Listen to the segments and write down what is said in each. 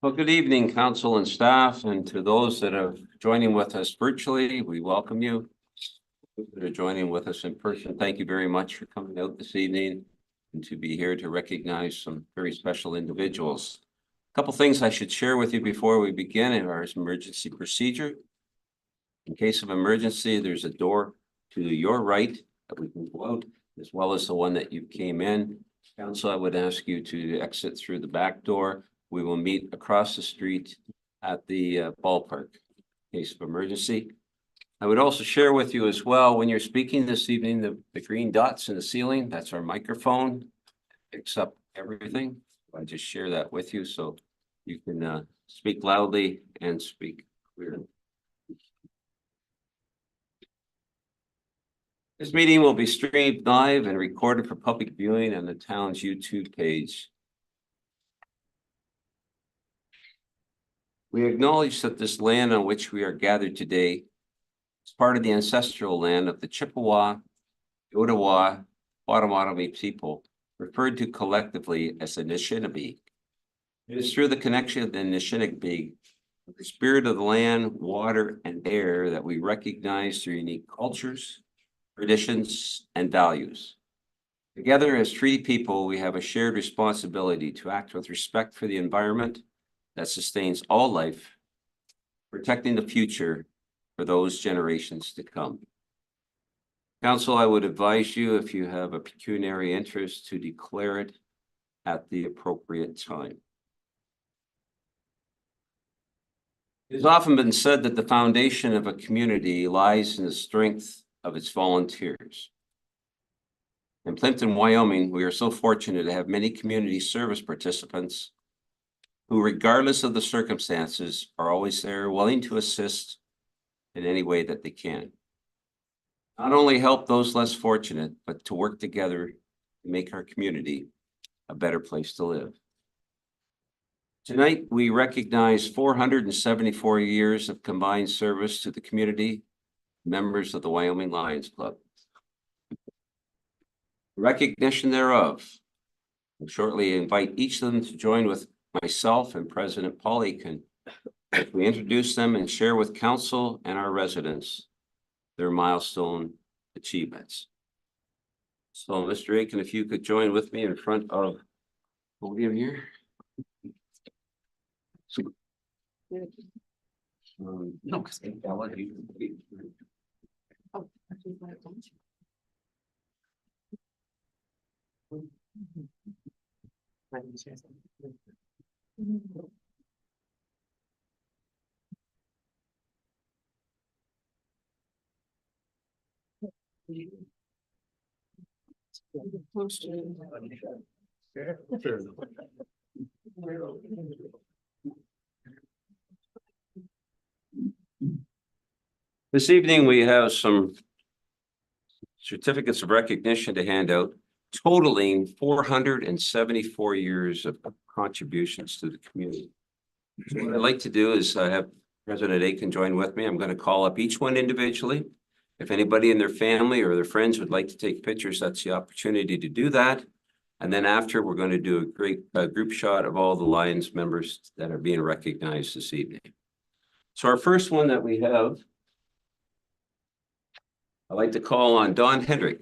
Well, good evening, council and staff, and to those that are joining with us virtually, we welcome you. That are joining with us in person, thank you very much for coming out this evening and to be here to recognize some very special individuals. A couple things I should share with you before we begin in our emergency procedure. In case of emergency, there's a door to your right that we can go out, as well as the one that you came in. Council, I would ask you to exit through the back door. We will meet across the street at the ballpark in case of emergency. I would also share with you as well, when you're speaking this evening, the green dots in the ceiling, that's our microphone. Picks up everything. I just share that with you so you can speak loudly and speak clearly. This meeting will be streamed live and recorded for public viewing on the town's YouTube page. We acknowledge that this land on which we are gathered today is part of the ancestral land of the Chippewa, Ottawa, Potawatomi people, referred to collectively as the Anishinaabe. It is through the connection of the Anishinaabe, the spirit of the land, water, and air that we recognize their unique cultures, traditions, and values. Together as treaty people, we have a shared responsibility to act with respect for the environment that sustains all life, protecting the future for those generations to come. Council, I would advise you, if you have a pecuniary interest, to declare it at the appropriate time. It has often been said that the foundation of a community lies in the strength of its volunteers. In Plympton-Wyoming, we are so fortunate to have many community service participants who, regardless of the circumstances, are always there, willing to assist in any way that they can. Not only help those less fortunate, but to work together to make our community a better place to live. Tonight, we recognize 474 years of combined service to the community, members of the Wyoming Lions Club. Recognition thereof, I'll shortly invite each of them to join with myself and President Paul Aiken as we introduce them and share with council and our residents their milestone achievements. So, Mr. Aiken, if you could join with me in front of the podium here. No, because I'll let you. This evening, we have some certificates of recognition to hand out, totaling 474 years of contributions to the community. So what I'd like to do is have President Aiken join with me. I'm going to call up each one individually. If anybody in their family or their friends would like to take pictures, that's the opportunity to do that. And then after, we're going to do a great group shot of all the Lions members that are being recognized this evening. So our first one that we have, I'd like to call on Don Hendrick.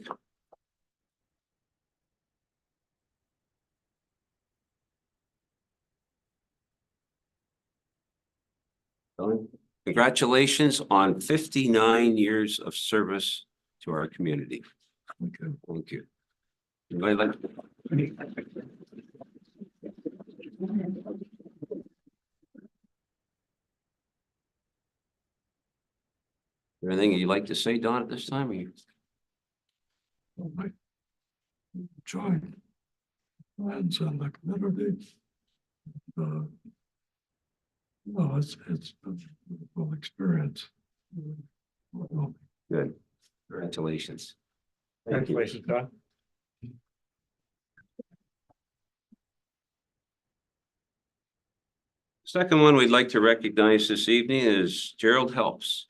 Don, congratulations on 59 years of service to our community. Thank you. Thank you. Anybody like anything you'd like to say, Don, at this time? Or you... Join friends and the community. No, it's a full experience. Good. Congratulations. Congratulations, Don. Second one we'd like to recognize this evening is Gerald Helps.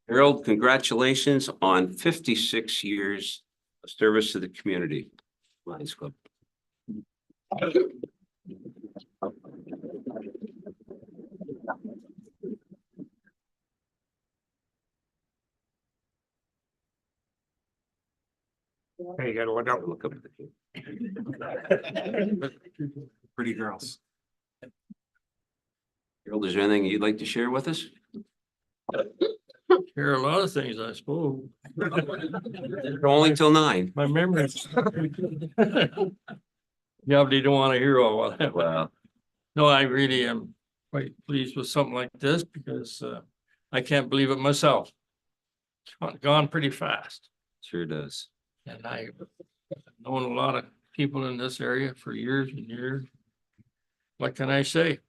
Gerald, congratulations on 56 years of service to the community. Lions Club. Hey, you gotta look out. Look up at the Pretty girls. Harold, is there anything you'd like to share with us? Hear a lot of things, I suppose. Only till 9. My memories. Yeah, but you don't want to hear all of that. Well, No, I really am quite pleased with something like this because I can't believe it myself. It's gone pretty fast. sure does. And I've known a lot of people in this area for years and years. What can I say?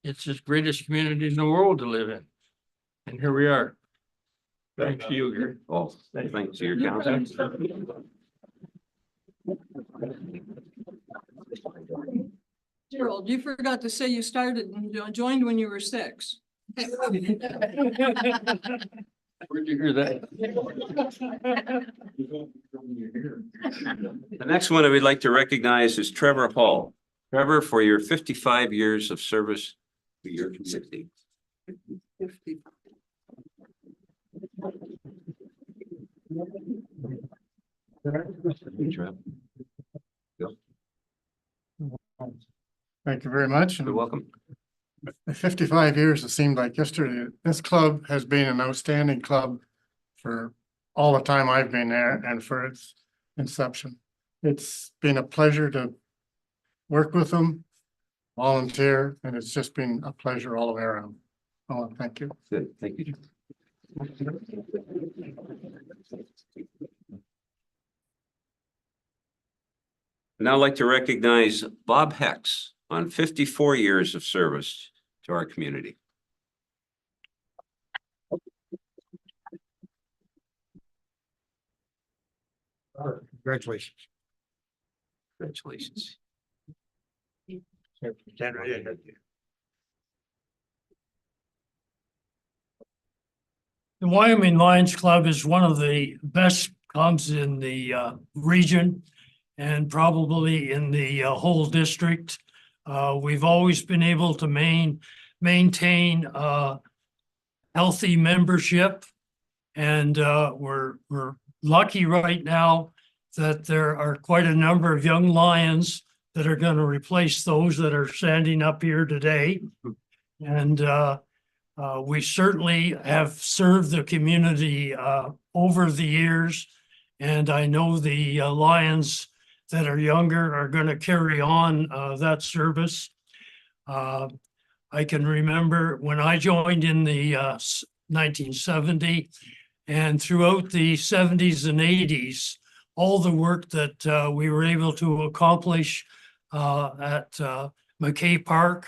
It's the greatest community in the world to live in. And here we are. Thanks to you, Gary. Oh, thanks to your council. Gerald, you forgot to say you started and joined when you were 6. Where'd you hear that? The next one I would like to recognize is Trevor Hall. Trevor, for your 55 years of service to your community. Thank you very much. You're And welcome. 55 years, it seemed like yesterday. This club has been an outstanding club for all the time I've been there and for its inception. It's been a pleasure to work with them, volunteer, and it's just been a pleasure all the way around. Oh, thank you. Good, thank you. Now I'd like to recognize Bob Hex on 54 years of service to our community. Congratulations. Congratulations. Stand right in. The Wyoming Lions Club is one of the best clubs in the region and probably in the whole district. We've always been able to maintain healthy membership. And we're lucky right now that there are quite a number of young Lions that are going to replace those that are standing up here today. And we certainly have served the community over the years. And I know the Lions that are younger are going to carry on that service. I can remember when I joined in the 1970 and throughout the 70s and 80s, all the work that we were able to accomplish at McKay Park.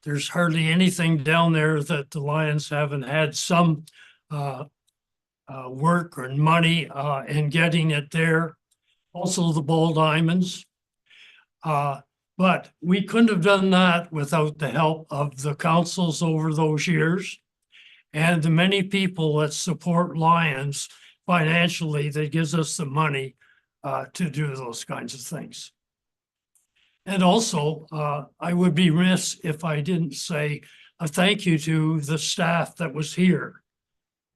There's hardly anything down there that the Lions haven't had some work or money in getting it there. Also the ball diamonds. But we couldn't have done that without the help of the councils over those years and the many people that support Lions financially that gives us the money to do those kinds of things. And also, I would be remiss if I didn't say a thank you to the staff that was here.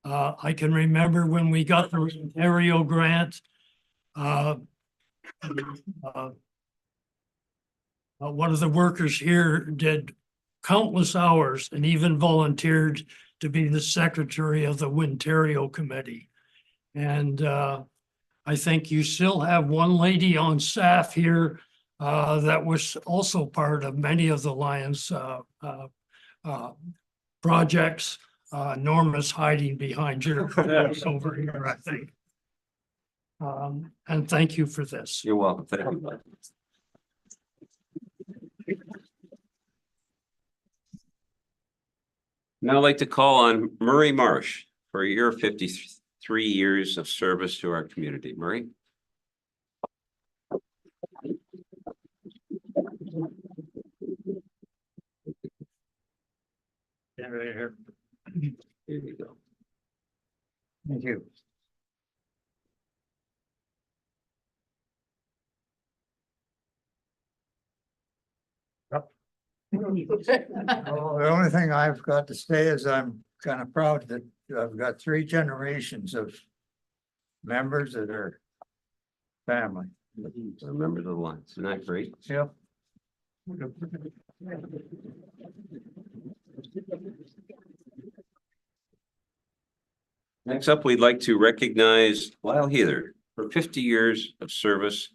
I can remember when we got the Ontario grant, one of the workers here did countless hours and even volunteered to be the secretary of the Ontario committee. And I think you still have one lady on staff here that was also part of many of the Lions projects. Norma's hiding behind your over here, I think. And thank you for this. You're welcome. Thank you. Now I'd like to call on Murray Marsh for your 53 years of service to our community. Murray? Stand right here. Here you go. Thank you. The only thing I've got to say is I'm kind of proud that I've got 3 generations of members that are family. Remember the lines, isn't that great? Yep. Next up, we'd like to recognize Lyle Heather for 50 years of service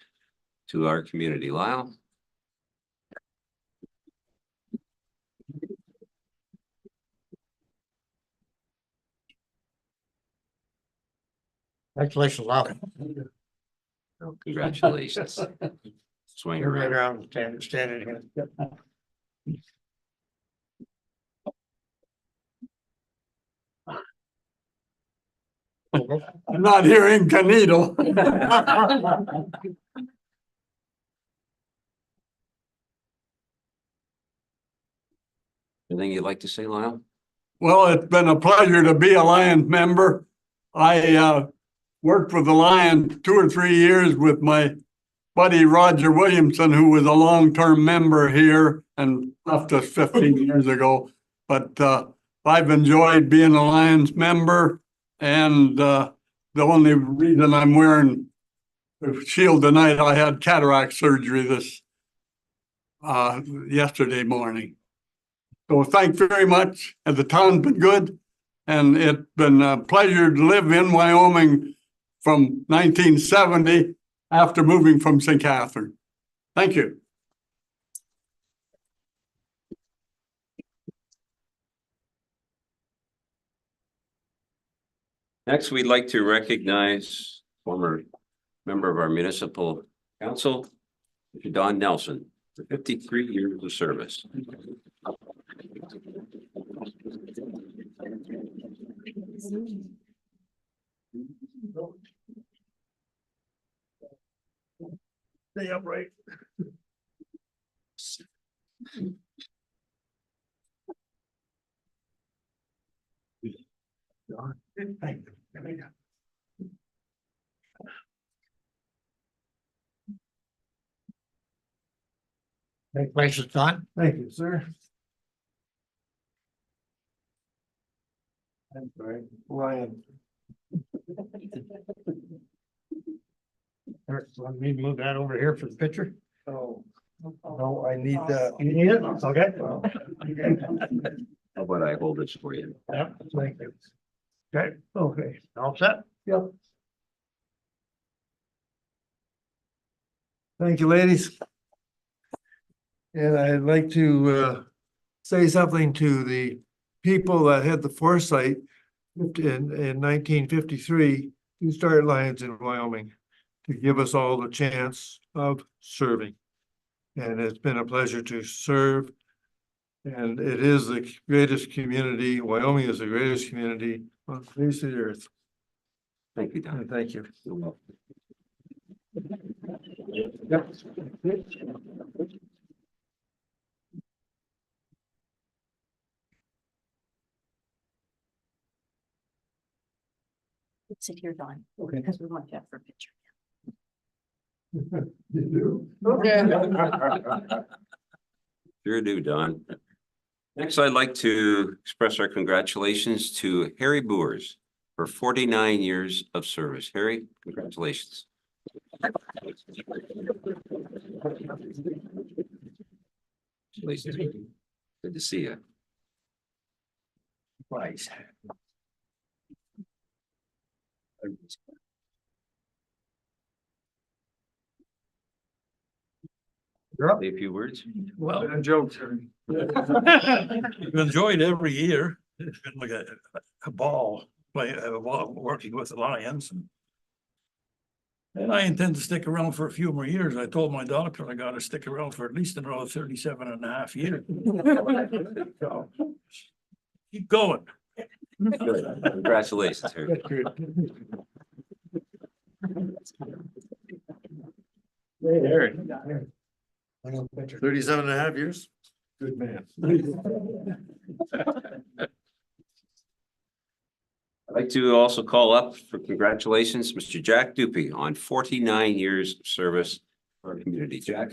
to our community. Lyle? Congratulations, Lyle. Congratulations. Swing You're right around. around standing here. I'm not hearing Canito. Anything you'd like to say, Lyle? Well, it's been a pleasure to be a Lions member. I worked with the Lions 2 or 3 years with my buddy Roger Williamson, who was a long-term member here and left us 15 years ago. But I've enjoyed being a Lions member, and the only reason I'm wearing the shield tonight, I had cataract surgery this yesterday morning. So thanks very much. And the town's been good. And it's been a pleasure to live in Wyoming from 1970 after moving from St. Catherine. Thank you. Next, we'd like to recognize former member of our municipal council, Mr. Don Nelson, for 53 years of service. Stay upright. Congratulations, Don. Thank you, sir. I'm sorry, Lion. Want me to move that over here for the picture? Oh, no, I need that. You need it? Okay. How about I hold this for you? Yep, thank you. Okay, all set? Yep. Thank you, ladies. And I'd like to say something to the people that had the foresight in 1953 to start Lions in Wyoming, to give us all the chance of serving. And it's been a pleasure to serve. And it is the greatest community. Wyoming is the greatest community on the face of the earth. Thank you, Don. And thank you. You're welcome. Yep. Sit here, Dawn, Okay. because we want you up for a picture. You do? Sure do, Don. Next, I'd like to express our congratulations to Harry Boers for 49 years of service. Harry, congratulations. Good to see you. Right. Say a few words. Well, And jokes. I've enjoyed every year. It's been like a ball, working with the Lions. And I intend to stick around for a few more years. I told my doctor I gotta stick around for at least another 37 and a half years. So, keep going. Good. Congratulations, Harry. Eric. 37 and a half years. Good man. I'd like to also call up for congratulations, Mr. Jack Dupe on 49 years of service for our community. Jack.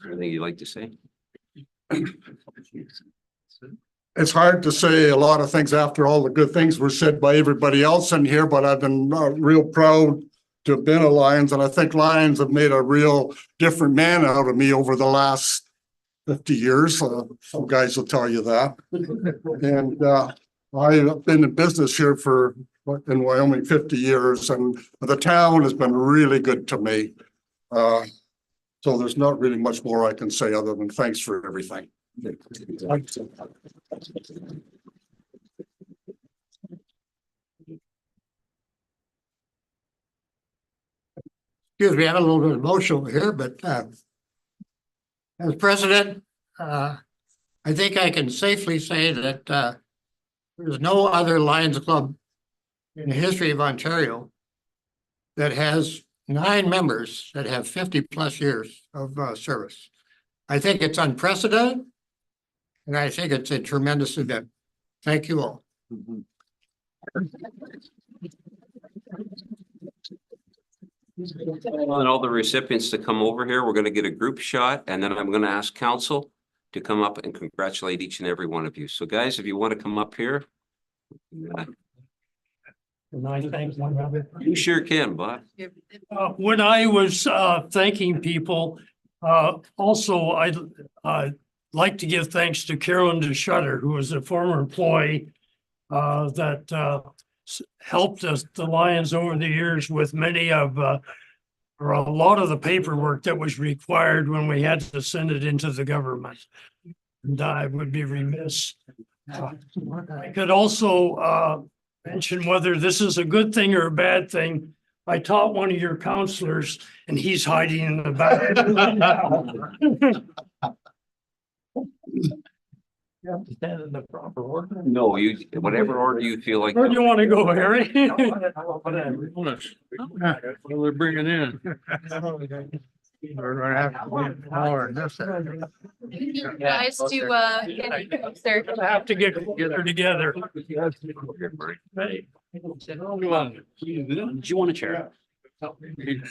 Anything you'd like to say? It's hard to say a lot of things after all the good things were said by everybody else in here, but I've been real proud to have been a Lions, and I think Lions have made a real different man out of me over the last 50 years. Some guys will tell you that. And I've been in business here in Wyoming 50 years, and the town has been really good to me. So there's not really much more I can say other than thanks for everything. Excuse me, I have a little bit of emotion over here, but as president, I think I can safely say that there's no other Lions Club in the history of Ontario that has 9 members that have 50+ years of service. I think it's unprecedented, and I think it's a tremendous event. Thank you all. I want all the recipients to come over here. We're going to get a group shot, and then I'm going to ask council to come up and congratulate each and every one of you. So guys, if you want to come up here. You sure can, bud. When I was thanking people, also I'd like to give thanks to Carolyn DeShutter, who was a former employee that helped us, the Lions, over the years with many of or a lot of the paperwork that was required when we had to send it into the government. And I would be remiss. I could also mention whether this is a good thing or a bad thing. I taught one of your counselors and he's hiding in the back. You have to stand in the proper order. No, whatever order you feel like. Where do you want to go, Harry? Well, they're bringing in. We're gonna have to get more in this. Guys to They're gonna have to get together. Hey. Come on. Do you want a chair? Big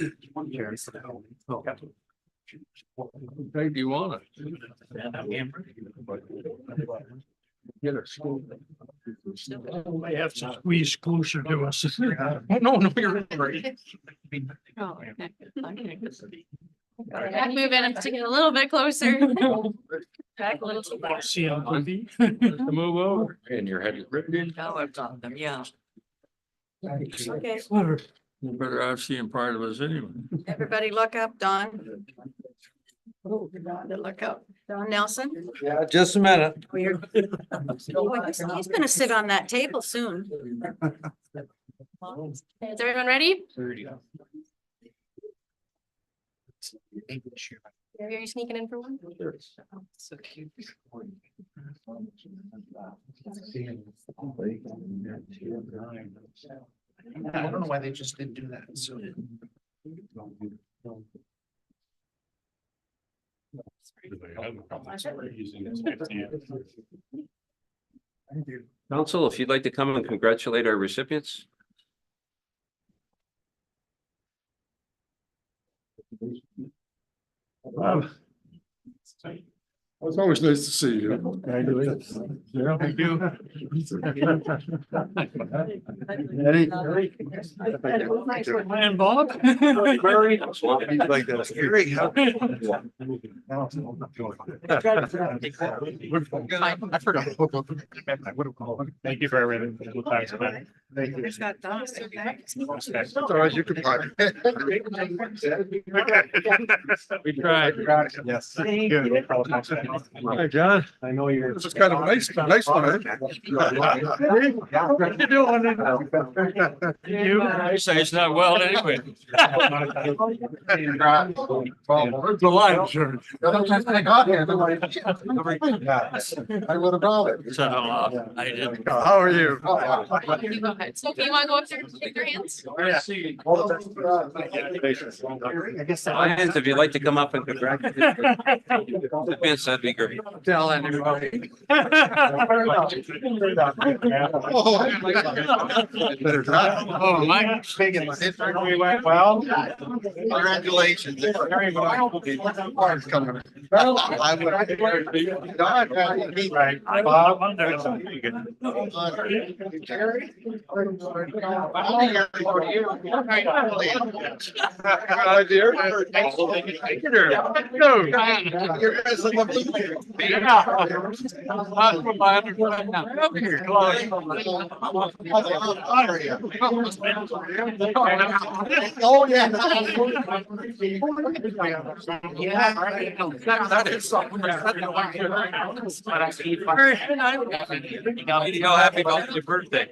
do you want it? May have to squeeze closer to us. No, you're right. back move in and stick it a little bit closer. Back a little. See how movie. Move over. And your head is ripped in. No, I've done them, yeah. Okay, You better have seen part of us anyway. everybody look up, Don. Look up, Don Nelson. Yeah, just a minute. Oh, he's gonna sit on that table soon. Is everyone ready? Are you sneaking in for one? So cute. I don't know why they just didn't do that. So. Council, if you'd like to come and congratulate our recipients. It's always nice to see you. Thank you. Man, Bob. Like that. Very I forgot. I would have called. Thank you for everything. Thank you. There's got Don. As you can find. We tried. Yes. Hi, John. I know you're. This is kind of nice one. What you doing? You say it's not well anyway. Where's the line, sure? I would have brought it. So, I didn't. How are you? You go ahead. Sophie, you want to go up there and shake their hands? Lions, if you'd like to come up and congratulate the recipients, That'd be great. Tell anybody. Oh, Mike. We went well. Congratulations. Right. Bob. Oh, yeah. That is something. How happy about your birthday?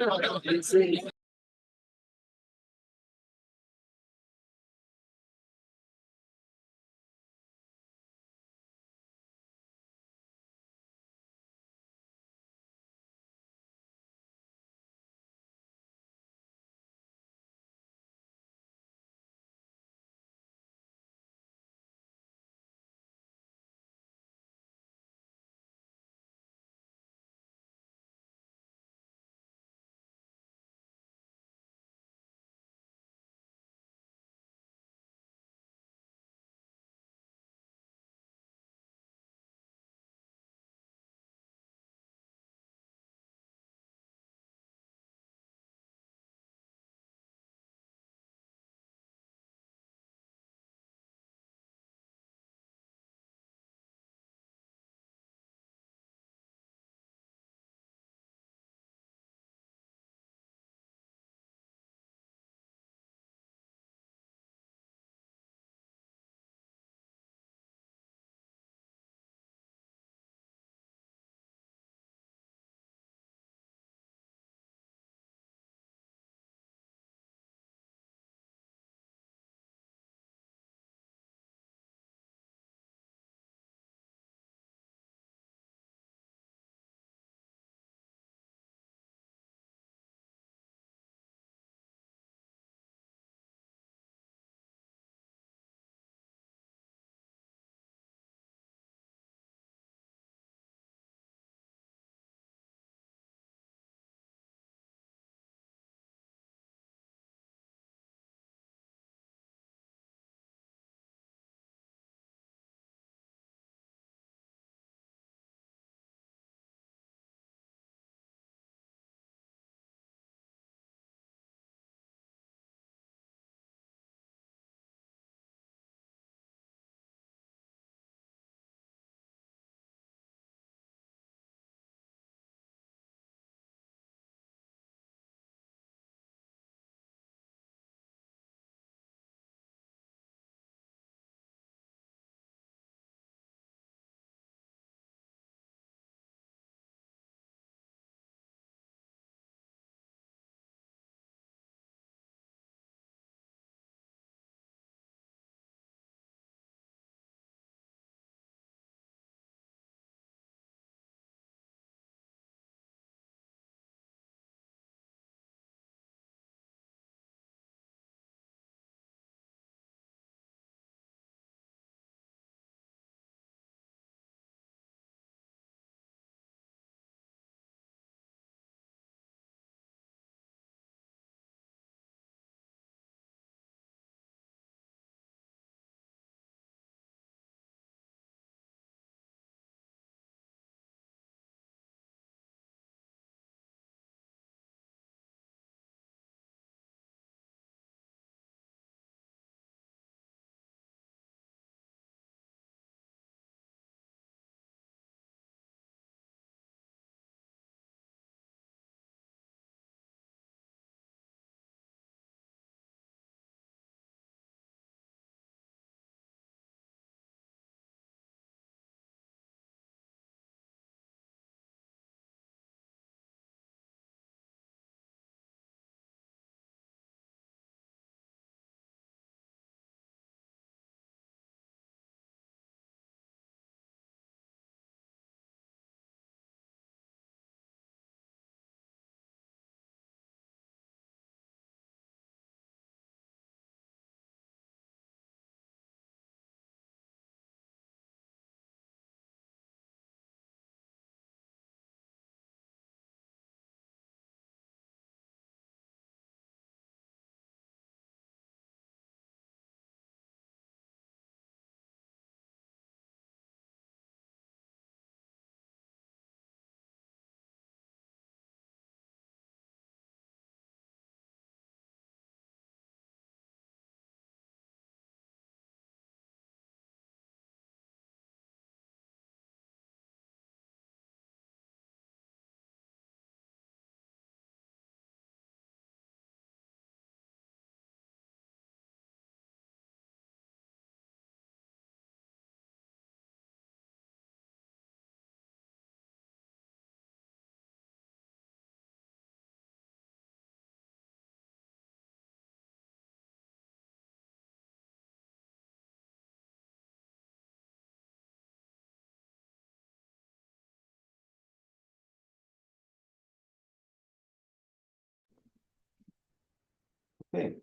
Okay.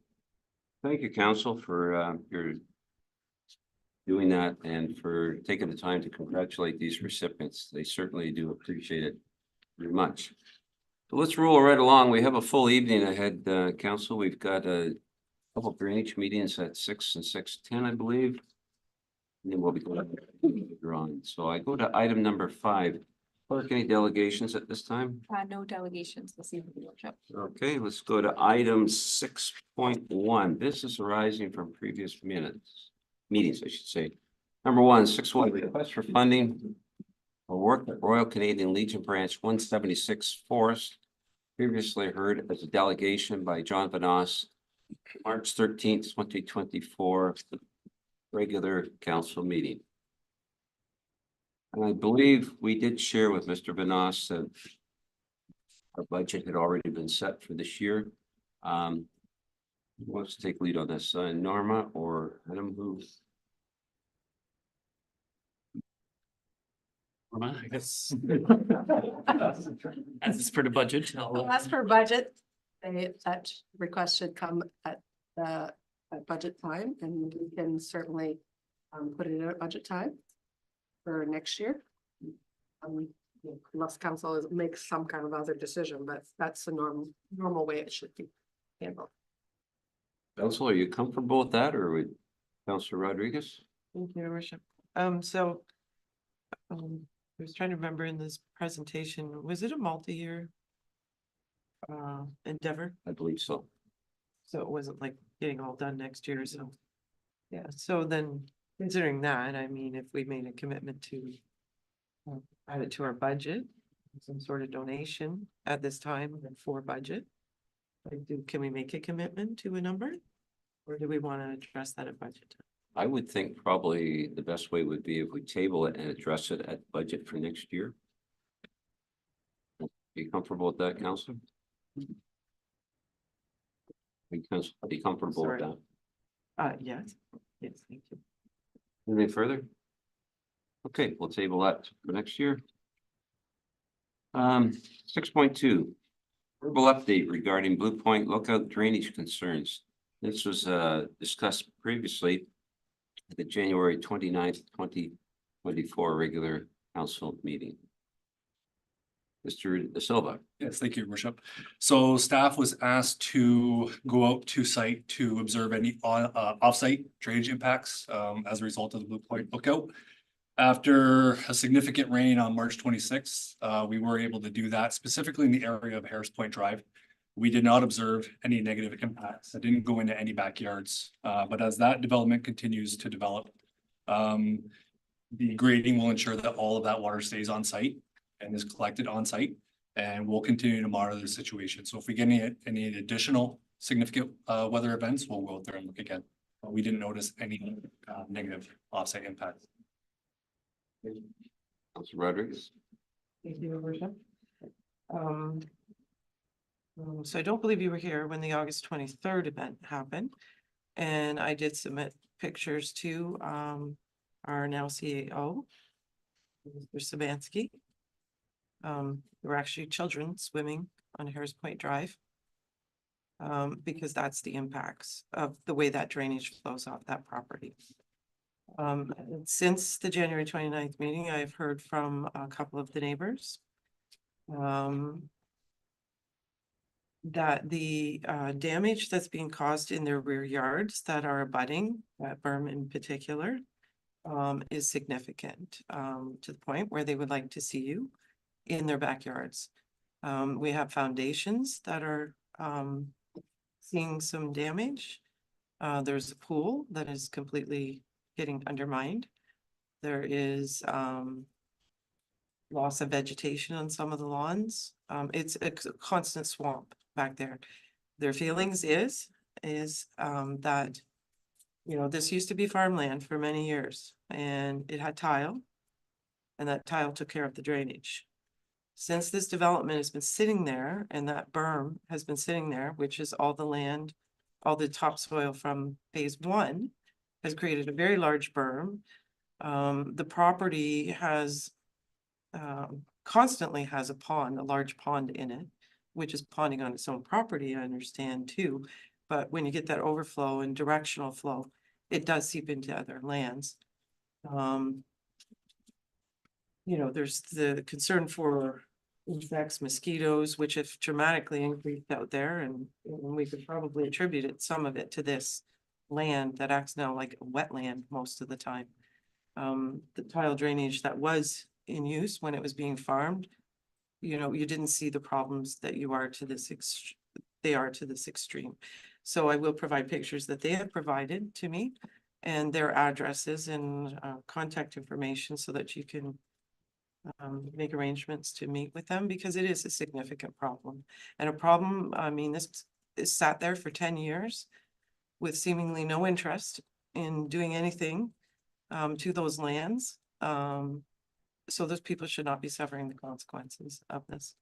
Thank you, council, for your doing that and for taking the time to congratulate these recipients. They certainly do appreciate it very much. So let's roll right along. We have a full evening ahead, council. We've got a couple of drainage meetings at 6 and 6:10, I believe. And then we'll be going later on. So I go to item number 5. Clerk, any delegations at this time? No delegations this evening, Your Worship. Okay, let's go to item 6.1. Business arising from previous meetings, I should say. Number 1, 6.1, request for funding for work at Royal Canadian Legion Branch 176 Forest. Previously heard as a delegation by John Vanos, March 13th, 2024, regular council meeting. And I believe we did share with Mr. Vanos that our budget had already been set for this year. Who wants to take lead on this? Norma or Adam, who? I guess. As it's for the budget. As for budget, such request should come at the budget time, and we can certainly put it in at budget time for next year. Unless council makes some kind of other decision, but that's the normal way it should be handled. Council, are you comfortable with that, or would Councilor Rodriguez? Thank you, Your Worship. I was trying to remember in this presentation, was it a multi-year endeavor? I believe so. So it wasn't like getting all done next year, so. Yeah, so then considering that, I mean, if we made a commitment to add it to our budget, some sort of donation at this time for budget. Can we make a commitment to a number? Or do we want to address that at budget time? I would think probably the best way would be if we table it and address it at budget for next year. Be comfortable with that, Councilor? Be comfortable with that? Yes, thank you. Anything further? Okay, we'll table that for next year. 6.2, verbal update regarding Blue Point lookout drainage concerns. This was discussed previously at the January 29th, 2024 regular council meeting. Mr. De Silva. Yes, thank you, Your Worship. So staff was asked to go out to site to observe any off-site drainage impacts as a result of the Blue Point lookout. After a significant rain on March 26th, we were able to do that specifically in the area of Harris Point Drive. We did not observe any negative impacts. I didn't go into any backyards, but as that development continues to develop, the grading will ensure that all of that water stays on site and is collected on site, and we'll continue to monitor the situation. So if we get any additional significant weather events, we'll go out there and look again. But we didn't notice any negative offsite impacts. Councilor Rodriguez. Thank you, Your Worship. So I don't believe you were here when the August 23rd event happened. And I did submit pictures to our now CAO, Mr. Sabansky. There were actually children swimming on Harris Point Drive. Because that's the impacts of the way that drainage flows off that property. Since the January 29th meeting, I've heard from a couple of the neighbors. That the damage that's being caused in their rear yards that are abutting that berm in particular is significant to the point where they would like to see you in their backyards. We have foundations that are seeing some damage. There's a pool that is completely getting undermined. There is loss of vegetation on some of the lawns. It's a constant swamp back there. Their feelings is that, you know, this used to be farmland for many years and it had tile, and that tile took care of the drainage. Since this development has been sitting there and that berm has been sitting there, which is all the land, all the topsoil from phase 1 has created a very large berm. The property has constantly has a pond, a large pond in it, which is ponding on its own property, I understand too. but when you get that overflow and directional flow, it does seep into other lands. You know, there's the concern for insects, mosquitoes, which have dramatically increased out there, and we could probably attribute it, some of it, to this land that acts now like a wetland most of the time. The tile drainage that was in use when it was being farmed, you know, you didn't see the problems that you are to this they are to this extreme. So I will provide pictures that they have provided to me and their addresses and contact information so that you can make arrangements to meet with them, because it is a significant problem. And a problem, I mean, this is sat there for 10 years with seemingly no interest in doing anything to those lands. So those people should not be suffering the consequences of this.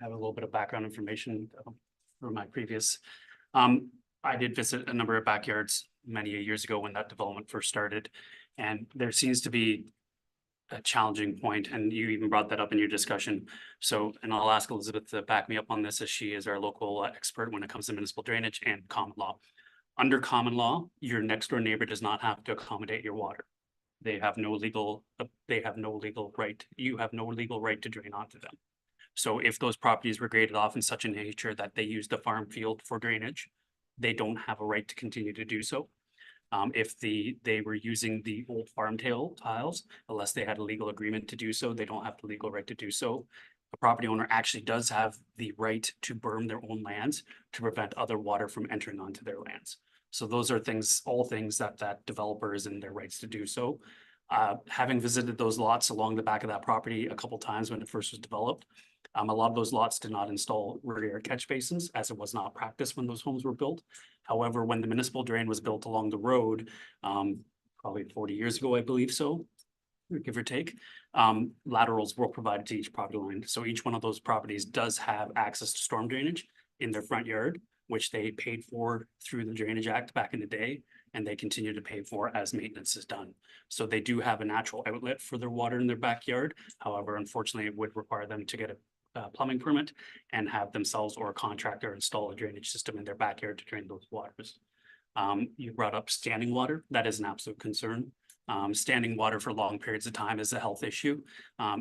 Have a little bit of background information from my previous. I did visit a number of backyards many years ago when that development first started, and there seems to be a challenging point, and you even brought that up in your discussion. So, and I'll ask Elizabeth to back me up on this, as she is our local expert when it comes to municipal drainage and common law. Under common law, your next door neighbor does not have to accommodate your water. They have no legal right. You have no legal right to drain onto them. So if those properties were graded off in such a nature that they use the farm field for drainage, they don't have a right to continue to do so. If they were using the old farm tiles, unless they had a legal agreement to do so, they don't have the legal right to do so. A property owner actually does have the right to berm their own lands to prevent other water from entering onto their lands. So those are all things that developer is in their rights to do so. Having visited those lots along the back of that property a couple times when it first was developed, a lot of those lots did not install rear catch basins, as it was not practiced when those homes were built. However, when the municipal drain was built along the road, probably 40 years ago, I believe so, give or take, laterals were provided to each property line. So each one of those properties does have access to storm drainage in their front yard, which they paid for through the Drainage Act back in the day, and they continue to pay for as maintenance is done. So they do have a natural outlet for their water in their backyard. However, unfortunately, it would require them to get a plumbing permit and have themselves or a contractor install a drainage system in their backyard to drain those waters. You brought up standing water. That is an absolute concern. Standing water for long periods of time is a health issue.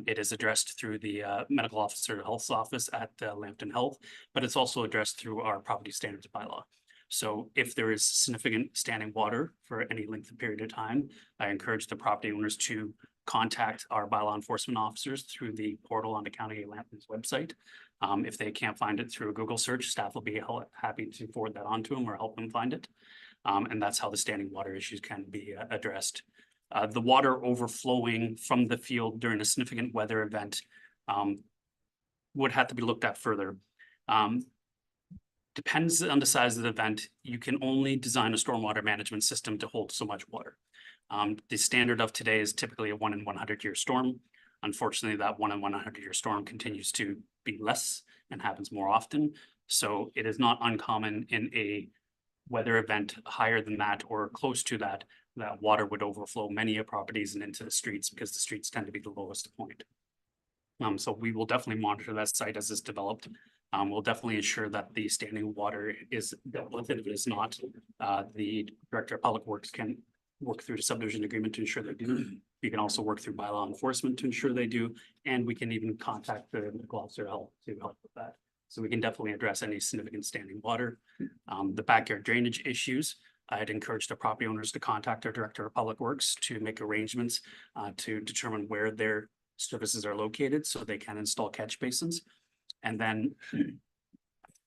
It is addressed through the medical officer health office at Plympton Health, but it's also addressed through our property standards bylaw. So if there is significant standing water for any length of period of time, I encourage the property owners to contact our bylaw enforcement officers through the portal on the County of Lambton's website. If they can't find it through a Google search, staff will be happy to forward that on to them or help them find it. And that's how the standing water issues can be addressed. The water overflowing from the field during a significant weather event would have to be looked at further. Depends on the size of the event. You can only design a stormwater management system to hold so much water. The standard of today is typically a 1 in 100 year storm. Unfortunately, that 1 in 100 year storm continues to be less and happens more often. So it is not uncommon in a weather event higher than that or close to that, that water would overflow many properties and into the streets, because the streets tend to be the lowest point. So we will definitely monitor that site as it's developed. We'll definitely ensure that the standing water is dealt with. If it is not, the Director of Public Works can work through the subdivision agreement to ensure they do. You can also work through bylaw enforcement to ensure they do, and we can even contact the medical officer help to help with that. So we can definitely address any significant standing water. The backyard drainage issues, I'd encourage the property owners to contact our Director of Public Works to make arrangements to determine where their services are located so they can install catch basins. And then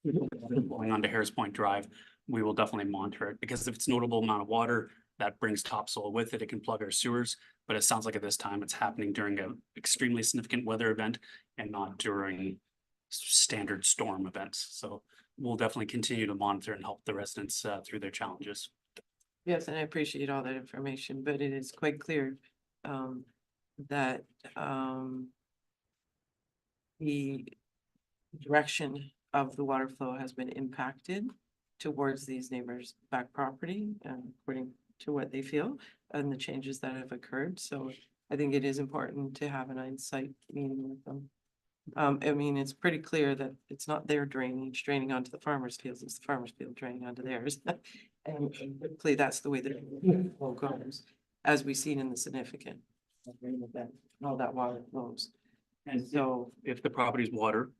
going on to Harris Point Drive, we will definitely monitor it, because if it's notable amount of water that brings topsoil with it, it can plug our sewers. But it sounds like at this time it's happening during an extremely significant weather event and not during standard storm events. So we'll definitely continue to monitor and help the residents through their challenges. Yes, and I appreciate all that information, but it is quite clear that the direction of the water flow has been impacted towards these neighbors' back property, according to what they feel and the changes that have occurred. So I think it is important to have an on-site meeting with them. I mean, it's pretty clear that it's not their drainage draining onto the farmer's fields, it's the farmer's field draining onto theirs. And typically that's the way that it all goes, as we've seen in the significant. All that water flows. And So, if the property's water,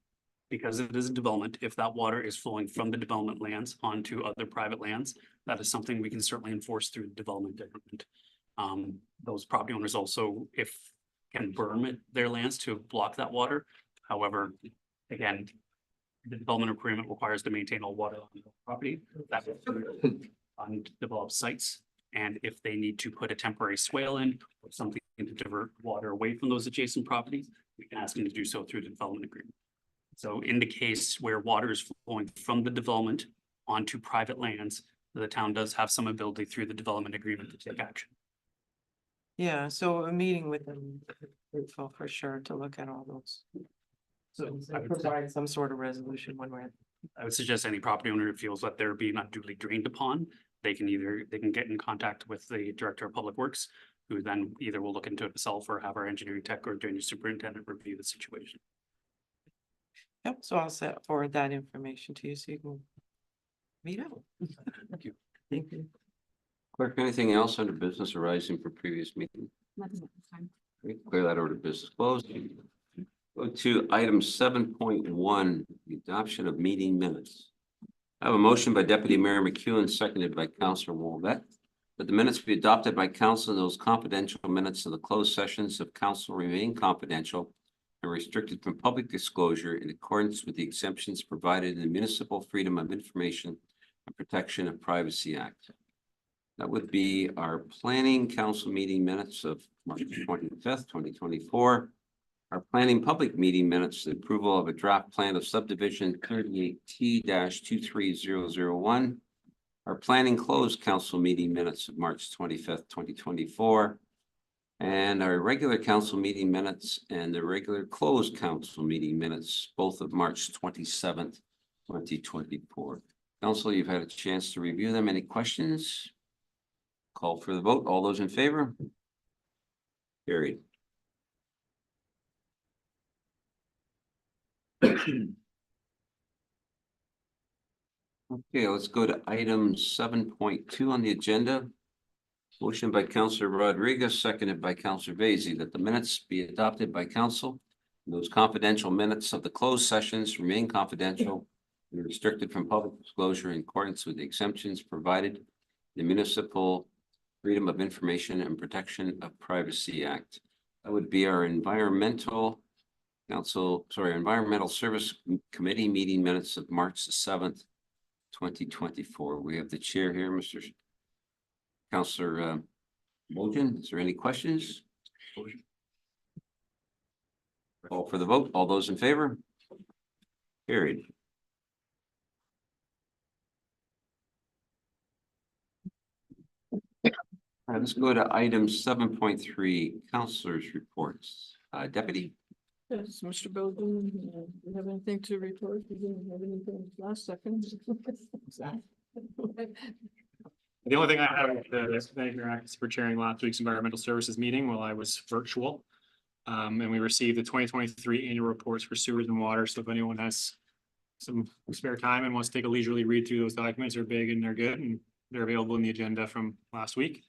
because it is a development, if that water is flowing from the development lands onto other private lands, that is something we can certainly enforce through development agreement. Those property owners also, if can berm their lands to block that water. However, again, the development agreement requires to maintain all water on the property that undeveloped sites. And if they need to put a temporary swale in or something to divert water away from those adjacent properties, we can ask them to do so through the development agreement. So in the case where water is flowing from the development onto private lands, the town does have some ability through the development agreement to take action. yeah, so a meeting with them, grateful for sure to look at all those. So I would, Provide some sort of resolution when we're. I would suggest any property owner who feels that they're being unduly drained upon, they can get in contact with the Director of Public Works, who then either will look into it himself or have our engineering tech or drainage superintendent review the situation. Yep, so I'll forward that information to you so you can meet out. Thank you. Thank you. Clerk, anything else under business arising from previous meeting? Great, clear that order of business closed. Go to item 7.1, the adoption of meeting minutes. I have a motion by Deputy Mayor McEwen, seconded by Councillor Wolvett, that the minutes be adopted by council and those confidential minutes of the closed sessions of council remain confidential and restricted from public disclosure in accordance with the exemptions provided in the Municipal Freedom of Information and Protection of Privacy Act. That would be our planning council meeting minutes of March 25th, 2024. Our planning public meeting minutes, the approval of a draft plan of subdivision 38T-23001. Our planning closed council meeting minutes of March 25th, 2024. And our regular council meeting minutes and the regular closed council meeting minutes, both of March 27th, 2024. Council, you've had a chance to review them. Any questions? Call for the vote. All those in favor? Carried. Okay, let's go to item 7.2 on the agenda. Motion by Councillor Rodriguez, seconded by Councillor Vaizey, that the minutes be adopted by council. Those confidential minutes of the closed sessions remain confidential and restricted from public disclosure in accordance with the exemptions provided in the Municipal Freedom of Information and Protection of Privacy Act. That would be our environmental Service Committee meeting minutes of March the 7th, 2024. We have the chair here, Mr. Councillor Mogen. Is there any questions? Call for the vote. All those in favor? Carried. All right, let's go to item 7.3, councillors' reports. Deputy? Yes, Mr. Belden, do you have anything to report? You didn't have anything last second. The only thing I have is for chairing last week's environmental services meeting while I was virtual. And we received the 2023 annual reports for sewers and water. So if anyone has some spare time and wants to take a leisurely read through those documents, they're big and they're good and they're available in the agenda from last week.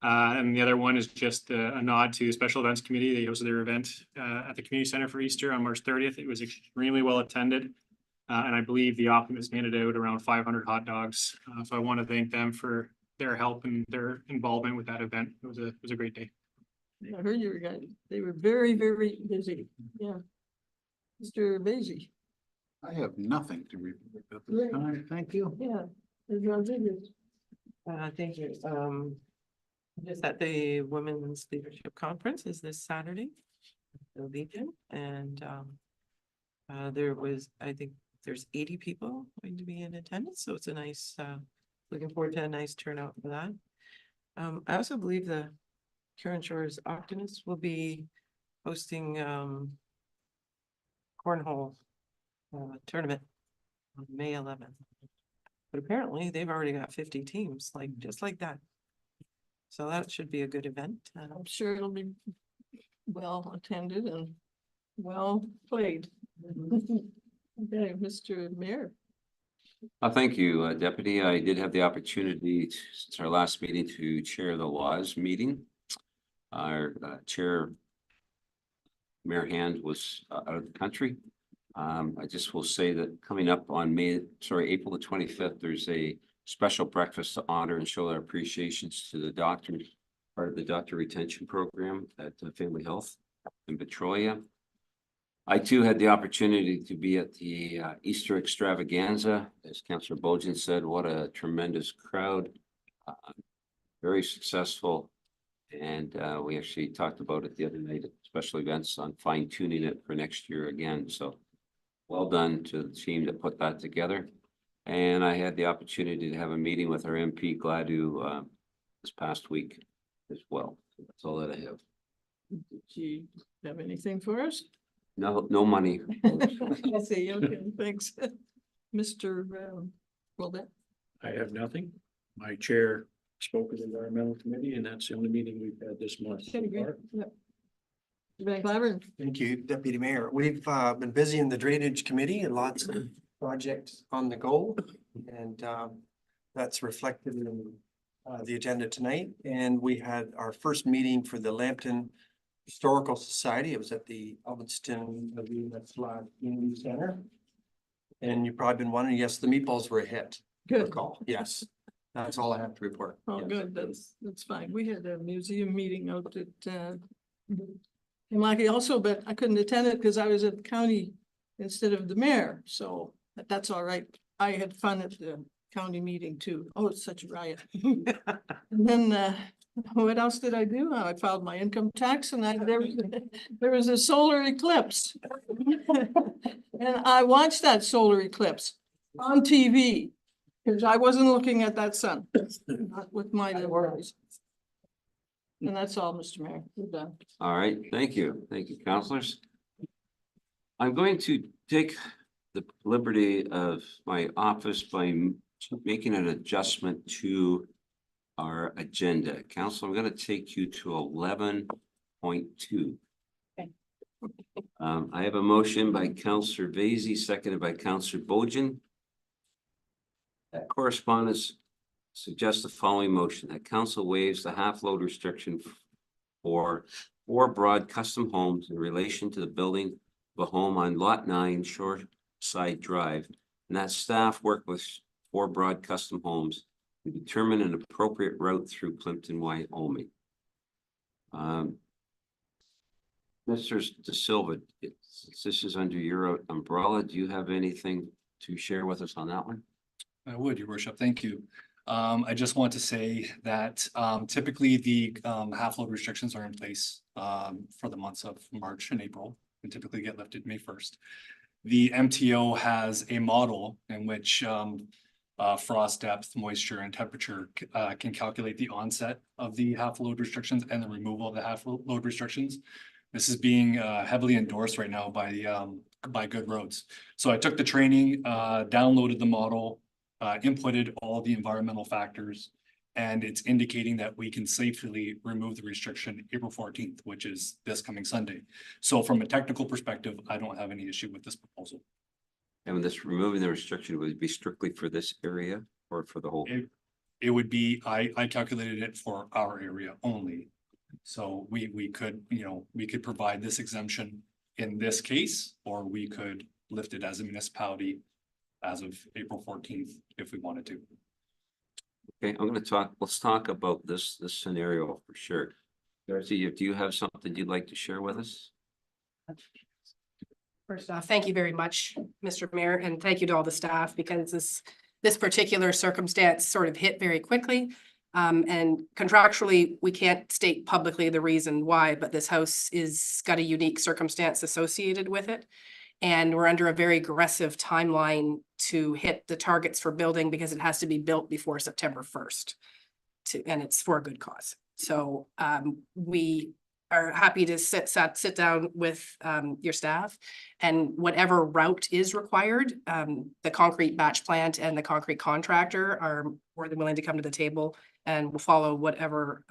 And the other one is just a nod to the Special Events Committee. They hosted their event at the Community Center for Easter on March 30th. It was extremely well attended. And I believe the Optimist handed out around 500 hot dogs. So I want to thank them for their help and their involvement with that event. It was a great day. I heard you were guys, they were very, very busy. Yeah. Mr. Vaizey. I have nothing to report at this time. Thank you. Yeah. Ms. Rodriguez. Thank you. Just at the Women's Leadership Conference is this Saturday, the Legion, and there was, I think there's 80 people going to be in attendance, so it's a nice, looking forward to a nice turnout for that. I also believe the Current Shores Optimists will be hosting cornhole tournament on May 11th. But apparently they've already got 50 teams, like just like that. So that should be a good event. I'm sure it'll be well attended and Well played. Okay, Mr. Mayor. Thank you, Deputy. I did have the opportunity since our last meeting to chair the laws meeting. Our chair, Mayor Hand, was out of the country. I just will say that coming up on April the 25th, there's a special breakfast to honor and show our appreciations to the doctors, part of the doctor retention program at Family Health in Petrolia. I too had the opportunity to be at the Easter extravaganza. As Councillor Bojan said, what a tremendous crowd. Very successful. And we actually talked about it the other night at special events on fine tuning it for next year again. So well done to the team that put that together. And I had the opportunity to have a meeting with our MP Gladu this past week as well. So that's all that I have. Did you have anything for us? No money. I see, okay, thanks. Mr. Well, I have nothing. My chair spoke at the environmental committee, and that's the only meeting we've had this month. so far. Van Claveren. Thank you, Deputy Mayor. We've been busy in the drainage committee and lots of projects on the go. And that's reflected in the agenda tonight. And we had our first meeting for the Plympton Historical Society. It was at the Elvinston Community Center. And you've probably been wondering, yes, the meatballs were a hit. Good. Yes, that's all I have to report. Oh, Yes. good, that's fine. We had a museum meeting out at Kimlaki also, but I couldn't attend it because I was at the county instead of the mayor, so that's all right. I had fun at the county meeting too. Oh, it's such a riot. And then what else did I do? I filed my income tax and there was a solar eclipse. And I watched that solar eclipse on TV because I wasn't looking at that sun, not with my little eyes. And that's all, Mr. Mayor. We're done. All right, thank you. Thank you, councilors. I'm going to take the liberty of my office by making an adjustment to our agenda. Council, I'm going to take you to 11.2. I have a motion by Councillor Vasey, seconded by Councillor Bojan. That correspondence suggests the following motion: that council waives the half-load restriction for 4 broad custom homes in relation to the building of a home on Lot 9 Shoreside Drive, and that staff work with 4 broad custom homes to determine an appropriate route through Plympton-Wyoming. Mr. De Silva, this is under your umbrella. Do you have anything to share with us on that one? I would, Your Worship. Thank you. I just want to say that typically the half-load restrictions are in place for the months of March and April and typically get lifted May 1st. The MTO has a model in which frost depth, moisture, and temperature can calculate the onset of the half-load restrictions and the removal of the half-load restrictions. This is being heavily endorsed right now by Good Roads. So I took the training, downloaded the model, inputted all the environmental factors, and it's indicating that we can safely remove the restriction April 14th, which is this coming Sunday. So from a technical perspective, I don't have any issue with this proposal. And with this removing the restriction, would it be strictly for this area or for the whole? It would be, I calculated it for our area only. So we could, we could provide this exemption in this case, or we could lift it as a municipality as of April 14th, if we wanted to. Okay, let's talk about this scenario for sure. Darcy, do you have something you'd like to share with us? First off, thank you very much, Mr. Mayor, and thank you to all the staff, because this particular circumstance sort of hit very quickly. And contractually, we can't state publicly the reason why, but this house is got a unique circumstance associated with it. And we're under a very aggressive timeline to hit the targets for building because it has to be built before September 1st. And it's for a good cause. So we are happy to sit down with your staff. And whatever route is required, the concrete batch plant and the concrete contractor are more than willing to come to the table and will follow whatever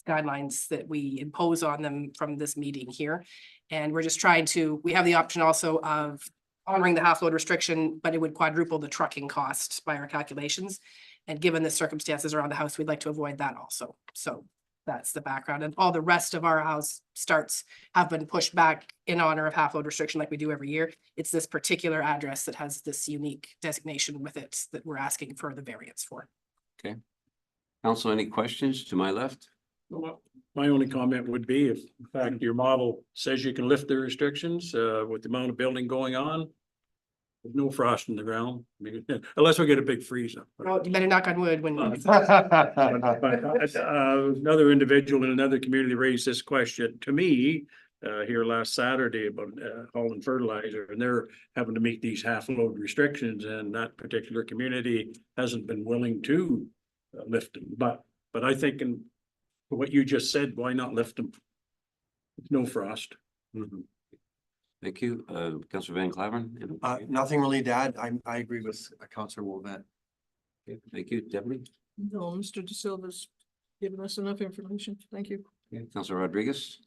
guidelines that we impose on them from this meeting here. And we're just trying to, we have the option also of honoring the half load restriction, but it would quadruple the trucking cost by our calculations. And given the circumstances around the house, we'd like to avoid that also. So that's the background, and all the rest of our house starts have been pushed back in honor of half load restriction like we do every year. It's this particular address that has this unique designation with it that we're asking for the variance for. Okay. Council, any questions to my left? Well, my only comment would be if, in fact, your model says you can lift the restrictions, with the amount of building going on. There's no frost in the ground, I mean, unless we get a big freeze up. Well, you better knock on wood when. Another individual in another community raised this question to me here last Saturday about hauling fertilizer, and they're having to meet these half load restrictions, and that particular community hasn't been willing to lift them. But I think in what you just said, why not lift them? No frost. Thank you. Councillor Van Claveren. Nothing really to add. I agree with Councillor Wolvett. Okay, thank you, Deputy. No, Mr. De Silva's given us enough information. Thank you. Okay, Councillor Rodriguez.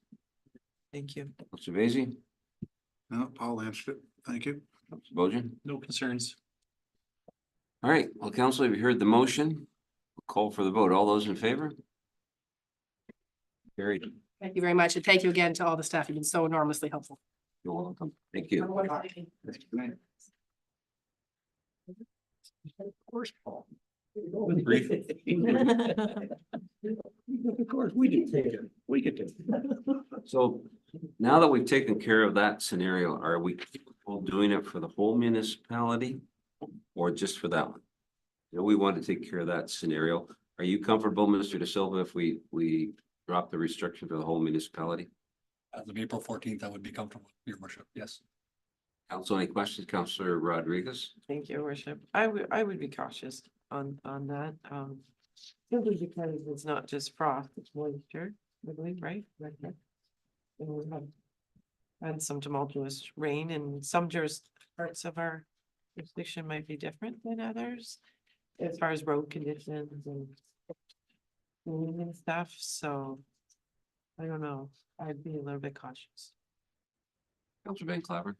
Thank you. Councillor Vaizey. No, Paul answered it. Thank you. Councillor Bojan. No concerns. All right, well, council, have you heard the motion? We'll call for the vote. All those in favor? Carried. Thank you very much, and thank you again to all the staff. You've been so enormously helpful. You're welcome. Thank you. Have a wonderful evening. Of course, Paul. Of course, we did take it. We could take it. So now that we've taken care of that scenario, are we all doing it for the whole municipality or just for that one? You know, we want to take care of that scenario. Are you comfortable, Mr. De Silva, if we drop the restriction for the whole municipality? As of April 14th, I would be comfortable, your worship, yes. Council, any questions? Councillor Rodriguez? Thank you, worship. I would be cautious on that, simply because it's not just frost, it's moisture, I believe, right? And we have had some tumultuous rain, and some parts of our jurisdiction might be different than others as far as road conditions and stuff, so I don't know, I'd be a little bit cautious. Councillor Van Claveren?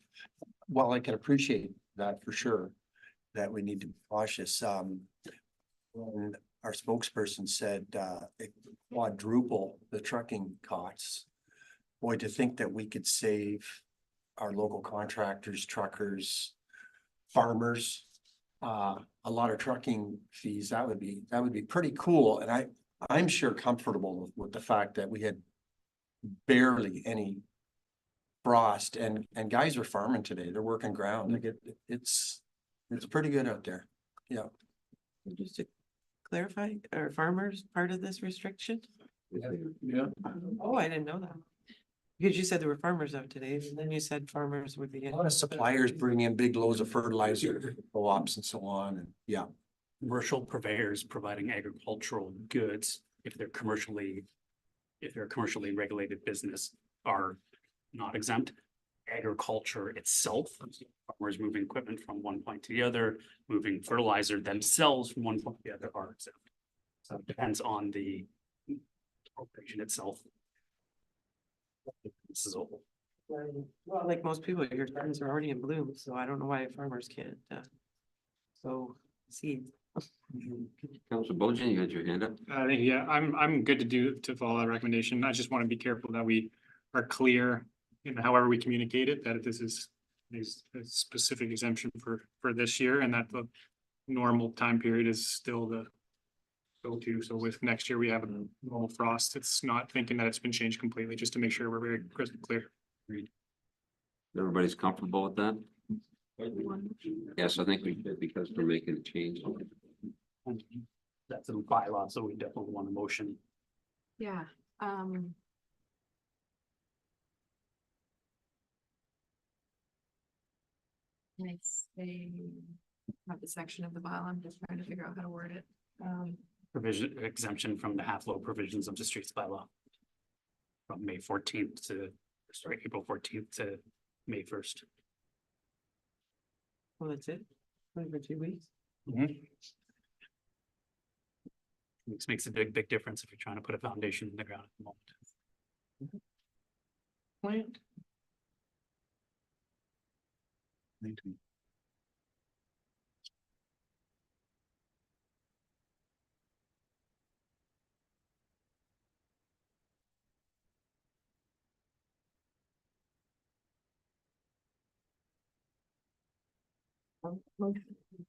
Well, I can appreciate that for sure, that we need to be cautious. When our spokesperson said it quadruple the trucking costs, boy, to think that we could save our local contractors, truckers, farmers, a lot of trucking fees, that would be pretty cool. And I'm sure comfortable with the fact that we had barely any frost, and guys are farming today. They're working ground. Like it's pretty good out there. Yeah. Just to clarify, are farmers part of this restriction? Yeah. Oh, I didn't know that. Because you said there were farmers out today, and then you said farmers would be. A lot of suppliers bring in big loads of fertilizer, co-ops and so on, and yeah. Commercial purveyors providing agricultural goods, if they're a commercially regulated business, are not exempt. Agriculture itself, farmers moving equipment from one point to the other, moving fertilizer themselves from one point to the other are exempt. So it depends on the operation itself. This is all. Well, like most people, your gardens are already in bloom, so I don't know why farmers can't sow seeds. Councillor Bojan, you had your hand up. I think, yeah, I'm good to follow that recommendation. I just want to be careful that we are clear in however we communicate it, that this is a specific exemption for this year, and that the normal time period is still the go-to. So with next year, we have a normal frost. It's not thinking that it's been changed completely, just to make sure we're very crystal clear. Everybody's comfortable with that? Yes, I think we did, because we're making a change. That's a bylaw, so we definitely want a motion. Yeah, nice, they have the section of the bylaw, I'm just trying to figure out how to word it. Provision exemption from the half load provisions of the streets bylaw. from April 14th to May 1st. Well, that's it. Only for 2 weeks. This makes a big difference if you're trying to put a foundation in the ground at the moment. Plant.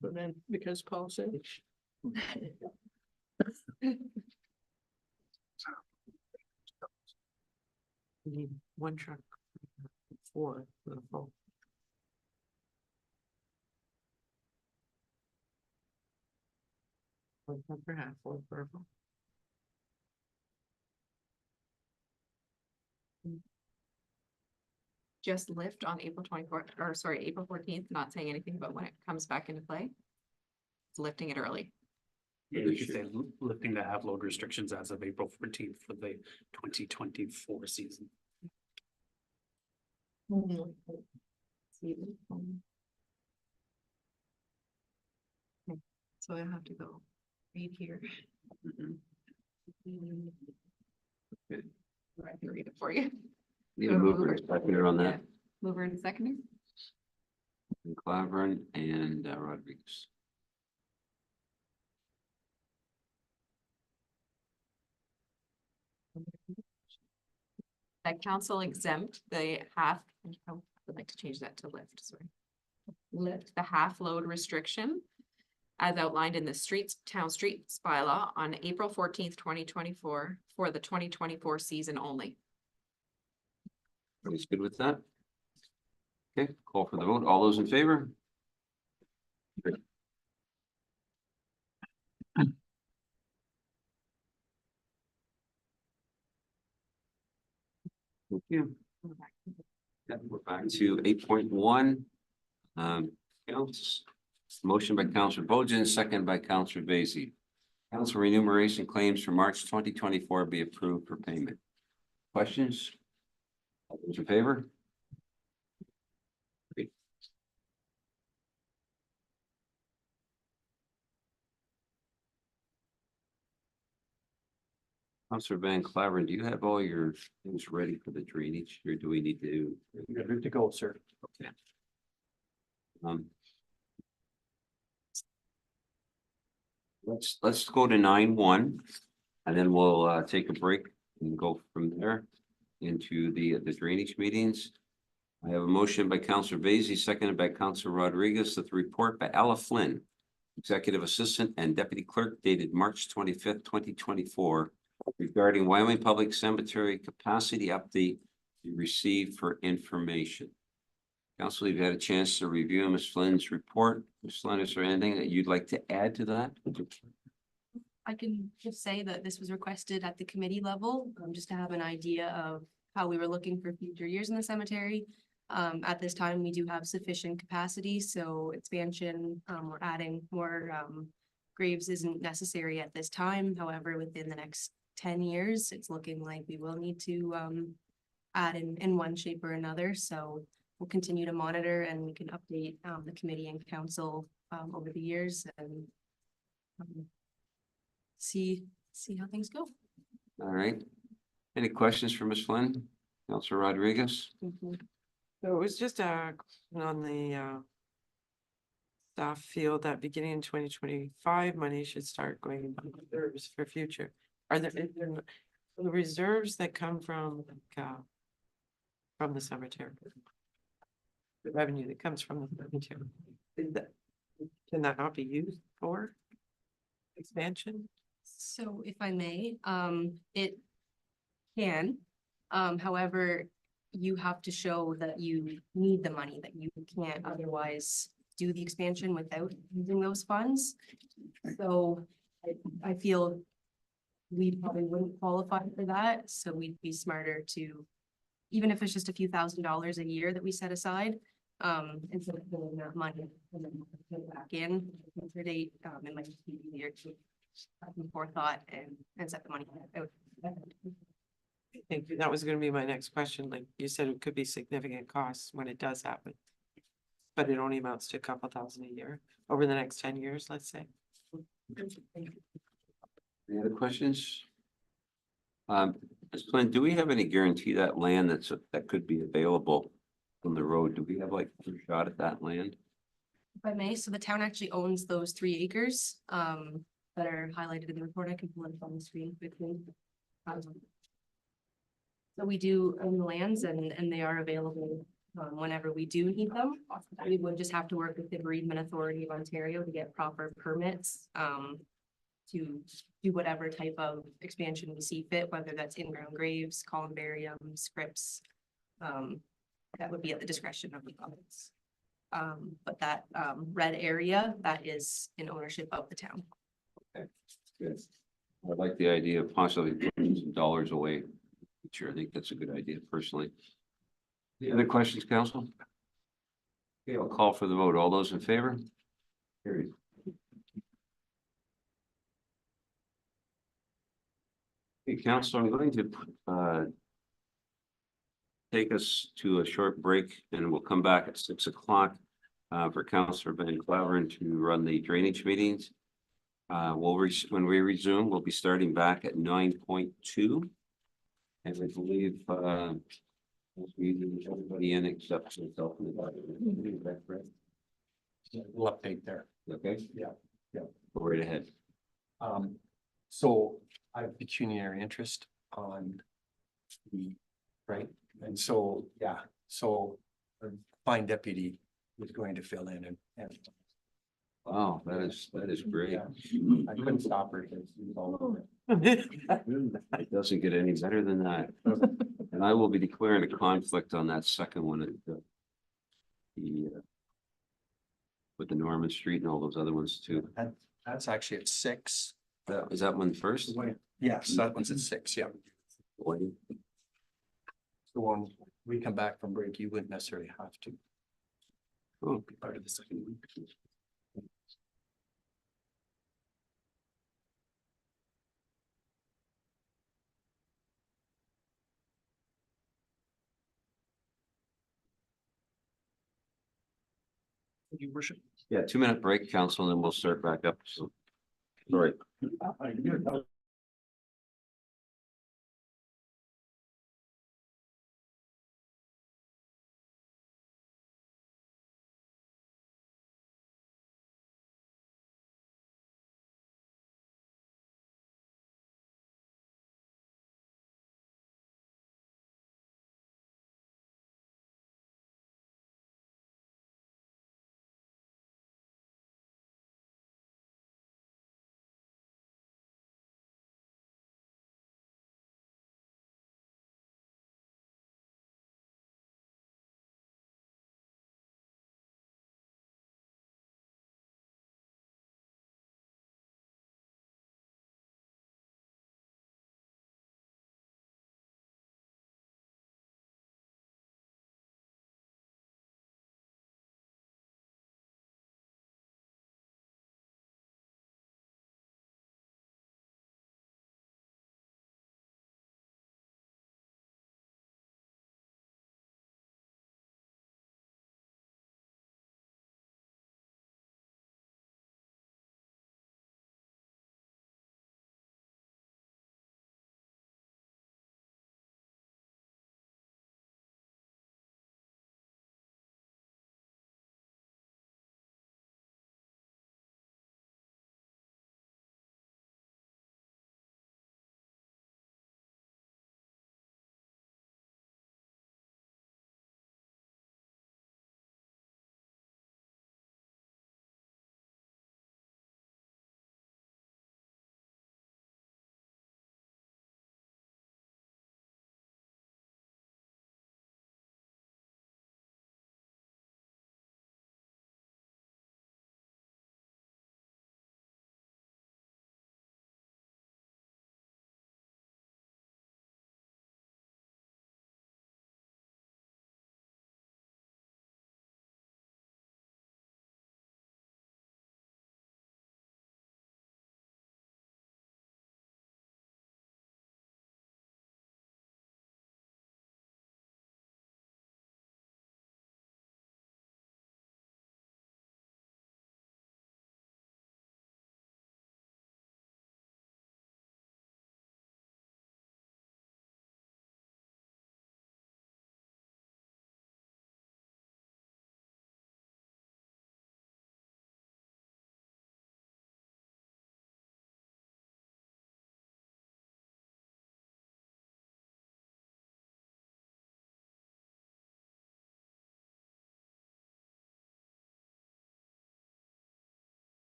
But then, because Paul said. We need one truck. For the full. One truck per half, one per full. Just lift on April 24th, or sorry, April 14th, not saying anything about when it comes back into play. It's lifting it early. Yeah, you should say lifting the half load restrictions as of April 14th for the 2024 season. So I have to go read here. I can read it for you. Need a mover and seconder on Yeah. that. Mover and seconder. And Claveren and Rodriguez. That council exempt the half, I would like to change that to lift, sorry. Lift the half load restriction as outlined in the town streets bylaw on April 14th, 2024 for the 2024 season only. Everybody's good with that? Okay, call for the vote. All those in favor? Great. Thank you. Yeah, we're back to 8.1. Counts. Motion by Councillor Bojan, second by Councillor Vacy. Council remuneration claims for March 2024 be approved for payment. Questions? All those in favor? Great. Councillor Van Claveren, do you have all your things ready for the drainage, or do we need to? You're good to go, sir. Okay. Let's go to 9.1, and then we'll take a break and go from there into the drainage meetings. I have a motion by Councillor Vacy, seconded by Councillor Rodriguez, that the report by Ella Flynn, Executive Assistant and Deputy Clerk, dated March 25th, 2024, regarding Wyoming Public Cemetery capacity update be received for information. Council, you've had a chance to review Ms. Flynn's report. Ms. Flynn, is there anything that you'd like to add to that? I can just say that this was requested at the committee level, just to have an idea of how we were looking for future years in the cemetery. At this time, we do have sufficient capacity, so expansion, or adding more graves isn't necessary at this time. However, within the next 10 years, it's looking like we will need to add in one shape or another. So we'll continue to monitor, and we can update the committee and council over the years and see how things go. All right. Any questions for Ms. Flynn? Councillor Rodriguez? So it was just on the staff feel that beginning in 2025, money should start going into reserves for future. Are there the reserves that come from the cemetery? The revenue that comes from the cemetery, can that not be used for expansion? So if I may, it can, however, you have to show that you need the money, that you can't otherwise do the expansion without using those funds. So I feel we probably wouldn't qualify for that, so we'd be smarter to, even if it's just a few $1,000s a year that we set aside, instead of pulling that money and then put it back in for date, it might just be easier to have some forethought and set the money out. I think that was gonna be my next question, like you said, it could be significant costs when it does happen. But it only amounts to a couple thousand a year over the next 10 years, let's say. Any other questions? Ms. Flynn, do we have any guarantee that land that could be available from the road? Do we have like a shot at that land? If I may, so the town actually owns those 3 acres that are highlighted in the report. I can pull it up on the screen quickly. So we do own the lands and they are available whenever we do need them. We would just have to work with the Bereavement Authority of Ontario to get proper permits to do whatever type of expansion we see fit, whether that's in-ground graves, columbariums, crypts. That would be at the discretion of the province. But that red area, that is in ownership of the town. Okay, good. I like the idea of possibly putting some dollars away. Sure, I think that's a good idea personally. Any other questions, council? Okay, I'll call for the vote. All those in favor? Carried. Okay, council, I'm going to take us to a short break and we'll come back at 6 o'clock for Councillor Van Claveren to run the drainage meetings. When we resume, we'll be starting back at 9.2. And I believe everybody in except myself and the doctor. We'll update there. Okay, Yeah. go right ahead. So I have pecuniary interest on the, right? And so, yeah, so a fine deputy is going to fill in and Wow, that is great. I couldn't stop her. Because she's all over it. It doesn't get any better than that. And I will be declaring a conflict on that second one at with the Norman Street and all those other ones too. That's actually at 6. Is that one first? Yes, that one's at 6, yeah. Boy, So when we come back from break, you wouldn't necessarily have to oh, be part of the second one. Your worship. yeah, 2-minute break, council, and then we'll start back up. So, all right.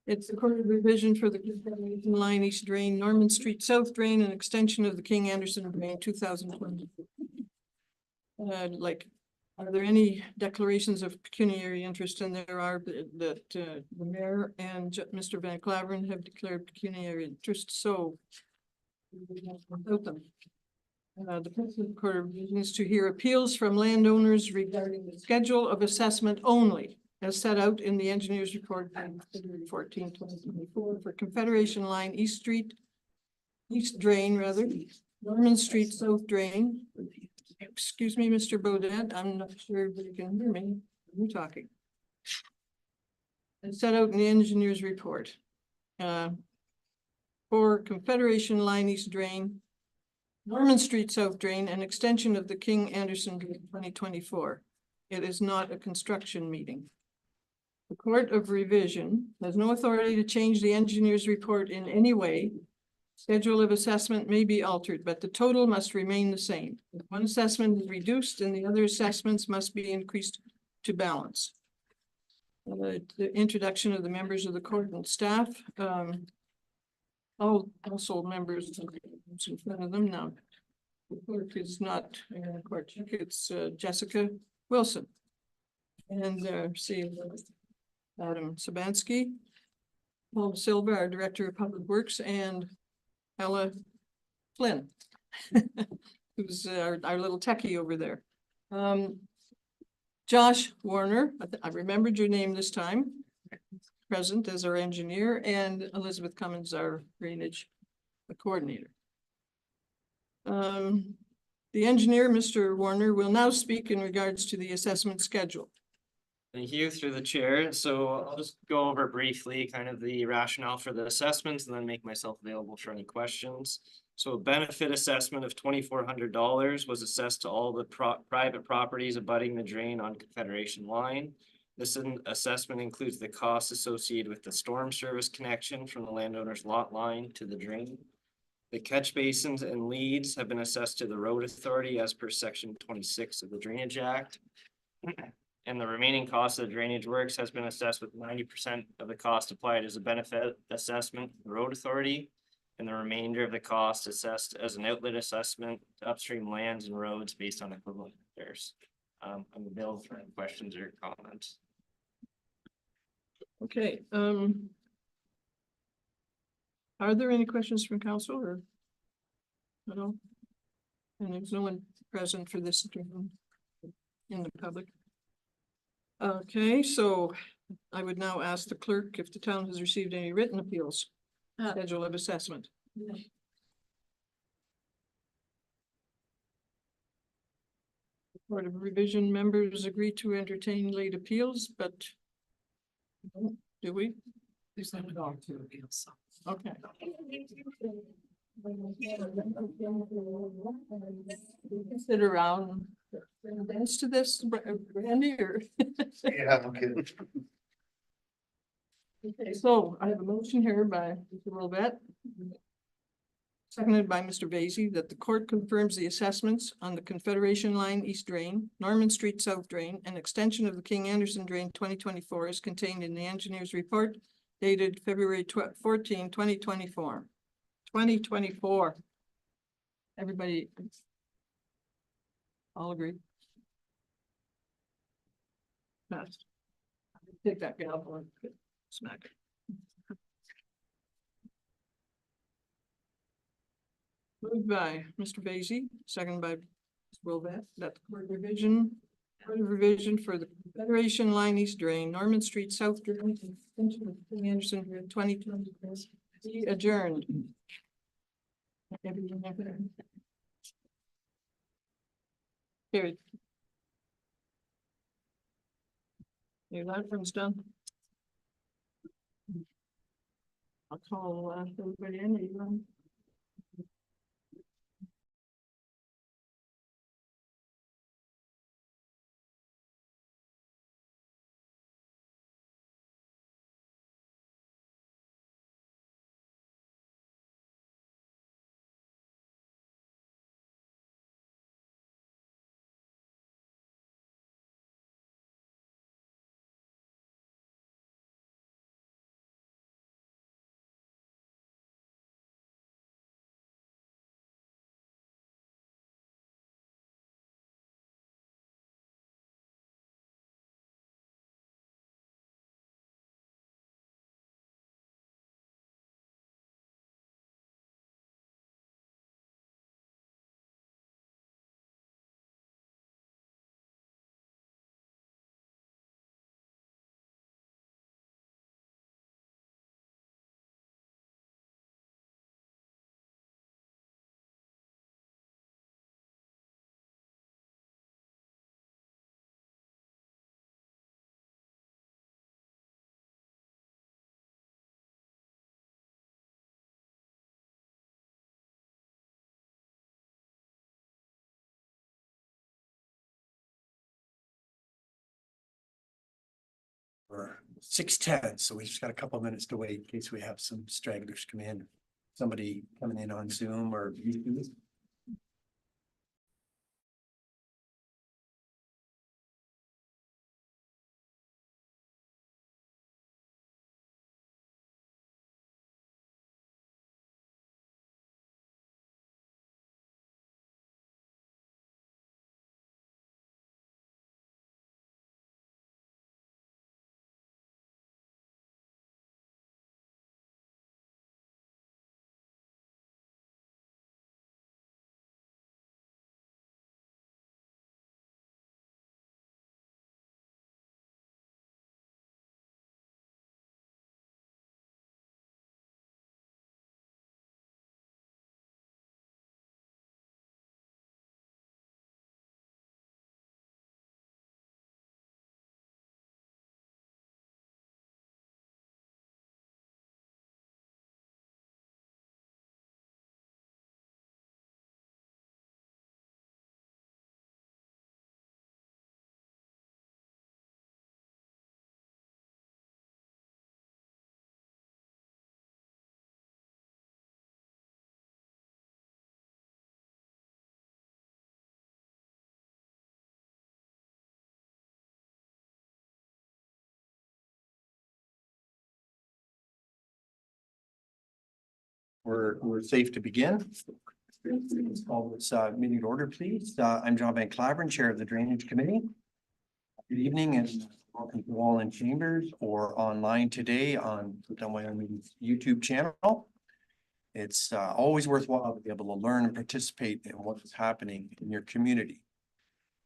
It's the court of revision for the Contamination Line East Drain, Norman Street South Drain, and extension of the King Anderson Drain, 2020. Are there any declarations of pecuniary interest? And there are that the mayor and Mr. Van Claveren have declared pecuniary interest, so without them. The purpose of the court of revision is to hear appeals from landowners regarding the schedule of assessment only, as set out in the engineer's report on February 14, 2024 for Confederation Line East Drain, Norman Street South Drain. Excuse me, Mr. Baudet, I'm not sure if you can hear me. I'm talking. As set out in the engineer's report. For Confederation Line East Drain, Norman Street South Drain, and extension of the King Anderson Drain 2024. It is not a construction meeting. The Court of Revision has no authority to change the engineer's report in any way. Schedule of assessment may be altered, but the total must remain the same. If one assessment is reduced and the other assessments must be increased to balance. The introduction of the members of the court and staff. All household members in front of them now. The clerk is not court check, it's Jessica Wilson. And see Adam Sabansky, Paul Silva, our Director of Public Works, and Ella Flynn, who's our little techie over there. Josh Warner, I remembered your name this time, present as our engineer, and Elizabeth Cummins, our drainage coordinator. The engineer, Mr. Warner, will now speak in regards to the assessment schedule. Thank you, through the chair. So I'll just go over briefly kind of the rationale for the assessments and then make myself available for any questions. So a benefit assessment of $2,400 was assessed to all the private properties abutting the drain on Confederation Line. This assessment includes the costs associated with the storm service connection from the landowner's lot line to the drain. The catch basins and leads have been assessed to the road authority as per section 26 of the Drainage Act. And the remaining cost of the drainage works has been assessed with 90% of the cost applied as a benefit assessment to the road authority, and the remainder of the cost assessed as an outlet assessment to upstream lands and roads based on equivalent repairs. I'm available for any questions or comments. Okay. Are there any questions from council or? No? And there's no one present for this in the public. Okay, so I would now ask the clerk if the town has received any written appeals. Schedule of assessment. Board of Revision members agree to entertain late appeals, but do we? There's no dog to appeals. Okay. Sit around, dance to this, Randy, or? Yeah, no kidding. Okay, so I have a motion here by Mr. Rolvet, seconded by Mr. Vacy, that the court confirms the assessments on the Confederation Line East Drain, Norman Street South Drain, and extension of the King Anderson Drain 2024 is contained in the engineer's report dated February 14, 2024. 2024. Everybody all agree? Passed. Take that gavel and smack it. Moved by Mr. Vacy, second by Mr. Wilvet, that the court of revision for the Confederation Line East Drain, Norman Street South Drain, extension of King Anderson Drain 2020 be adjourned. Everyone have their- Carried. Okay, that one's done. I'll call everybody in. We're 6:10, so we just got a couple of minutes to wait in case we have some stragglers come in. Somebody coming in on Zoom or YouTube. We're safe to begin. Let's call this meeting to order, please. I'm John Van Claveren, Chair of the Drainage Committee. Good evening and welcome to all in chambers or online today on Plympton-Wyoming's YouTube channel. It's always worthwhile to be able to learn and participate in what is happening in your community.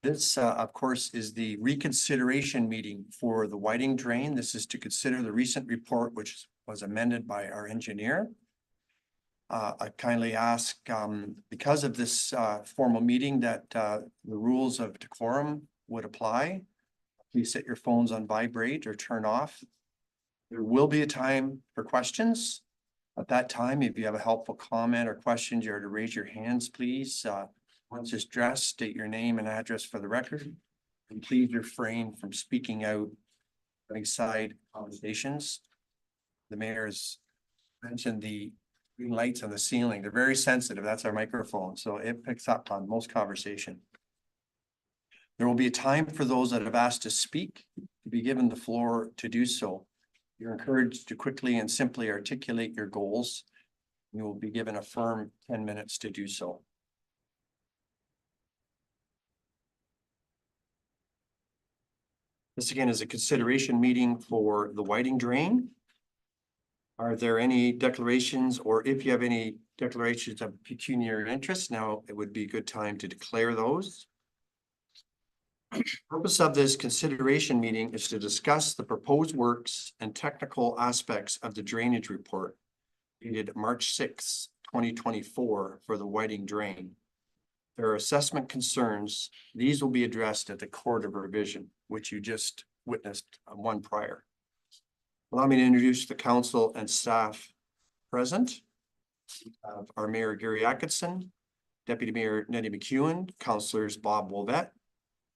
This, of course, is the reconsideration meeting for the Whiting Drain. This is to consider the recent report, which was amended by our engineer. I kindly ask, because of this formal meeting, that the rules of decorum would apply. Please set your phones on vibrate or turn off. There will be a time for questions. At that time, if you have a helpful comment or questions, you are to raise your hands, please. Once it's addressed, state your name and address for the record. And please refrain from speaking out during side conversations. The mayor has mentioned the green lights on the ceiling. They're very sensitive. That's our microphone, so it picks up on most conversation. There will be a time for those that have asked to speak to be given the floor to do so. You're encouraged to quickly and simply articulate your goals. You will be given a firm 10 minutes to do so. This again is a consideration meeting for the Whiting Drain. Are there any declarations, or if you have any declarations of pecuniary interest, now it would be a good time to declare those. The purpose of this consideration meeting is to discuss the proposed works and technical aspects of the drainage report dated March 6, 2024 for the Whiting Drain. There are assessment concerns. These will be addressed at the Court of Revision, which you just witnessed one prior. Allow me to introduce the council and staff present. Our Mayor Gary Atkinson, Deputy Mayor Nettie McEwen, Councillors Bob Wolvette,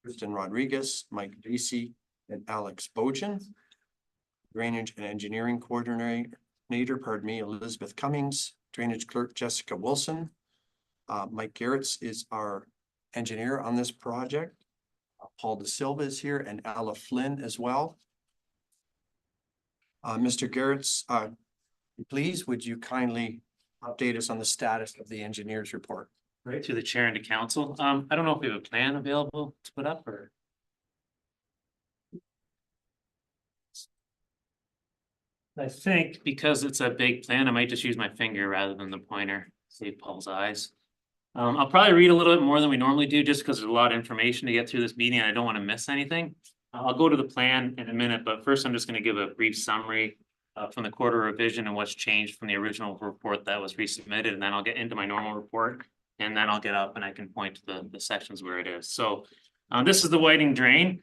Kristen Rodriguez, Mike Dacey, and Alex Bojan. Drainage and Engineering Coordinator, Elizabeth Cummings, Drainage Clerk Jessica Wilson. Mike Garrett's is our engineer on this project. Paul De Silva is here and Alla Flynn as well. Mr. Garrett's, please, would you kindly update us on the status of the engineer's report? Right, through the chair and to council. I don't know if we have a plan available to put up or. I think because it's a big plan, I might just use my finger rather than the pointer, save Paul's eyes. I'll probably read a little bit more than we normally do just because there's a lot of information to get through this meeting and I don't want to miss anything. I'll go to the plan in a minute, but first I'm just going to give a brief summary from the quarter revision and what's changed from the original report that was resubmitted, and then I'll get into my normal report, and then I'll get up and I can point to the sections where it is. So this is the Whiting Drain.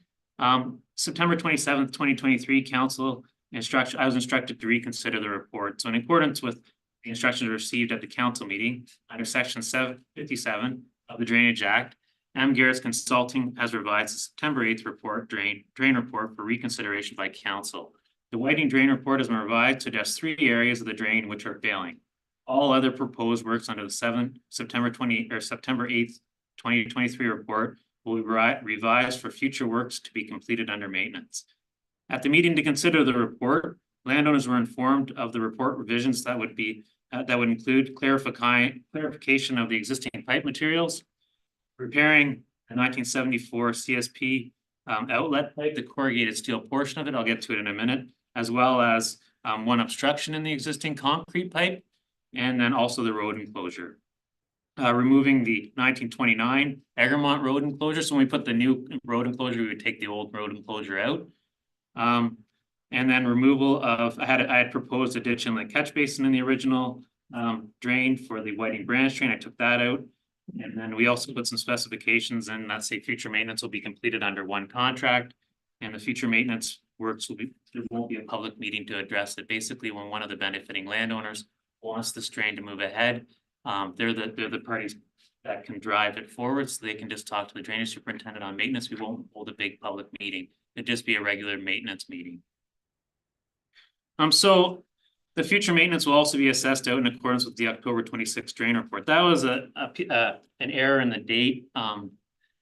September 27th, 2023, council I was instructed to reconsider the report. So in accordance with the instructions received at the council meeting under section 757 of the Drainage Act, M. Garrett's Consulting has revised the September 8th report, drain report for reconsideration by council. The Whiting drain report has been revised to address 3 areas of the drain which are failing. All other proposed works under the September 8th, 2023 report will be revised for future works to be completed under maintenance. At the meeting to consider the report, landowners were informed of the report revisions that would include clarification of the existing pipe materials, repairing the 1974 CSP outlet pipe, the corrugated steel portion of it, I'll get to it in a minute, as well as one obstruction in the existing concrete pipe, and then also the road enclosure. Removing the 1929 Egremont road enclosure. So when we put the new road enclosure, we would take the old road enclosure out. And then removal of, I had proposed a ditch inlet catch basin in the original drain for the Whiting branch drain. I took that out. And then we also put some specifications in that say future maintenance will be completed under one contract. And the future maintenance works will be, there won't be a public meeting to address it. Basically, when one of the benefiting landowners wants this drain to move ahead, they're the parties that can drive it forward, so they can just talk to the drainage superintendent on maintenance. We won't hold a big public meeting. It'd just be a regular maintenance meeting. So the future maintenance will also be assessed out in accordance with the October 26th drain report. That was an error in the date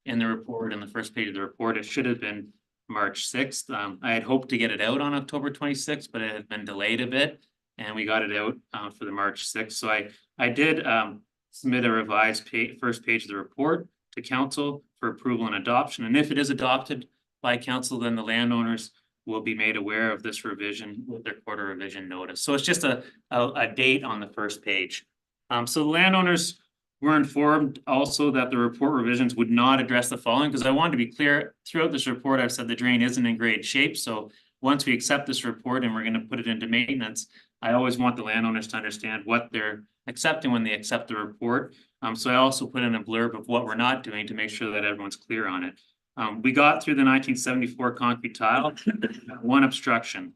in the report, in the first page of the report. It should have been March 6th. I had hoped to get it out on October 26th, but it had been delayed a bit, and we got it out for the March 6th. So I did submit a revised first page of the report to council for approval and adoption. And if it is adopted by council, then the landowners will be made aware of this revision with their quarter revision notice. So it's just a date on the first page. So the landowners were informed also that the report revisions would not address the following, because I wanted to be clear throughout this report. I've said the drain isn't in great shape. So once we accept this report and we're going to put it into maintenance, I always want the landowners to understand what they're accepting when they accept the report. So I also put in a blurb of what we're not doing to make sure that everyone's clear on it. We got through the 1974 concrete tile, one obstruction.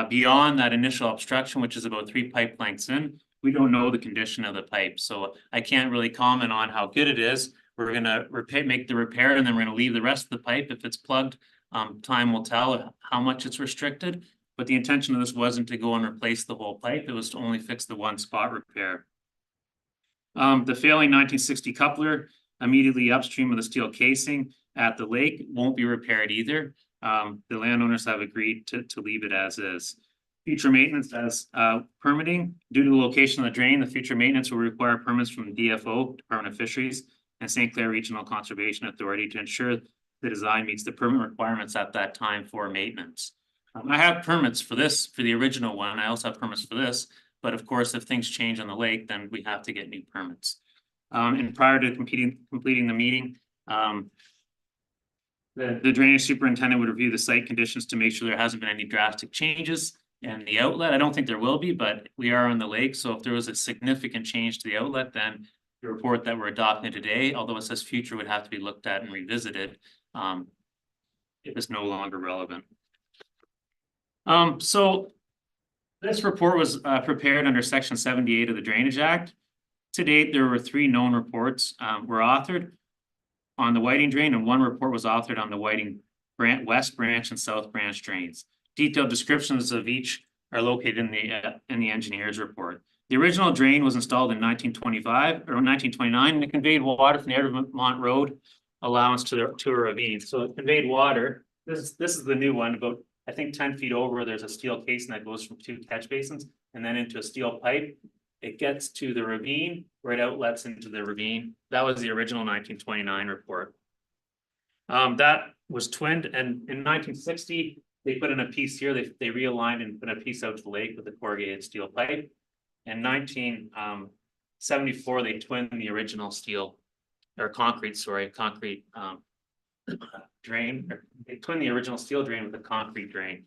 Beyond that initial obstruction, which is about 3 pipe lengths in, we don't know the condition of the pipe. So I can't really comment on how good it is. We're going to make the repair, and then we're going to leave the rest of the pipe. If it's plugged, time will tell how much it's restricted. But the intention of this wasn't to go and replace the whole pipe. It was to only fix the one spot repair. The failing 1960 coupler immediately upstream of the steel casing at the lake won't be repaired either. The landowners have agreed to leave it as is. Future maintenance as permitting. Due to the location of the drain, the future maintenance will require permits from the DFO, Department of Fisheries, and St. Clair Regional Conservation Authority to ensure the design meets the permit requirements at that time for maintenance. I have permits for this, for the original one. I also have permits for this, but of course, if things change on the lake, then we have to get new permits. And prior to completing the meeting, the drainage superintendent would review the site conditions to make sure there hasn't been any drastic changes in the outlet. I don't think there will be, but we are on the lake. So if there was a significant change to the outlet, then the report that we're adopting today, although it says future, would have to be looked at and revisited if it's no longer relevant. So this report was prepared under Section 78 of the Drainage Act. To date, there were 3 known reports were authored on the Whiting drain, and 1 report was authored on the Whiting West Branch and South Branch drains. Detailed descriptions of each are located in the engineer's report. The original drain was installed in 1925 or 1929, and it conveyed water from the Egremont Road allowance to a ravine. So it conveyed water. This is the new one, about I think 10 feet over. There's a steel casing that goes from 2 catch basins and then into a steel pipe. It gets to the ravine, where it outlets into the ravine. That was the original 1929 report. That was twinned, and in 1960, they put in a piece here. They realigned and put a piece out to the lake with a corrugated steel pipe. In 1974, they twinned the original steel or concrete drain. They twinned the original steel drain with a concrete drain.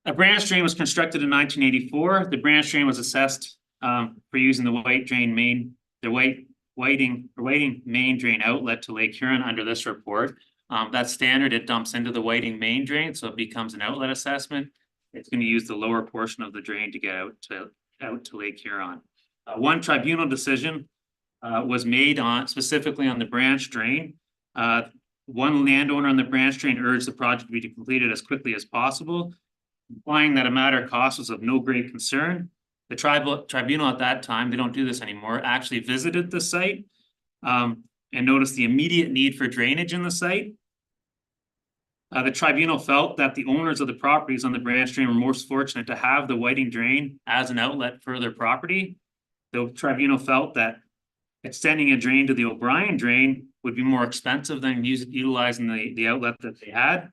A branch drain was constructed in 1984. The branch drain was assessed for using the Whiting main drain outlet to Lake Huron under this report. That's standard. It dumps into the Whiting main drain, so it becomes an outlet assessment. It's going to use the lower portion of the drain to get out to Lake Huron. One tribunal decision was made on specifically on the branch drain. One landowner on the branch drain urged the project to be completed as quickly as possible, implying that a matter of cost was of no great concern. The tribunal at that time, they don't do this anymore, actually visited the site and noticed the immediate need for drainage in the site. The tribunal felt that the owners of the properties on the branch drain were most fortunate to have the Whiting drain as an outlet for their property. The tribunal felt that extending a drain to the O'Brien drain would be more expensive than utilizing the outlet that they had.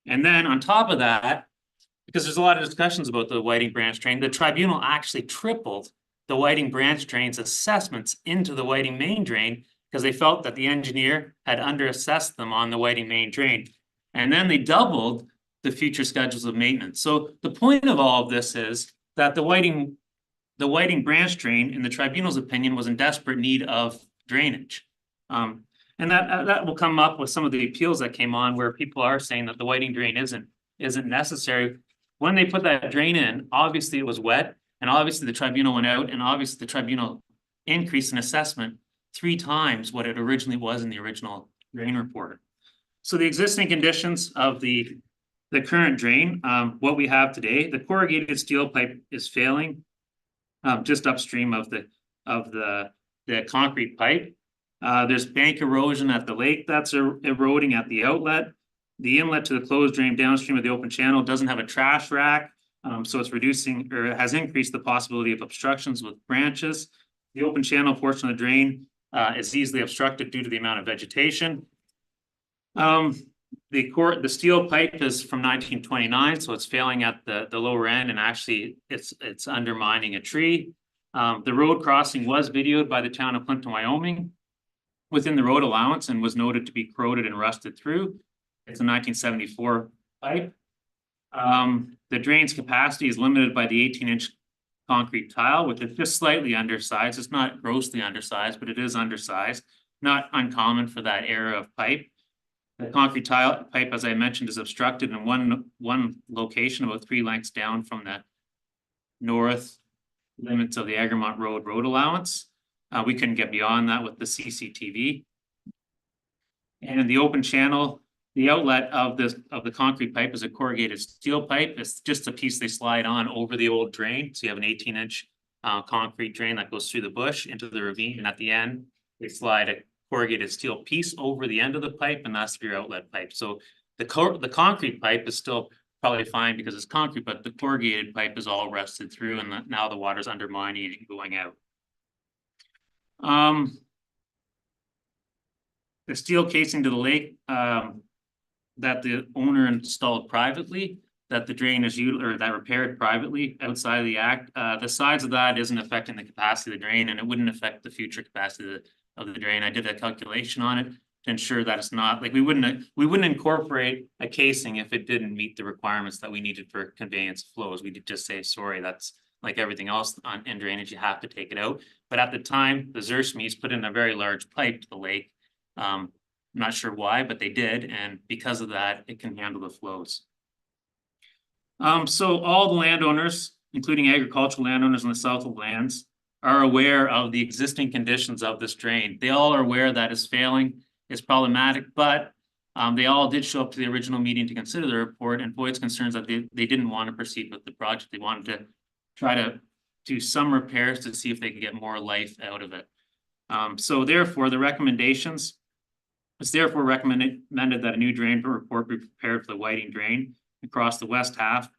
And then on top of that, because there's a lot of discussions about the Whiting branch drain, the tribunal actually tripled the Whiting branch drain's assessments into the Whiting main drain because they felt that the engineer had underassessed them on the Whiting main drain. And then they doubled the future schedules of maintenance. So the point of all of this is that the Whiting branch drain, in the tribunal's opinion, was in desperate need of drainage. And that will come up with some of the appeals that came on where people are saying that the Whiting drain isn't necessary. When they put that drain in, obviously it was wet, and obviously the tribunal went out, and obviously the tribunal increased an assessment 3 times what it originally was in the original drain report. So the existing conditions of the current drain, what we have today, the corrugated steel pipe is failing just upstream of the concrete pipe. There's bank erosion at the lake that's eroding at the outlet. The inlet to the closed drain downstream of the open channel doesn't have a trash rack, so it's reducing or has increased the possibility of obstructions with branches. The open channel portion of the drain is easily obstructed due to the amount of vegetation. The steel pipe is from 1929, so it's failing at the lower end, and actually it's undermining a tree. The road crossing was videoed by the town of Plympton-Wyoming within the road allowance and was noted to be corroded and rusted through. It's a 1974 pipe. The drain's capacity is limited by the 18-inch concrete tile, which is just slightly undersized. It's not grossly undersized, but it is undersized. Not uncommon for that era of pipe. The concrete tile pipe, as I mentioned, is obstructed in one location about 3 lengths down from the north limits of the Egremont road allowance. We couldn't get beyond that with the CCTV. And the open channel, the outlet of the concrete pipe is a corrugated steel pipe. It's just a piece they slide on over the old drain. So you have an 18-inch concrete drain that goes through the bush into the ravine, and at the end they slide a corrugated steel piece over the end of the pipe, and that's your outlet pipe. So the concrete pipe is still probably fine because it's concrete, but the corrugated pipe is all rusted through, and now the water's undermining it and going out. The steel casing to the lake that the owner installed privately, that the drain is that repaired privately outside of the act, the size of that isn't affecting the capacity of the drain, and it wouldn't affect the future capacity of the drain. I did a calculation on it to ensure that it's not like we wouldn't incorporate a casing if it didn't meet the requirements that we needed for conveyance flows. We did just say, sorry, that's like everything else in drainage, you have to take it out. But at the time, the Zersmees put in a very large pipe to the lake. I'm not sure why, but they did, and because of that, it can handle the flows. So all the landowners, including agricultural landowners on the south of lands, are aware of the existing conditions of this drain. They all are aware that it's failing, it's problematic, but they all did show up to the original meeting to consider the report and voice concerns that they didn't want to proceed with the project. They wanted to try to do some repairs to see if they could get more life out of it. So therefore, the recommendations, it's therefore recommended that a new drain report be prepared for the Whiting drain across the west half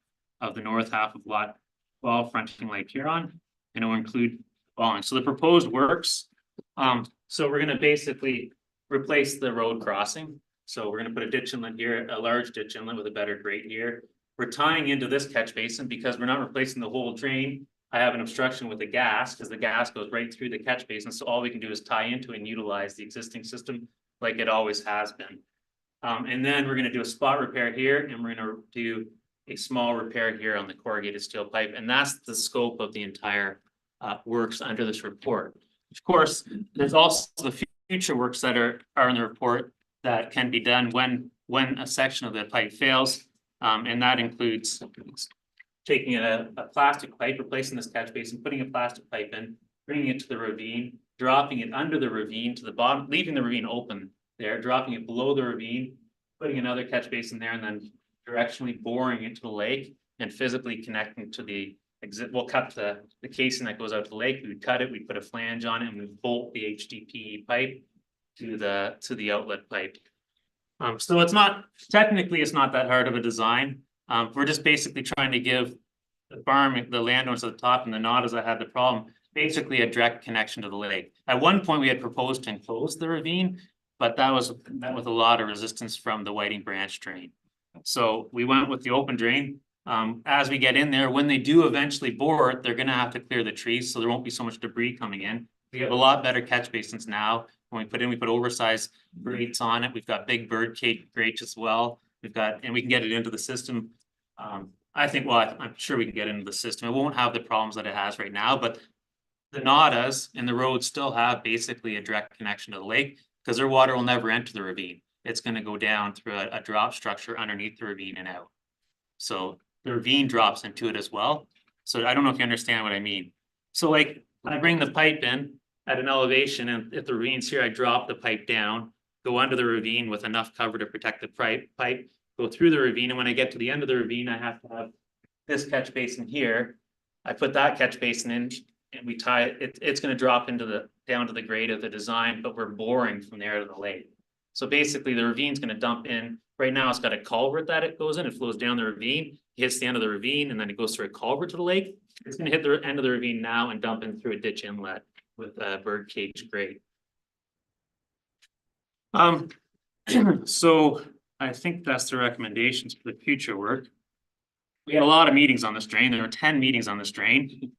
of the north half of Lot 12 fronting Lake Huron, and it will include the following. So the proposed works, so we're going to basically replace the road crossing. So we're going to put a ditch inlet here, a large ditch inlet with a better grate here. We're tying into this catch basin because we're not replacing the whole drain. I have an obstruction with the gas because the gas goes right through the catch basin. So all we can do is tie into and utilize the existing system like it always has been. And then we're going to do a spot repair here, and we're going to do a small repair here on the corrugated steel pipe. And that's the scope of the entire works under this report. Of course, there's also the future works that are in the report that can be done when a section of the pipe fails. And that includes taking a plastic pipe, replacing this catch basin, putting a plastic pipe in, bringing it to the ravine, dropping it under the ravine to the bottom, leaving the ravine open there, dropping it below the ravine, putting another catch basin there, and then directionally boring into the lake and physically connecting to the exit. We'll cut the casing that goes out to the lake. We would cut it, we put a flange on it, and we bolt the HDPE pipe to the outlet pipe. So it's not, technically, it's not that hard of a design. We're just basically trying to give the farm, the landowners at the top and the Nodas that had the problem, basically a direct connection to the lake. At one point, we had proposed to enclose the ravine, but that was met with a lot of resistance from the Whiting Branch drain. So we went with the open drain. As we get in there, when they do eventually bore it, they're gonna have to clear the trees, so there won't be so much debris coming in. We have a lot better catch basins now. When we put oversized grates on it. We've got big bird cage grates as well. And we can get it into the system. I think, well, I'm sure we can get into the system. It won't have the problems that it has right now, but the Nodas and the roads still have basically a direct connection to the lake because their water will never enter the ravine. It's going to go down through a drop structure underneath the ravine and out. So the ravine drops into it as well. So I don't know if you understand what I mean. So like when I bring the pipe in at an elevation, and if the ravine's here, I drop the pipe down, go under the ravine with enough cover to protect the pipe, go through the ravine, and when I get to the end of the ravine, I have to have this catch basin here. I put that catch basin in, and we tie it. It's going to drop into down to the grade of the design, but we're boring from there to the lake. So basically, the ravine's going to dump in. Right now, it's got a culvert that it goes in. It flows down the ravine, hits the end of the ravine, and then it goes through a culvert to the lake. It's going to hit the end of the ravine now and dump in through a ditch inlet with a bird cage grate. So I think that's the recommendations for the future work. We had a lot of meetings on this drain. There were 10 meetings on this drain.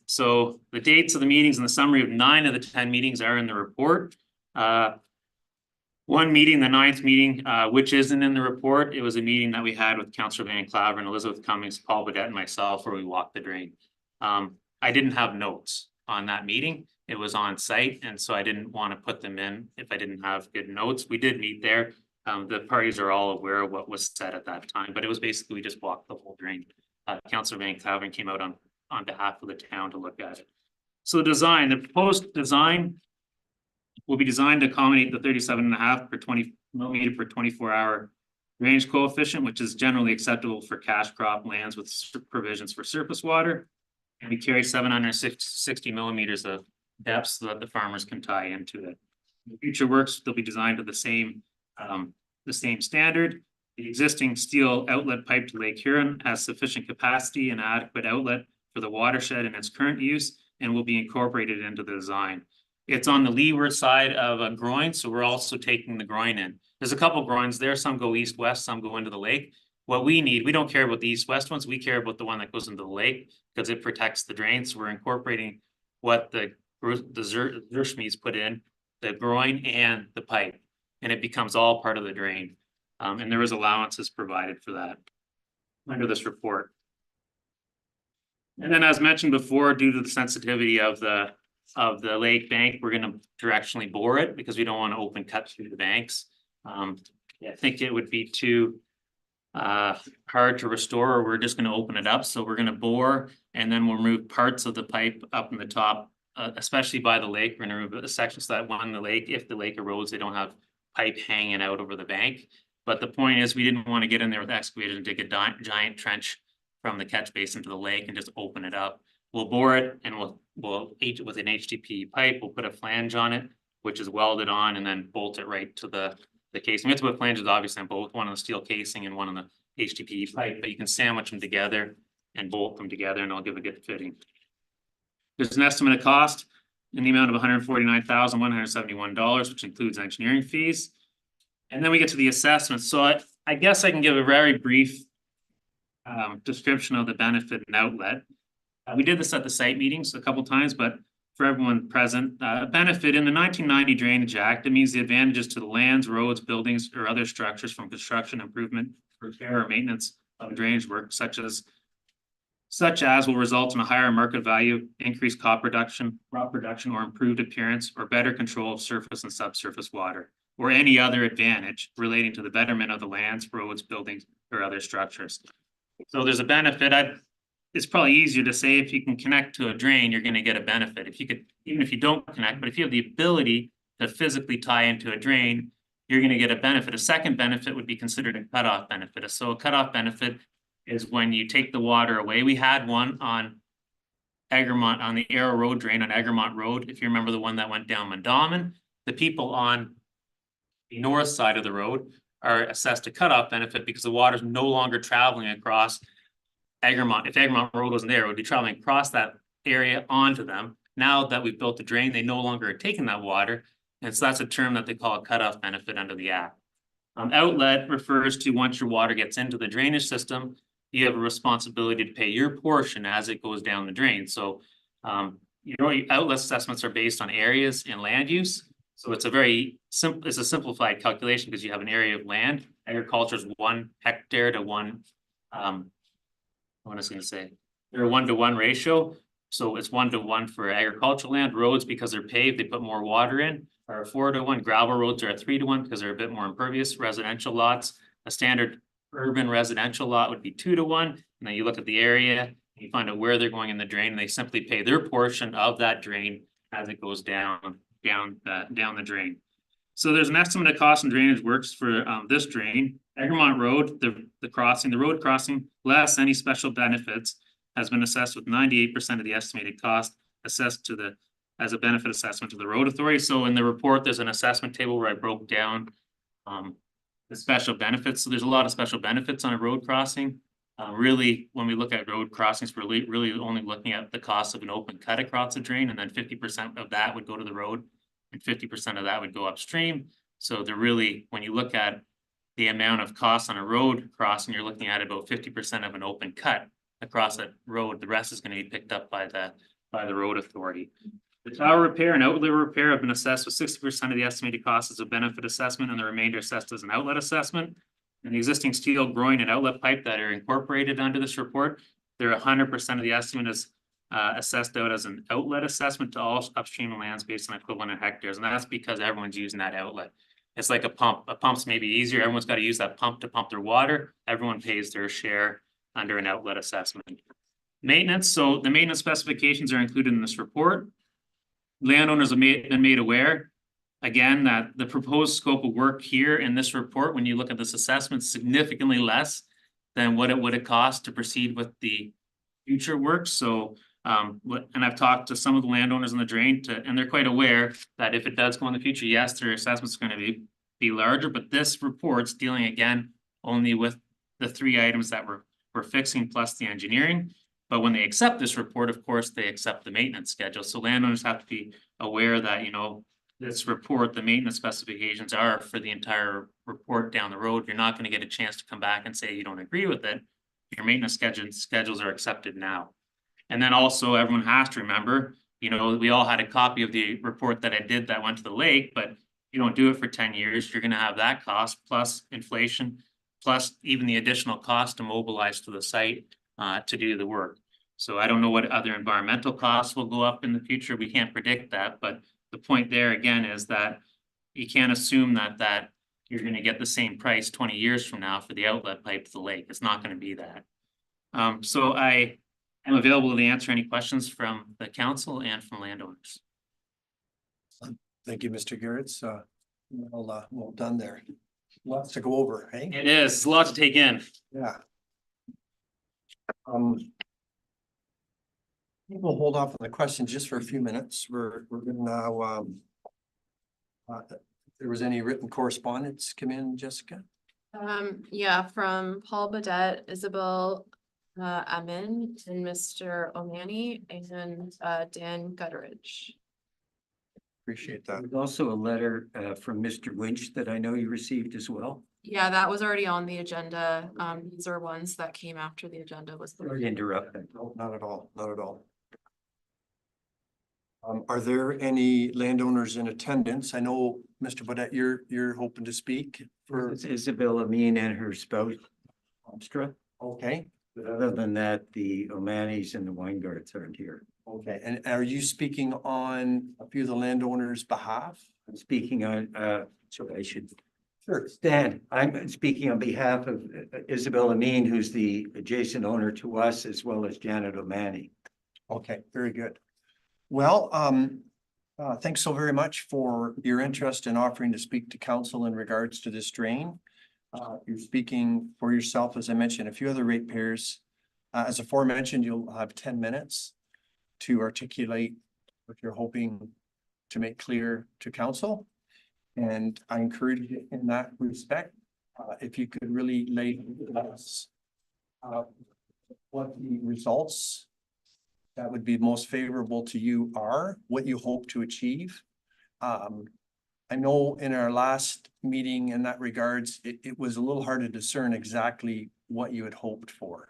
So the dates of the meetings and the summary of 9 of the 10 meetings are in the report. One meeting, the 9th meeting, which isn't in the report, it was a meeting that we had with Councillor Van Claver and Elizabeth Cummings, Paul Badette, and myself, where we walked the drain. I didn't have notes on that meeting. It was on site, and so I didn't want to put them in if I didn't have good notes. We did meet there. The parties are all aware of what was said at that time, but it was basically, we just walked the whole drain. Councillor Van Claver came out on behalf of the town to look at it. So the design, the proposed design will be designed to accommodate the 37.5 per 20 millimeter per 24-hour range coefficient, which is generally acceptable for cash crop lands with provisions for surface water. And we carry 760 millimeters of depth so that the farmers can tie into it. The future works, they'll be designed to the same standard. The existing steel outlet pipe to Lake Huron has sufficient capacity and adequate outlet for the watershed in its current use and will be incorporated into the design. It's on the leeward side of a groin, so we're also taking the groin in. There's a couple groins there, some go east-west, some go into the lake. What we need, we don't care about the east-west ones, we care about the one that goes into the lake because it protects the drain. So we're incorporating what the Zerschmieds put in, the groin and the pipe, and it becomes all part of the drain. And there is allowances provided for that under this report. And then as mentioned before, due to the sensitivity of the lake bank, we're going to directionally bore it because we don't want to open cut through the banks. I think it would be too hard to restore, or we're just going to open it up. So we're going to bore, and then we'll remove parts of the pipe up in the top, especially by the lake. We're going to remove a section so that when the lake, if the lake erodes, they don't have pipe hanging out over the bank. But the point is, we didn't want to get in there with excavators and dig a giant trench from the catch basin to the lake and just open it up. We'll bore it, and we'll with an HDPE pipe, we'll put a flange on it, which is welded on, and then bolt it right to the casing. We have to put flanges obviously on both, one on the steel casing and one on the HDPE pipe, but you can sandwich them together and bolt them together, and I'll give a good fitting. There's an estimated cost in the amount of $149,171, which includes engineering fees. And then we get to the assessment. So I guess I can give a very brief description of the benefit and outlet. We did this at the site meetings a couple times, but for everyone present, benefit in the 1990 Drainage Act, it means the advantages to the lands, roads, buildings, or other structures from construction, improvement, repair, or maintenance of drainage work, such as will result in a higher market value, increased crop production, or improved appearance, or better control of surface and subsurface water, or any other advantage relating to the betterment of the lands, roads, buildings, or other structures. So there's a benefit. it's probably easier to say if you can connect to a drain, you're gonna get a benefit. If you could, even if you don't connect, but if you have the ability to physically tie into a drain, you're gonna get a benefit. A second benefit would be considered a cutoff benefit. So a cutoff benefit is when you take the water away. We had one on Egremont, on the Arrow Road drain on Egremont Road, if you remember the one that went down Mondawmin. The people on the north side of the road are assessed a cutoff benefit because the water is no longer traveling across Egremont. If Egremont Road wasn't there, it would be traveling across that area onto them. Now that we've built the drain, they no longer are taking that water. And so that's a term that they call a cutoff benefit under the Act. Outlet refers to once your water gets into the drainage system, you have a responsibility to pay your portion as it goes down the drain. So your outlet assessments are based on areas and land use. So it's a very simple, it's a simplified calculation because you have an area of land. Agriculture is 1 hectare to 1, what was I going to say? They're a 1-to-1 ratio. So it's 1-to-1 for agricultural land. Roads, because they're paved, they put more water in, are a 4-to-1. Gravel roads are a 3-to-1 because they're a bit more impervious. Residential lots, a standard urban residential lot would be 2-to-1. And then you look at the area, and you find out where they're going in the drain, and they simply pay their portion of that drain as it goes down the drain. So there's an estimate of cost and drainage works for this drain. Egremont Road, the road crossing, less any special benefits, has been assessed with 98% of the estimated cost assessed to as a benefit assessment to the road authority. So in the report, there's an assessment table where I broke down the special benefits. So there's a lot of special benefits on a road crossing. Really, when we look at road crossings, we're really only looking at the cost of an open cut across the drain, and then 50% of that would go to the road and 50% of that would go upstream. So they're really, when you look at the amount of costs on a road crossing, you're looking at about 50% of an open cut across that road. The rest is going to be picked up by the road authority. The tower repair and outlet repair have been assessed with 60% of the estimated cost as a benefit assessment and the remainder assessed as an outlet assessment. And the existing steel groin and outlet pipe that are incorporated under this report, they're 100% of the estimate is assessed out as an outlet assessment to all upstream lands based on equivalent in hectares. And that's because everyone's using that outlet. It's like a pump. A pump's maybe easier. Everyone's got to use that pump to pump their water. Everyone pays their share under an outlet assessment. Maintenance. So the maintenance specifications are included in this report. Landowners have been made aware, again, that the proposed scope of work here in this report, when you look at this assessment, significantly less than what it would have cost to proceed with the future work. So, and I've talked to some of the landowners on the drain and they're quite aware that if it does go in the future, yes, their assessment's going to be larger, but this report's dealing again only with the 3 items that we're fixing plus the engineering. But when they accept this report, of course, they accept the maintenance schedule. So landowners have to be aware that, you know, this report, the maintenance specifications are for the entire report down the road. You're not going to get a chance to come back and say you don't agree with it. Your maintenance schedules are accepted now. And then also everyone has to remember, you know, we all had a copy of the report that I did that went to the lake, but you don't do it for 10 years. You're going to have that cost plus inflation, plus even the additional cost to mobilize to the site to do the work. So I don't know what other environmental costs will go up in the future. We can't predict that, but the point there again is that you can't assume that you're going to get the same price 20 years from now for the outlet pipe to the lake. It's not going to be that. So I am available to answer any questions from the council and from landowners. Thank you, Mr. Garrett's. Well done there. Lots to go over, hey? It is. It's a lot to take in. Yeah. We'll hold off on the questions just for a few minutes. We're gonna now, if there was any written correspondence come in, Jessica? Yeah, from Paul Badet, Isabel Amin, and Mr. O'Mani, and Dan Gutteridge. Appreciate that. There's also a letter from Mr. Winch that I know you received as well. Yeah, that was already on the agenda. These are ones that came after the agenda was. Sorry to interrupt. No, not at all, not at all. Are there any landowners in attendance? I know, Mr. Badet, you're hoping to speak for. It's Isabella Mean and her spouse, Omstra. Okay. But other than that, the O'Manis and the Weingarts aren't here. Okay, and are you speaking on a few of the landowners' behalf? I'm speaking on, so I should Sure. Stan, I'm speaking on behalf of Isabel Amin, who's the adjacent owner to us, as well as Janet O'Mani. Okay, very good. Well, thanks so very much for your interest in offering to speak to council in regards to this drain. You're speaking for yourself, as I mentioned, a few other ratepayers. As aforementioned, you'll have 10 minutes to articulate what you're hoping to make clear to council. And I encourage you in that respect, if you could really lay us what the results that would be most favorable to you are, what you hope to achieve. I know in our last meeting in that regards, it was a little hard to discern exactly what you had hoped for.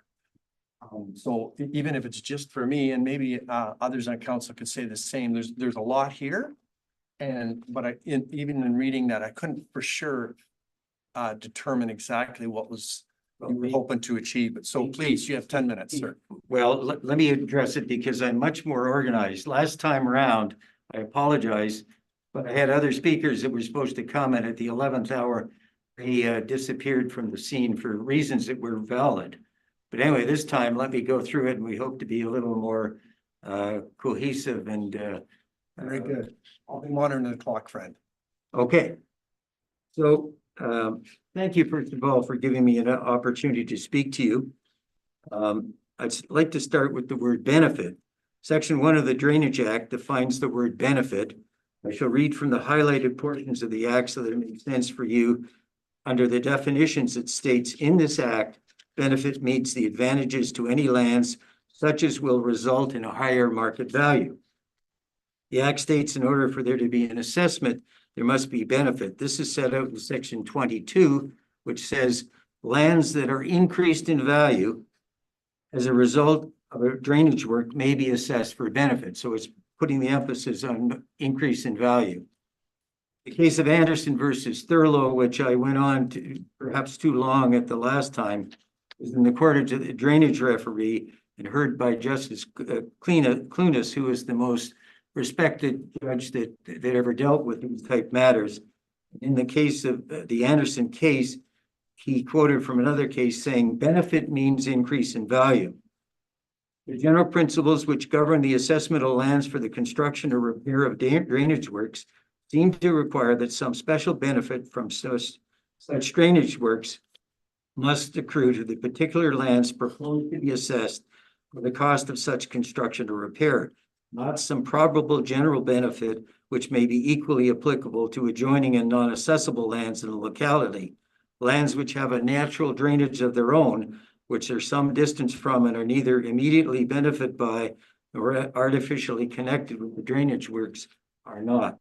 So even if it's just for me, and maybe others on council could say the same, there's a lot here. But even in reading that, I couldn't for sure determine exactly what was you were hoping to achieve. But so please, you have 10 minutes, sir. Well, let me address it because I'm much more organized. Last time around, I apologize, but I had other speakers that were supposed to comment at the 11th hour. They disappeared from the scene for reasons that were valid. But anyway, this time, let me go through it, and we hope to be a little more cohesive and very good. I'll be monitoring the clock, friend. Okay. So thank you, first of all, for giving me an opportunity to speak to you. I'd like to start with the word benefit. Section 1 of the Drainage Act defines the word benefit. I shall read from the highlighted portions of the act so that it makes sense for you. Under the definitions, it states, in this act, benefit means the advantages to any lands such as will result in a higher market value. The act states in order for there to be an assessment, there must be benefit. This is set out in section 22, which says lands that are increased in value as a result of a drainage work may be assessed for benefit. So it's putting the emphasis on increase in value. The case of Anderson versus Thurlow, which I went on to perhaps too long at the last time, is in the court of the drainage referee and heard by Justice Clunas, who is the most respected judge that ever dealt with these type matters. In the case of the Anderson case, he quoted from another case saying, benefit means increase in value. The general principles which govern the assessment of lands for the construction or repair of drainage works seem to require that some special benefit from such drainage works must accrue to the particular lands proposed to be assessed for the cost of such construction or repair, not some probable general benefit which may be equally applicable to adjoining and non-assessable lands in the locality, lands which have a natural drainage of their own, which are some distance from and are neither immediately benefited by nor artificially connected with the drainage works are not.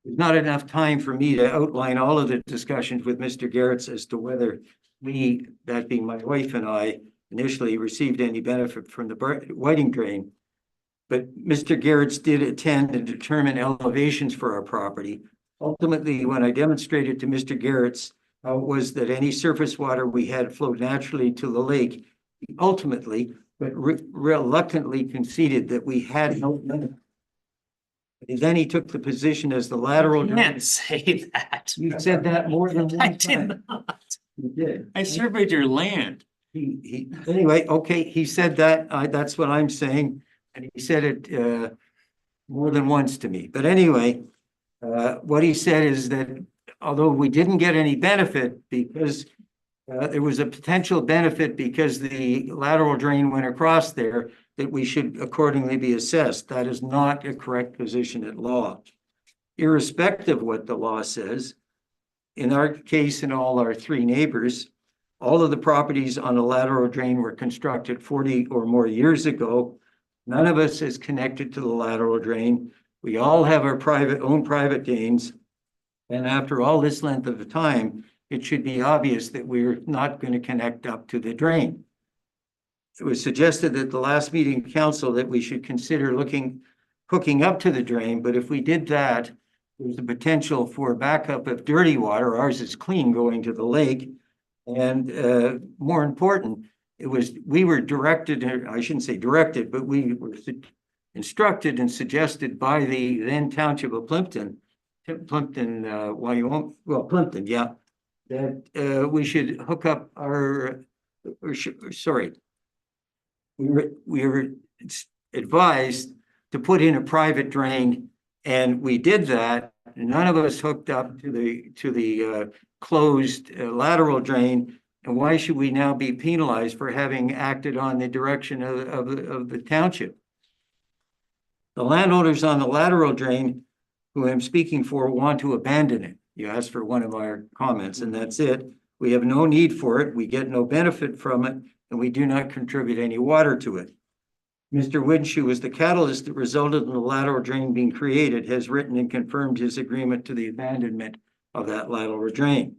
There's not enough time for me to outline all of the discussions with Mr. Garrett as to whether we, that being my wife and I, initially received any benefit from the Whiting drain. But Mr. Garrett did attend and determine elevations for our property. Ultimately, when I demonstrated to Mr. Garrett how it was that any surface water we had flowed naturally to the lake, he ultimately, but reluctantly conceded that we had no benefit. And then he took the position as the lateral. You can't say that. You said that more than one I time. did not. You did. I surveyed your land. Anyway, okay, he said that, that's what I'm saying, and he said it more than once to me. But anyway, what he said is that although we didn't get any benefit because there was a potential benefit because the lateral drain went across there, that we should accordingly be assessed. That is not a correct position at law. Irrespective of what the law says, in our case and all our three neighbors, all of the properties on the lateral drain were constructed 40 or more years ago. None of us is connected to the lateral drain. We all have our own private drains. And after all this length of time, it should be obvious that we're not going to connect up to the drain. It was suggested at the last meeting of council that we should consider hooking up to the drain. But if we did that, there's the potential for backup of dirty water. Ours is clean going to the lake. And more important, we were directed, I shouldn't say directed, but we were instructed and suggested by the then township of Plympton, Wyoming, well, Plympton, yeah, that we should hook up our, sorry. We were advised to put in a private drain, and we did that. None of us hooked up to the closed lateral drain. And why should we now be penalized for having acted on the direction of the township? The landowners on the lateral drain, who I'm speaking for, want to abandon it. You asked for one of our comments, and that's it. We have no need for it. We get no benefit from it, and we do not contribute any water to it. Mr. Winch, who was the catalyst that resulted in the lateral drain being created, has written and confirmed his agreement to the abandonment of that lateral drain.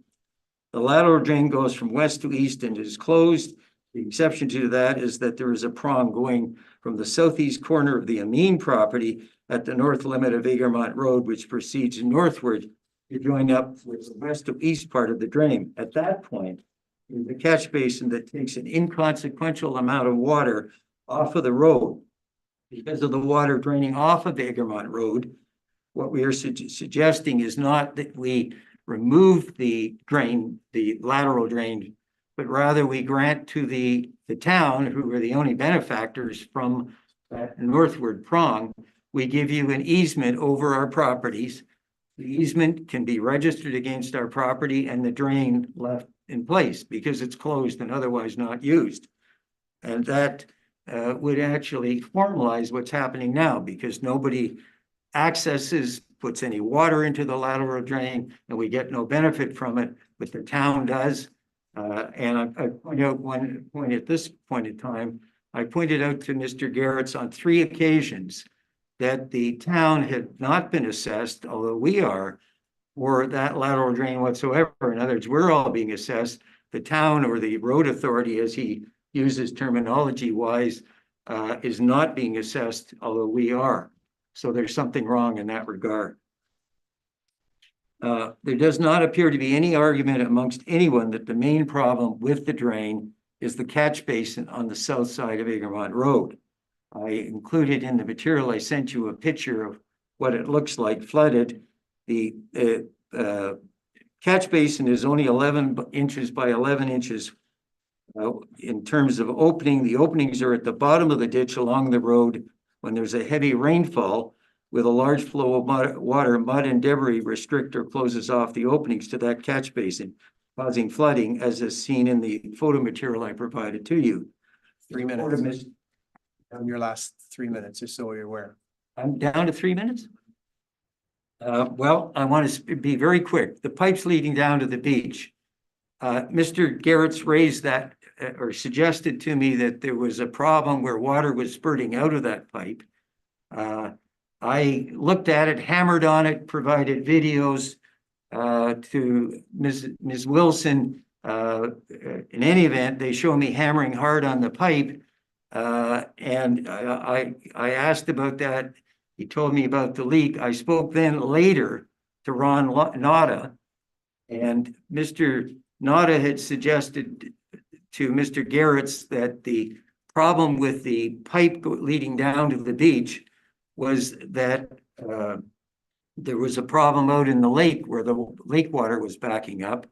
The lateral drain goes from west to east and is closed. The exception to that is that there is a prong going from the southeast corner of the Amin property at the north limit of Egremont Road, which proceeds northward to join up with the west to east part of the drain. At that point, is the catch basin that takes an inconsequential amount of water off of the road. Because of the water draining off of Egremont Road, what we are suggesting is not that we remove the drain, the lateral drain, but rather we grant to the town, who are the only benefactors from that northward prong, we give you an easement over our properties. The easement can be registered against our property and the drain left in place because it's closed and otherwise not used. And that would actually formalize what's happening now, because nobody accesses, puts any water into the lateral drain, and we get no benefit from it, but the town does. And I point out one point at this point in time, I pointed out to Mr. Garrett's on 3 occasions that the town had not been assessed, although we are, for that lateral drain whatsoever. In other words, we're all being assessed. The town, or the road authority, as he uses terminology wise, is not being assessed, although we are. So there's something wrong in that regard. There does not appear to be any argument amongst anyone that the main problem with the drain is the catch basin on the south side of Egremont Road. I included in the material I sent you a picture of what it looks like flooded. The catch basin is only 11 inches by 11 inches. In terms of opening, the openings are at the bottom of the ditch along the road when there's a heavy rainfall with a large flow of mud and debris restrict or closes off the openings to that catch basin, causing flooding, as is seen in the photo material I provided to you. 3 minutes. On your last 3 minutes, just so you're aware. I'm down to 3 minutes. Well, I want to be very quick. The pipes leading down to the beach. Mr. Garrett's raised that or suggested to me that there was a problem where water was spurting out of that pipe. I looked at it, hammered on it, provided videos to Ms. Wilson. In any event, they show me hammering hard on the pipe. And I asked about that. He told me about the leak. I spoke then later to Ron Nada, and Mr. Nada had suggested to Mr. Garrett's that the problem with the pipe leading down to the beach was that there was a problem out in the lake where the lake water was backing up.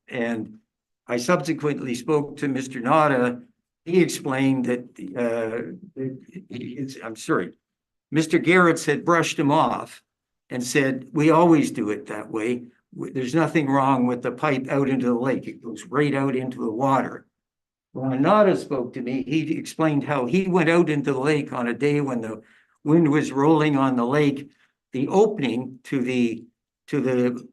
And I subsequently spoke to Mr. Nada. He explained that I'm sorry, Mr. Garrett's had brushed him off and said, we always do it that way. There's nothing wrong with the pipe out into the lake. It goes right out into the water. When Nada spoke to me, he explained how he went out into the lake on a day when the wind was rolling on the lake. The opening to the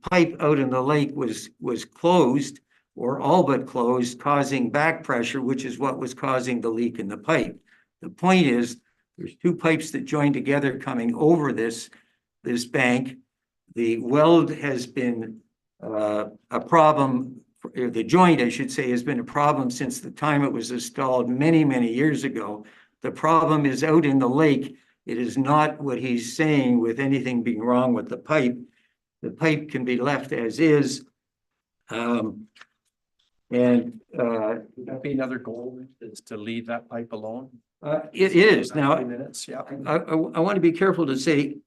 pipe out in the lake was closed, or all but closed, causing back pressure, which is what was causing the leak in the pipe. The point is, there's 2 pipes that join together coming over this bank. The weld has been a problem, or the joint, I should say, has been a problem since the time it was installed many, many years ago. The problem is out in the lake. It is not what he's saying with anything being wrong with the pipe. The pipe can be left as is. Would that be another goal, is to leave that pipe alone? It is. Now, 3 minutes, yeah. I want to be careful to say,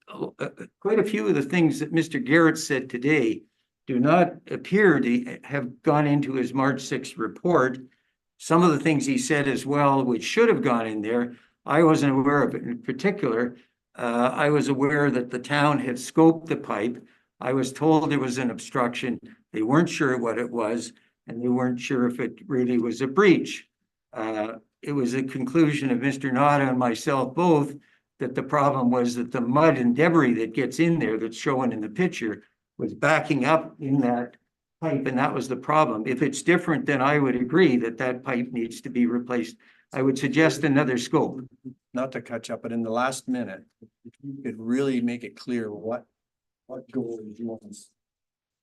quite a few of the things that Mr. Garrett said today do not appear to have gone into his March 6th report. Some of the things he said as well, which should have gone in there, I wasn't aware of it in particular. I was aware that the town had scoped the pipe. I was told there was an obstruction. They weren't sure what it was, and they weren't sure if it really was a breach. It was a conclusion of Mr. Nada and myself both that the problem was that the mud and debris that gets in there that's shown in the picture was backing up in that pipe, and that was the problem. If it's different, then I would agree that that pipe needs to be replaced. I would suggest another scope. Not to catch up, but in the last minute, if you could really make it clear what goal is yours.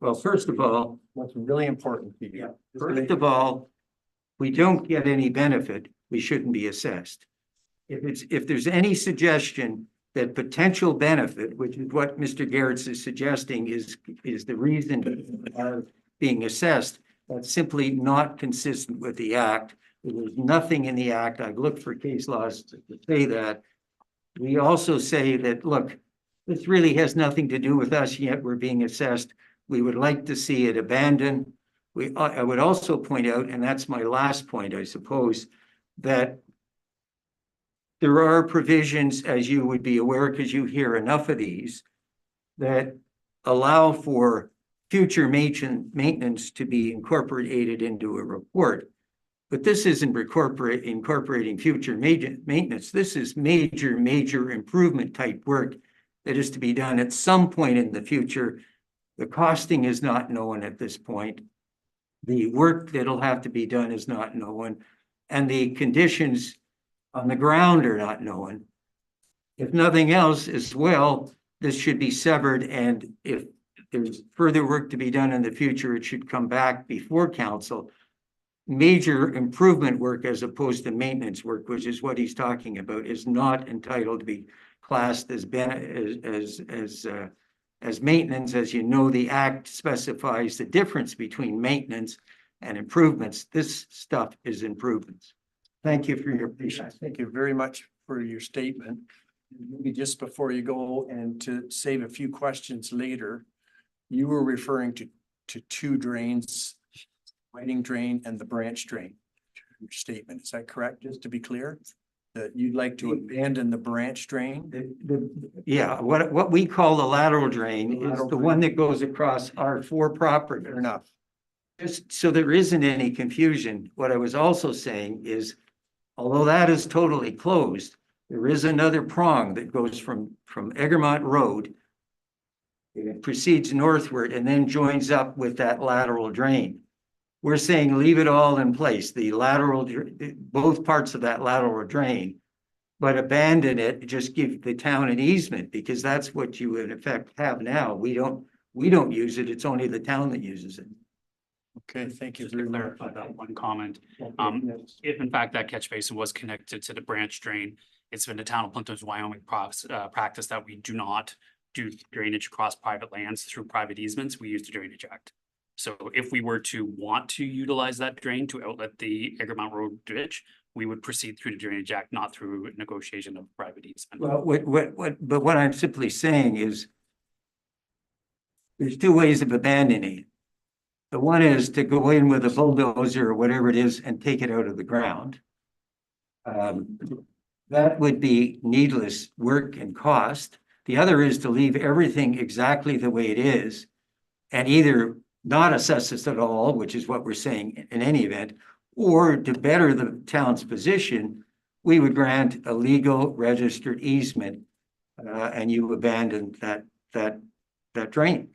Well, first of all, What's really important to you. first of all, we don't get any benefit, we shouldn't be assessed. If there's any suggestion that potential benefit, which is what Mr. Garrett is suggesting is the reason being assessed, that's simply not consistent with the act. There's nothing in the act. I've looked for case laws to say that. We also say that, look, this really has nothing to do with us, yet we're being assessed. We would like to see it abandoned. I would also point out, and that's my last point, I suppose, that there are provisions, as you would be aware, because you hear enough of these, that allow for future maintenance to be incorporated into a report. But this isn't incorporating future maintenance. This is major improvement type work that is to be done at some point in the future. The costing is not known at this point. The work that'll have to be done is not known, and the conditions on the ground are not known. If nothing else as well, this should be severed, and if there's further work to be done in the future, it should come back before council. Major improvement work as opposed to maintenance work, which is what he's talking about, is not entitled to be classed as maintenance. As you know, the act specifies the difference between maintenance and improvements. This stuff is improvements. Thank you for your patience. Thank you very much for your statement. Maybe just before you go, and to save a few questions later, you were referring to two drains, Whiting drain and the branch drain. Your statement, is that correct? Just to be clear, that you'd like to abandon the branch drain? Yeah, what we call the lateral drain is the one that goes across our 4 property. Fair enough. Just so there isn't any confusion, what I was also saying is, although that is totally closed, there is another prong that goes from Egremont Road. It proceeds northward and then joins up with that lateral drain. We're saying leave it all in place, the lateral, both parts of that lateral drain, but abandon it, just give the town an easement, because that's what you in effect have now. We don't use it, it's only the town that uses it. Okay, thank you Just to very much. clarify that one comment, if in fact that catch basin was connected to the branch drain, it's been the town of Plympton-Wyoming practice that we do not do drainage across private lands through private easements. We use the Drainage Act. So if we were to want to utilize that drain to outlet the Egremont Road ditch, we would proceed through the Drainage Act, not through negotiation of private easement. Well, but what I'm simply saying is there's 2 ways of abandoning it. The one is to go in with a bulldozer or whatever it is and take it out of the ground. That would be needless work and cost. The other is to leave everything exactly the way it is and either not assess us at all, which is what we're saying in any event, or to better the town's position, we would grant a legal registered easement and you abandon that drain.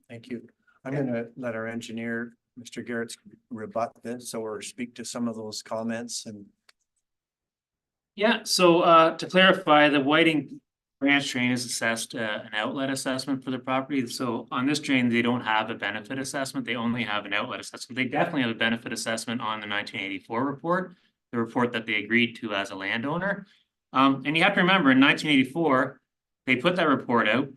Thank you. I'm gonna let our engineer, Mr. Garrett, rebut this or speak to some of those comments and. Yeah, so to clarify, the Whiting branch drain is assessed an outlet assessment for the property. So on this drain, they don't have a benefit assessment. They only have an outlet assessment. They definitely have a benefit assessment on the 1984 report, the report that they agreed to as a landowner. And you have to remember in 1984, they put that report out.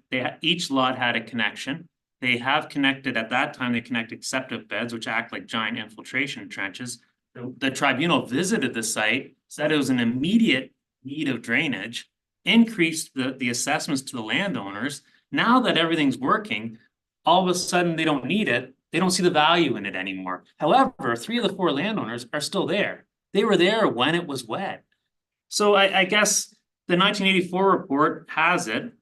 Each lot had a connection. They have connected at that time, they connected septic beds, which act like giant infiltration trenches. The tribunal visited the site, said it was an immediate need of drainage, increased the assessments to the landowners. Now that everything's working, all of a sudden they don't need it. They don't see the value in it anymore. However, 3 of the 4 landowners are still there. They were there when it was wet. So I guess the 1984 report has it.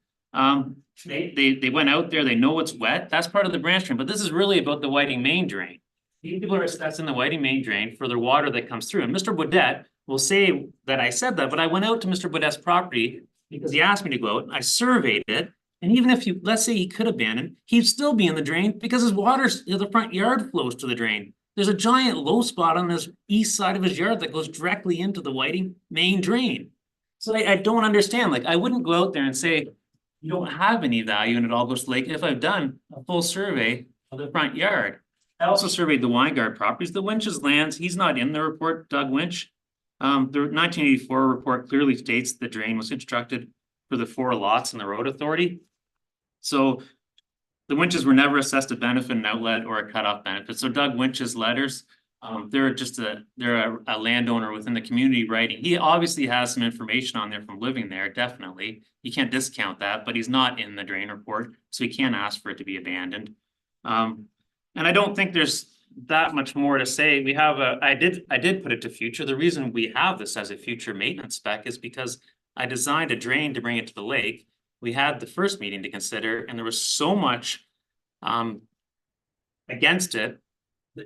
They went out there, they know it's wet. That's part of the branch drain, but this is really about the Whiting main drain. These people are assessing the Whiting main drain for the water that comes through. And Mr. Baudet will say that I said that, but I went out to Mr. Baudet's property because he asked me to go out. I surveyed it. And even if let's say he could abandon, he'd still be in the drain because his water, the front yard flows to the drain. There's a giant low spot on this east side of his yard that goes directly into the Whiting main drain. So I don't understand. Like, I wouldn't go out there and say, you don't have any value and it all goes to the lake if I've done a full survey of the front yard. I also surveyed the Weingard properties, the Winch's lands. He's not in the report, Doug Winch. The 1984 report clearly states the drain was constructed for the 4 lots in the road authority. So the Winches were never assessed a benefit, an outlet, or a cutoff benefit. So Doug Winch's letters, they're a landowner within the community writing. He obviously has some information on there from living there, definitely. You can't discount that, but he's not in the drain report, so he can't ask for it to be abandoned. And I don't think there's that much more to say. We have I did put it to future. The reason we have this as a future maintenance spec is because I designed a drain to bring it to the lake. We had the first meeting to consider, and there was so much against it.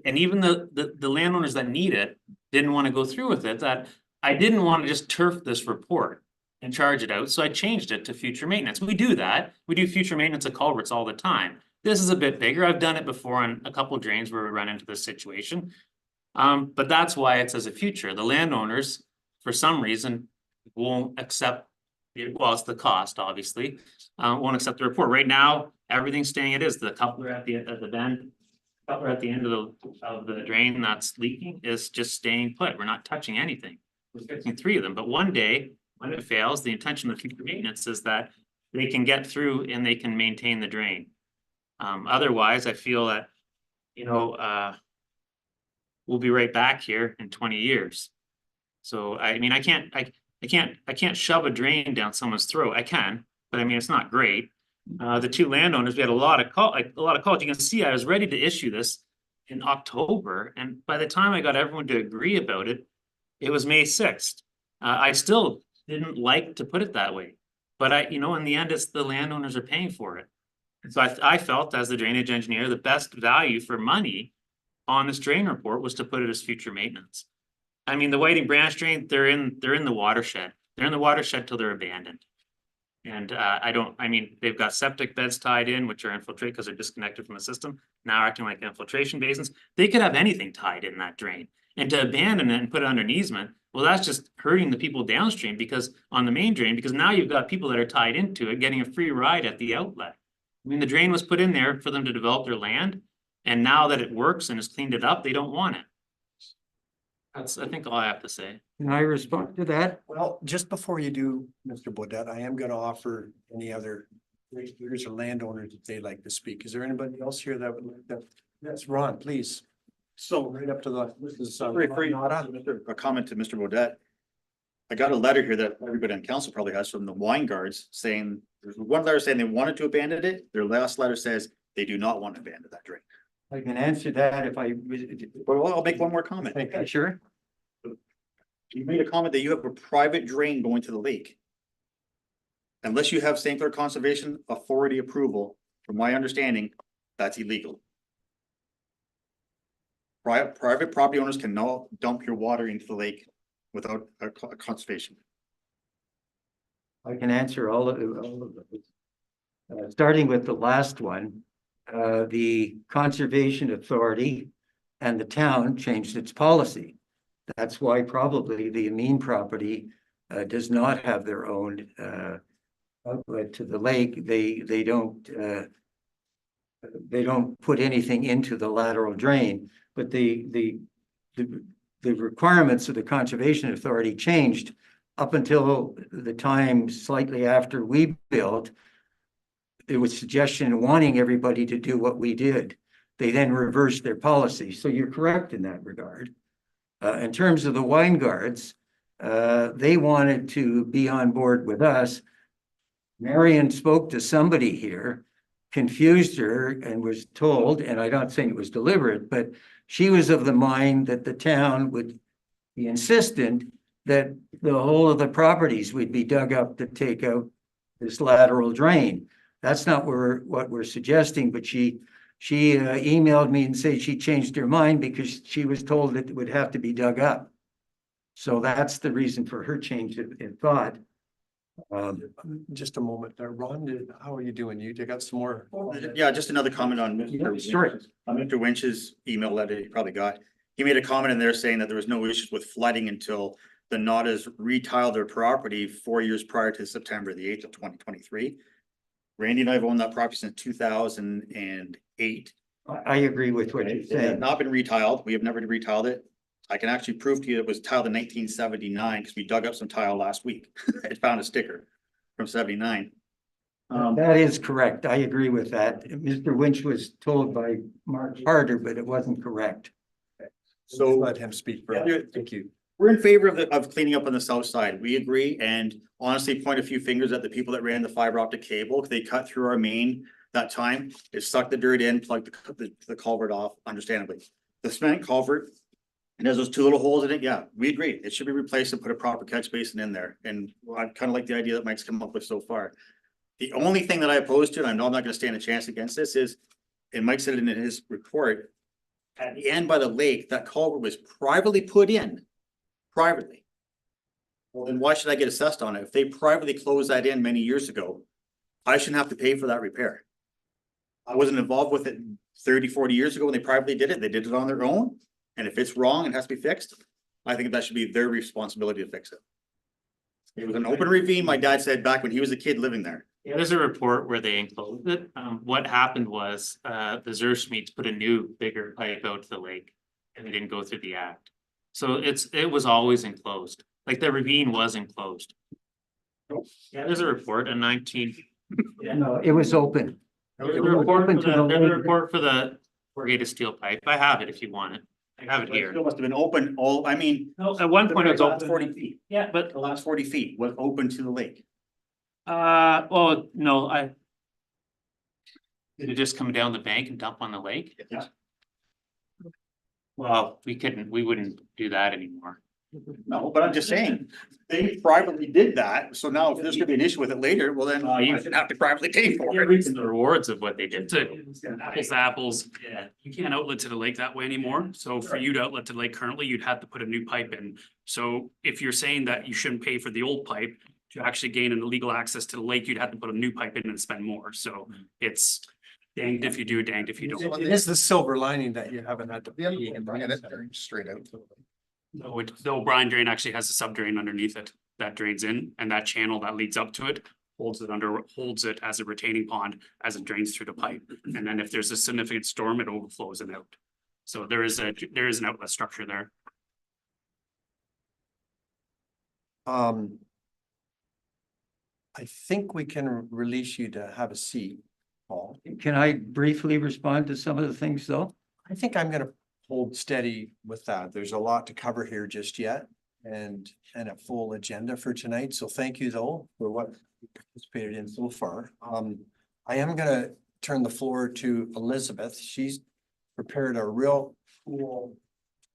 And even the landowners that need it didn't want to go through with it, that I didn't want to just turf this report and charge it out. So I changed it to future maintenance. We do that. We do future maintenance of culverts all the time. This is a bit bigger. I've done it before on a couple of drains where we run into this situation. But that's why it says a future. The landowners, for some reason, won't accept it. Well, it's the cost, obviously, won't accept the report. Right now, everything's staying it is. The coupler at the bend, coupler at the end of the drain that's leaking is just staying put. We're not touching anything. We're fixing 3 of them. But one day, when it fails, the intention of future maintenance is that they can get through and they can maintain the drain. Otherwise, I feel that, we'll be right back here in 20 years. So, I mean, I can't shove a drain down someone's throat. I can, but I mean, it's not great. The 2 landowners, we had a lot of calls. You can see I was ready to issue this in October. And by the time I got everyone to agree about it, it was May 6th. I still didn't like to put it that way, but in the end, it's the landowners are paying for it. And so I felt as the drainage engineer, the best value for money on this drain report was to put it as future maintenance. I mean, the Whiting branch drain, they're in the watershed. They're in the watershed till they're abandoned. And they've got septic beds tied in, which are infiltrated because they're disconnected from the system, now acting like infiltration basins. They could have anything tied in that drain. And to abandon it and put it under an easement, well, that's just hurting the people downstream because on the main drain, because now you've got people that are tied into it getting a free ride at the outlet. I mean, the drain was put in there for them to develop their land. And now that it works and has cleaned it up, they don't want it. That's, I think, all I have to say. Can I respond to that? Well, just before you do, Mr. Baudet, I am going to offer any other leaders or landowners if they'd like to speak. Is there anybody else here that would like to? Yes, Ron, please. So right up to the, this is a comment to Mr. Baudet. I got a letter here that everybody on council probably has from the Weingards saying, there's one letter saying they wanted to abandon it. Their last letter says they do not want to abandon that drain. I can answer that if I. Well, I'll make one more comment. Okay, sure. You made a comment that you have a private drain going to the lake. Unless you have St. Clair Conservation Authority approval, from my understanding, that's illegal. Private property owners cannot dump your water into the lake without a conservation. I can answer all of those. Starting with the last one, the Conservation Authority and the town changed its policy. That's why probably the Amin property does not have their own outlet to the lake. They don't put anything into the lateral drain, but the requirements of the Conservation Authority changed up until the time slightly after we built. There was suggestion wanting everybody to do what we did. They then reversed their policy. So you're correct in that regard. In terms of the Weingards, they wanted to be on board with us. Marion spoke to somebody here, confused her and was told, and I'm not saying it was deliberate, but she was of the mind that the town would be insistent that the whole of the properties would be dug up to take out this lateral drain. That's not what we're suggesting, but she emailed me and said she changed her mind because she was told that it would have to be dug up. So that's the reason for her change in thought. Just a moment there, Ron, how are you doing? You got some more? Yeah, just another comment on Mr. Winch's email letter you probably got. He made a comment in there saying that there was no issues with flooding until the Notas retiled their property 4 years prior to September the 8th of 2023. Randy and I have owned that property since 2008. I agree with what you're It has saying. not been retiled. We have never retiled it. I can actually prove to you it was tiled in 1979 because we dug up some tile last week. It found a sticker from 79. That is correct. I agree with that. Mr. Winch was told by Mark Harder, but it wasn't correct. So let him speak. Thank you. We're in favor of cleaning up on the south side. We agree, and honestly point a few fingers at the people that ran the fiber optic cable. They cut through our main that time. It sucked the dirt in, plugged the culvert off, understandably. The cement culvert, it has those two little holes in it. Yeah, we agree. It should be replaced and put a proper catch basin in there. And I kind of like the idea that Mike's come up with so far. The only thing that I oppose to, and I know I'm not going to stand a chance against this, is, and Mike said it in his report, at the end by the lake, that culvert was privately put in. Privately. Well, then why should I get assessed on it? If they privately closed that in many years ago, I shouldn't have to pay for that repair. I wasn't involved with it 30, 40 years ago when they privately did it. They did it on their own. And if it's wrong and has to be fixed, I think that should be their responsibility to fix it. It was an open ravine, my dad said back when he was a kid living there. Yeah, there's a report where they enclosed it. What happened was, the Zerschmieds put a new bigger pipe out to the lake and they didn't go through the act. So it was always enclosed, like the ravine was enclosed. Yeah, there's a report in 19. No, it was open. There's a report for the corrugated steel pipe. I have it if you want it. I have it here. It must have been open all, I mean. No, at one point it was open. 40 feet. Yeah, but the last 40 feet was open to the lake. Well, no, did it just come down the bank and dump on the lake? Yeah. Well, we wouldn't do that anymore. No, but I'm just saying, they privately did that, so now if there's gonna be an issue with it later, well then you should have to privately pay for You're it. reaping the rewards of what they did to apples to apples. Yeah, you can't outlet to the lake that way anymore. So for you to outlet to the lake currently, you'd have to put a new pipe in. So if you're saying that you shouldn't pay for the old pipe to actually gain an illegal access to the lake, you'd have to put a new pipe in and spend more. So it's danged if you do, danged if you don't. It is the silver lining that you haven't had to pay and bring it straight out. No, the O'Brien drain actually has a subdrain underneath it that drains in, and that channel that leads up to it holds it as a retaining pond as it drains through the pipe. And then if there's a significant storm, it overflows and out. So there is an outlet structure there. I think we can release you to have a seat, Paul. Can I briefly respond to some of the things though? I think I'm gonna hold steady with that. There's a lot to cover here just yet and a full agenda for tonight. So thank you though for what you participated in so far. I am gonna turn the floor to Elizabeth. She's prepared a real cool,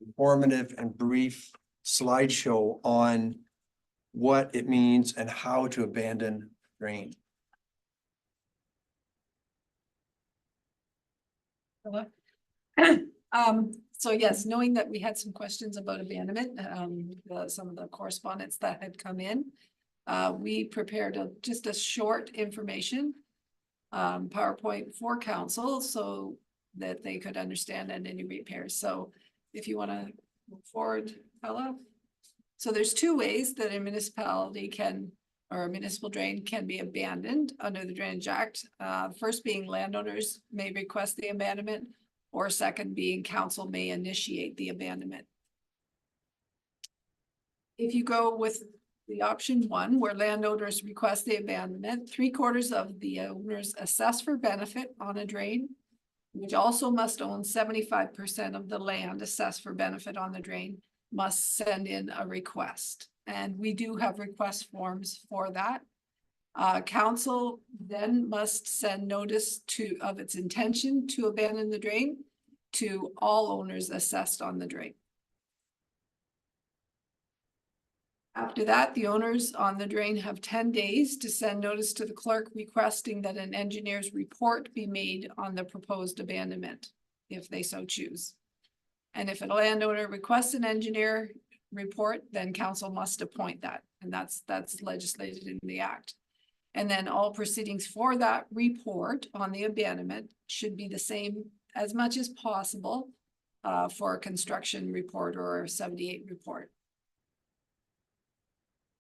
informative and brief slideshow on what it means and how to abandon drain. Hello. So yes, knowing that we had some questions about abandonment, some of the correspondence that had come in, we prepared just a short information PowerPoint for council so that they could understand any repairs. So if you want to move forward, Ella. So there's two ways that a municipality can, or a municipal drain can be abandoned under the Drainage Act. First being landowners may request the abandonment, or second being council may initiate the abandonment. If you go with the option one, where landowners request the abandonment, 3/4 of the owners assess for benefit on a drain, which also must own 75% of the land assessed for benefit on the drain, must send in a request. And we do have request forms for that. Council then must send notice of its intention to abandon the drain to all owners assessed on the drain. After that, the owners on the drain have 10 days to send notice to the clerk requesting that an engineer's report be made on the proposed abandonment, if they so choose. And if a landowner requests an engineer report, then council must appoint that, and that's legislated in the act. And then all proceedings for that report on the abandonment should be the same as much as possible for a construction report or a 78 report.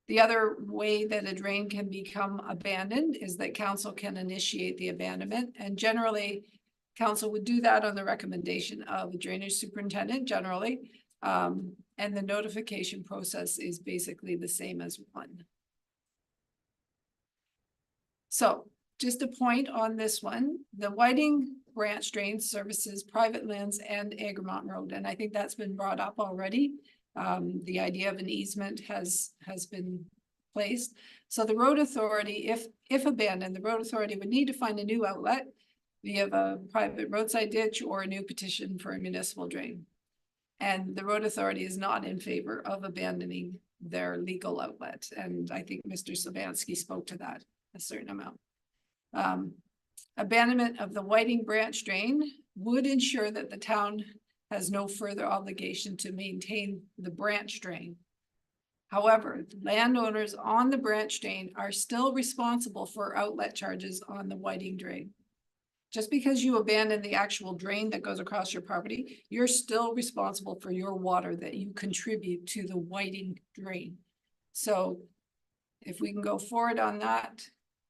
The other way that a drain can become abandoned is that council can initiate the abandonment, and generally council would do that on the recommendation of the drainage superintendent generally. And the notification process is basically the same as one. So just a point on this one, the Whiting branch drain services private lands and Egremont Road. And I think that's been brought up already. The idea of an easement has been placed. So the road authority, if abandoned, the road authority would need to find a new outlet via a private roadside ditch or a new petition for a municipal drain. And the road authority is not in favor of abandoning their legal outlet. And I think Mr. Sabansky spoke to that a certain amount. Abandonment of the Whiting branch drain would ensure that the town has no further obligation to maintain the branch drain. However, landowners on the branch drain are still responsible for outlet charges on the Whiting drain. Just because you abandon the actual drain that goes across your property, you're still responsible for your water that you contribute to the Whiting drain. So if we can go forward on that,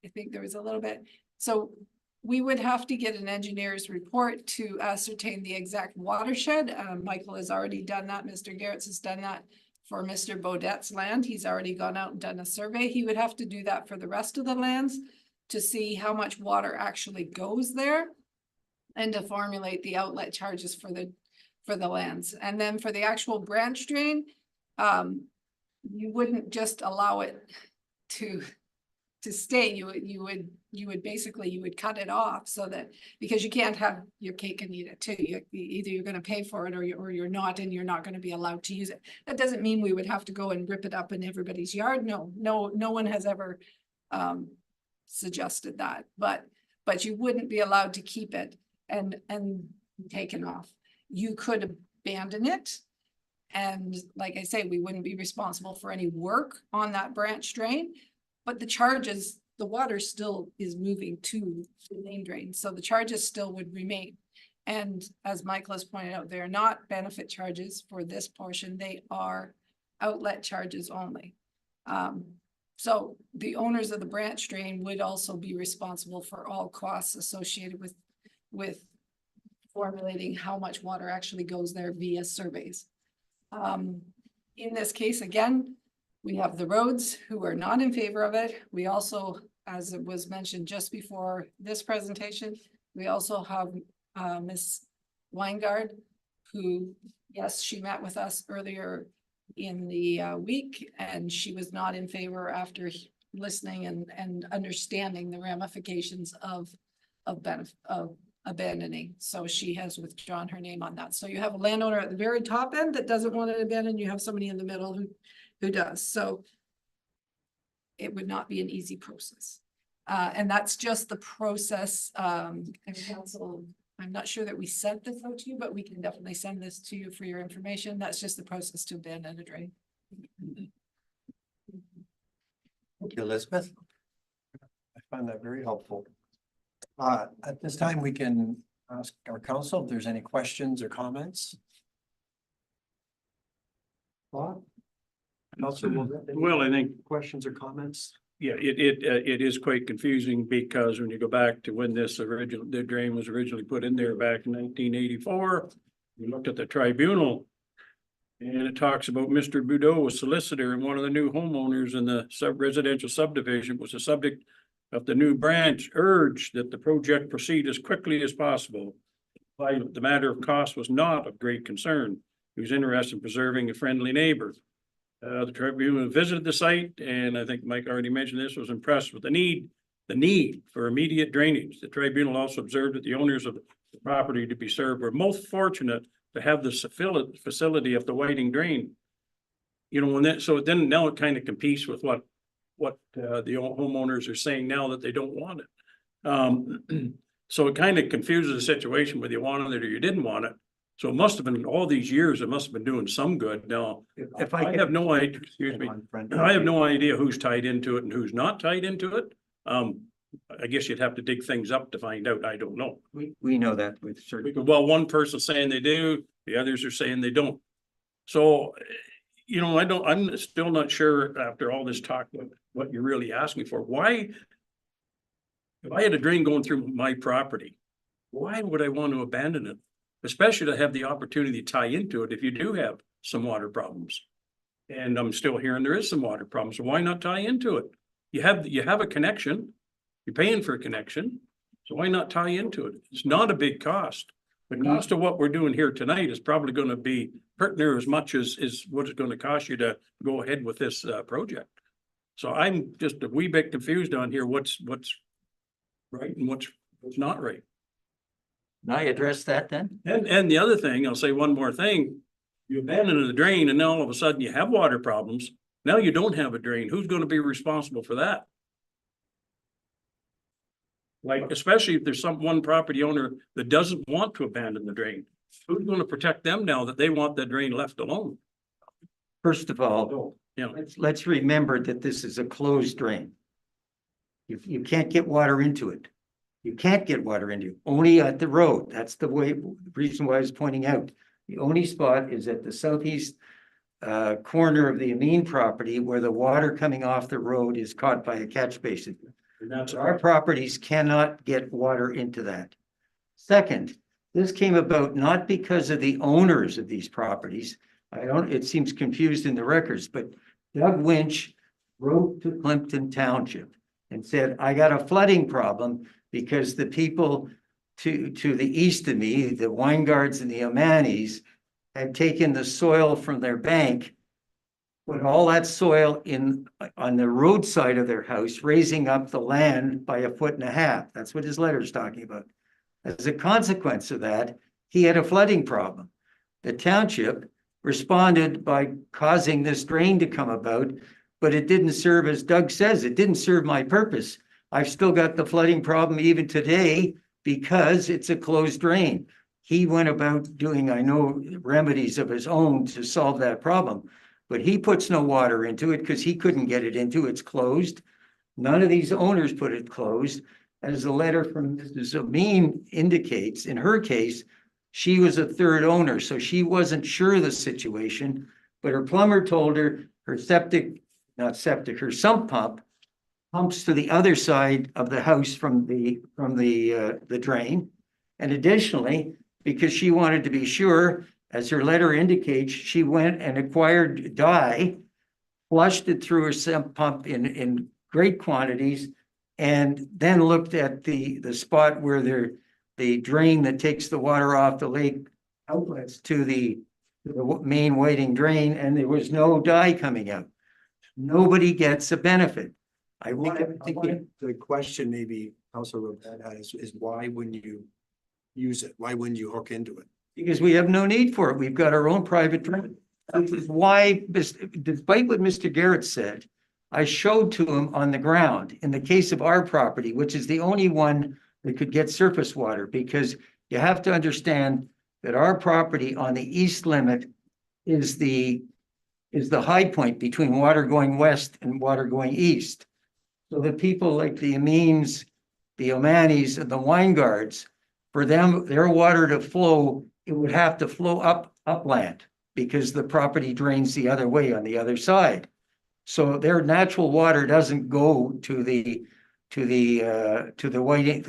I think there was a little bit. So we would have to get an engineer's report to ascertain the exact watershed. Michael has already done that. Mr. Garrett's has done that for Mr. Baudette's land. He's already gone out and done a survey. He would have to do that for the rest of the lands to see how much water actually goes there and to formulate the outlet charges for the lands. And then for the actual branch drain, you wouldn't just allow it to stay. You would basically cut it off so that, because you can't have your cake and eat it too. Either you're going to pay for it or you're not, and you're not going to be allowed to use it. That doesn't mean we would have to go and rip it up in everybody's yard. No one has ever suggested that, but you wouldn't be allowed to keep it and take it off. You could abandon it. And like I say, we wouldn't be responsible for any work on that branch drain, but the charges, the water still is moving to the main drain. So the charges still would remain. And as Michael has pointed out, they're not benefit charges for this portion. They are outlet charges only. So the owners of the branch drain would also be responsible for all costs associated with formulating how much water actually goes there via surveys. In this case, again, we have the roads who are not in favor of it. We also, as it was mentioned just before this presentation, we also have Ms. Weingard, who, yes, she met with us earlier in the week, and she was not in favor after listening and understanding the ramifications of abandoning. So she has withdrawn her name on that. So you have a landowner at the very top end that doesn't want to abandon. You have somebody in the middle who does. So it would not be an easy process. And that's just the process. And council, I'm not sure that we sent this out to you, but we can definitely send this to you for your information. That's just the process to abandon a drain. Thank you, Elizabeth. I find that very helpful. At this time, we can ask our council if there's any questions or comments. Bob? Well, I think questions or comments? Yeah, it is quite confusing because when you go back to when the drain was originally put in there back in 1984, we looked at the tribunal and it talks about Mr. Boudreau, a solicitor and one of the new homeowners in the residential subdivision, was the subject of the new branch, urged that the project proceed as quickly as possible. The matter of cost was not of great concern. who's interested in preserving a friendly neighbor. The tribunal visited the site, and I think Mike already mentioned this, was impressed with the need for immediate drainage. The tribunal also observed that the owners of the property to be served were most fortunate to have the facility of the Whiting Drain. You know, and then, so then now it kind of competes with what the homeowners are saying now that they don't want it. So it kind of confuses the situation whether you wanted it or you didn't want it. So it must have been all these years, it must have been doing some good. Now, If I have no idea, excuse me, I have no idea who's tied into it and who's not tied into it. I guess you'd have to dig things up to find out. I don't know. We know that with certain. Because, well, one person's saying they do, the others are saying they don't. So, you know, I'm still not sure after all this talk, what you're really asking for. Why? If I had a drain going through my property, why would I want to abandon it? Especially to have the opportunity to tie into it if you do have some water problems. And I'm still hearing there is some water problems, so why not tie into it? You have a connection, you're paying for a connection, so why not tie into it? It's not a big cost. The cost of what we're doing here tonight is probably gonna be pretty near as much as what it's gonna cost you to go ahead with this project. So I'm just a wee bit confused on here, what's right and what's not right. Can I address that then? And the other thing, I'll say one more thing. You abandon the drain and now all of a sudden you have water problems. Now you don't have a drain. Who's gonna be responsible for that? Like, especially if there's one property owner that doesn't want to abandon the drain. Who's gonna protect them now that they want the drain left alone? First of all, You know, let's remember that this is a closed drain. You can't get water into it. You can't get water into it, only at the road. That's the reason why I was pointing out. The only spot is at the southeast corner of the Amin property where the water coming off the road is caught by a catch basin. and that's Our properties cannot get water into that. Second, this came about not because of the owners of these properties. It seems confused in the records, but Doug Winch wrote to Plympton Township and said, I got a flooding problem because the people to the east of me, the Weingards and the Omanis, had taken the soil from their bank, put all that soil on the roadside of their house, raising up the land by 1.5 feet. That's what his letter's talking about. As a consequence of that, he had a flooding problem. The township responded by causing this drain to come about, but it didn't serve, as Doug says, it didn't serve my purpose. I've still got the flooding problem even today because it's a closed drain. He went about doing, I know, remedies of his own to solve that problem, but he puts no water into it because he couldn't get it into. It's closed. None of these owners put it closed. As the letter from Mrs. Amin indicates, in her case, she was a third owner, so she wasn't sure of the situation, but her plumber told her her her sump pump pumps to the other side of the house from the drain. And additionally, because she wanted to be sure, as her letter indicates, she went and acquired dye, flushed it through her sump pump in great quantities, and then looked at the spot where the drain that takes the water off the lake outlets to the main Whiting drain, and there was no dye coming out. Nobody gets a benefit. I think the question maybe Councilor Robert is why wouldn't you use it? Why wouldn't you hook into it? Because we have no need for it. We've got our own private drain. Which is why, despite what Mr. Garrett said, I showed to him on the ground in the case of our property, which is the only one that could get surface water, because you have to understand that our property on the east limit is the high point between water going west and water going east. So the people like the Amins, the Omanis, and the Weingards, for them, their water to flow, it would have to flow upland because the property drains the other way on the other side. So their natural water doesn't go to the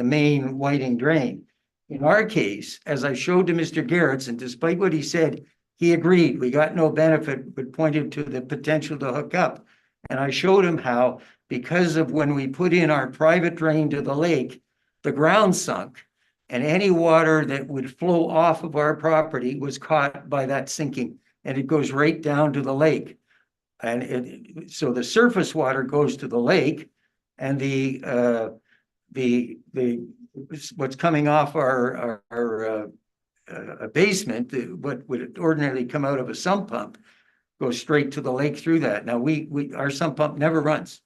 main Whiting drain. In our case, as I showed to Mr. Garrett's, and despite what he said, he agreed we got no benefit, but pointed to the potential to hook up. And I showed him how, because of when we put in our private drain to the lake, the ground sunk And any water that would flow off of our property was caught by that sinking, and it goes right down to the lake. And so the surface water goes to the lake, and what's coming off our basement, what would ordinarily come out of a sump pump, goes straight to the lake through that. Now, our sump pump never runs.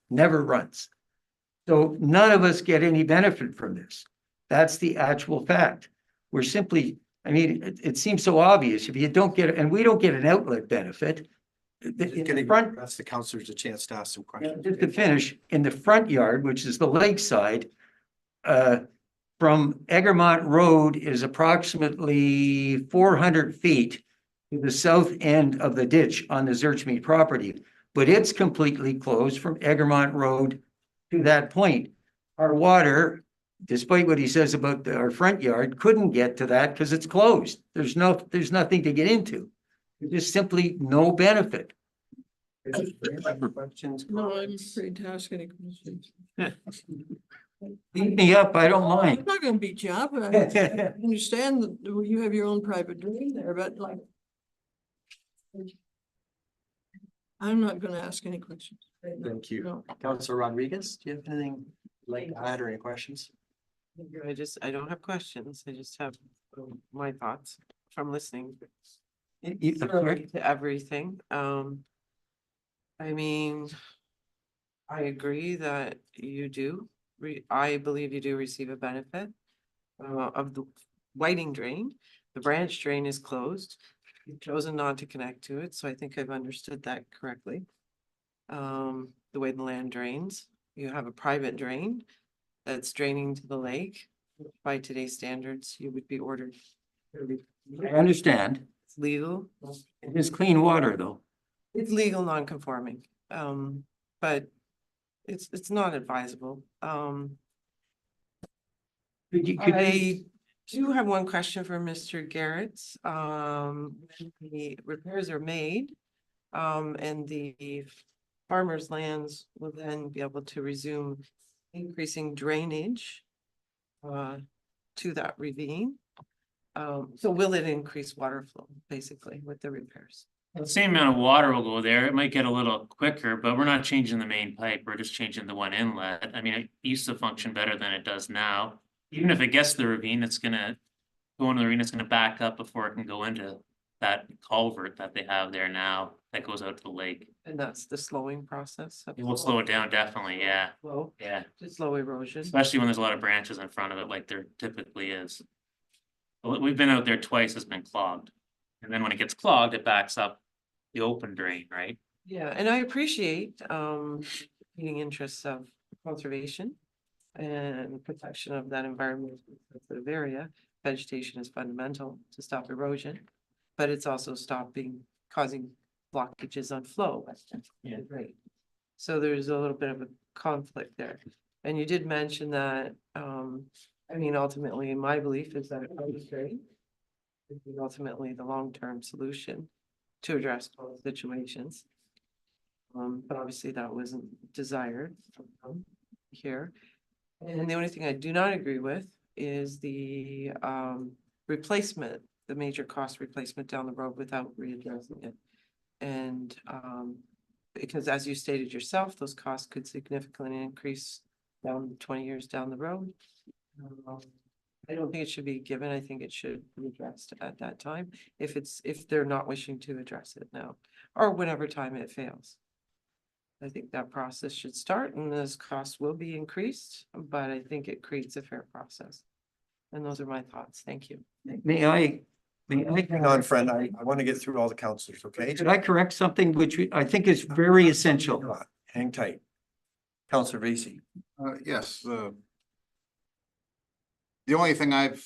So none of us get any benefit from this. That's the actual fact. We're simply, I mean, it seems so obvious. If you don't get, and we don't get an outlet benefit. That's the councillors a chance to ask some questions. Just to finish, in the front yard, which is the lakeside, from Egremont Road is approximately 400 feet to the south end of the ditch on the Zurchmead property, but it's completely closed from Egremont Road to that point. Our water, despite what he says about our front yard, couldn't get to that because it's closed. There's nothing to get into. There's just simply no benefit. Questions? No, I'm afraid to ask any questions. Beat me up, I don't I'm mind. not gonna beat you up. I understand that you have your own private dream there, but like. I'm not gonna ask any questions. Thank you. No. Councillor Rodriguez, do you have anything like to add or any questions? I don't have questions. I just have my thoughts from listening Sorry? to everything. I mean, I agree that you do, I believe you do receive a benefit of the whiting drain. The branch drain is closed. You've chosen not to connect to it, so I think I've understood that correctly. The way the land drains, you have a private drain that's draining to the lake. By today's standards, you would be ordered. I understand. It's legal. It is clean water, though. It's legal non-conforming, but it's not advisable. I do have one question for Mr. Garrett. When the repairs are made, and the farmers' lands will then be able to resume increasing drainage to that ravine. So will it increase water flow, basically, with the repairs? The same amount of water will go there. It might get a little quicker, but we're not changing the main pipe. We're just changing the one inlet. I mean, it used to function better than it does now. Even if it gets to the ravine, it's gonna go into the ravine, it's gonna back up before it can go into that culvert that they have there now that goes out to the lake. And that's the slowing process? It will slow it down, definitely, yeah. Slow, Yeah, to slow erosion. especially when there's a lot of branches in front of it, like there typically is. We've been out there twice, it's been clogged. And then when it gets clogged, it backs up the open drain, right? Yeah, and I appreciate competing interests of conservation and protection of that environment sensitive area. Vegetation is fundamental to stop erosion, but it's also causing blockages on flow. Yeah, right. So there's a little bit of a conflict there. And you did mention that, I mean, ultimately, my belief is that it is great. It's ultimately the long-term solution to address both situations. But obviously that wasn't desired here. And the only thing I do not agree with is the replacement, the major cost replacement down the road without readdressing it. And because as you stated yourself, those costs could significantly increase down 20 years down the road. I don't think it should be given. I think it should be addressed at that time if they're not wishing to address it now or whenever time it fails. I think that process should start and those costs will be increased, but I think it creates a fair process. And those are my thoughts. Thank you. May I Hang on, friend. I want to get through all the councillors, okay? Could I correct something which I think is very essential? Hang tight. Councillor Vasey. Yes, the only thing I've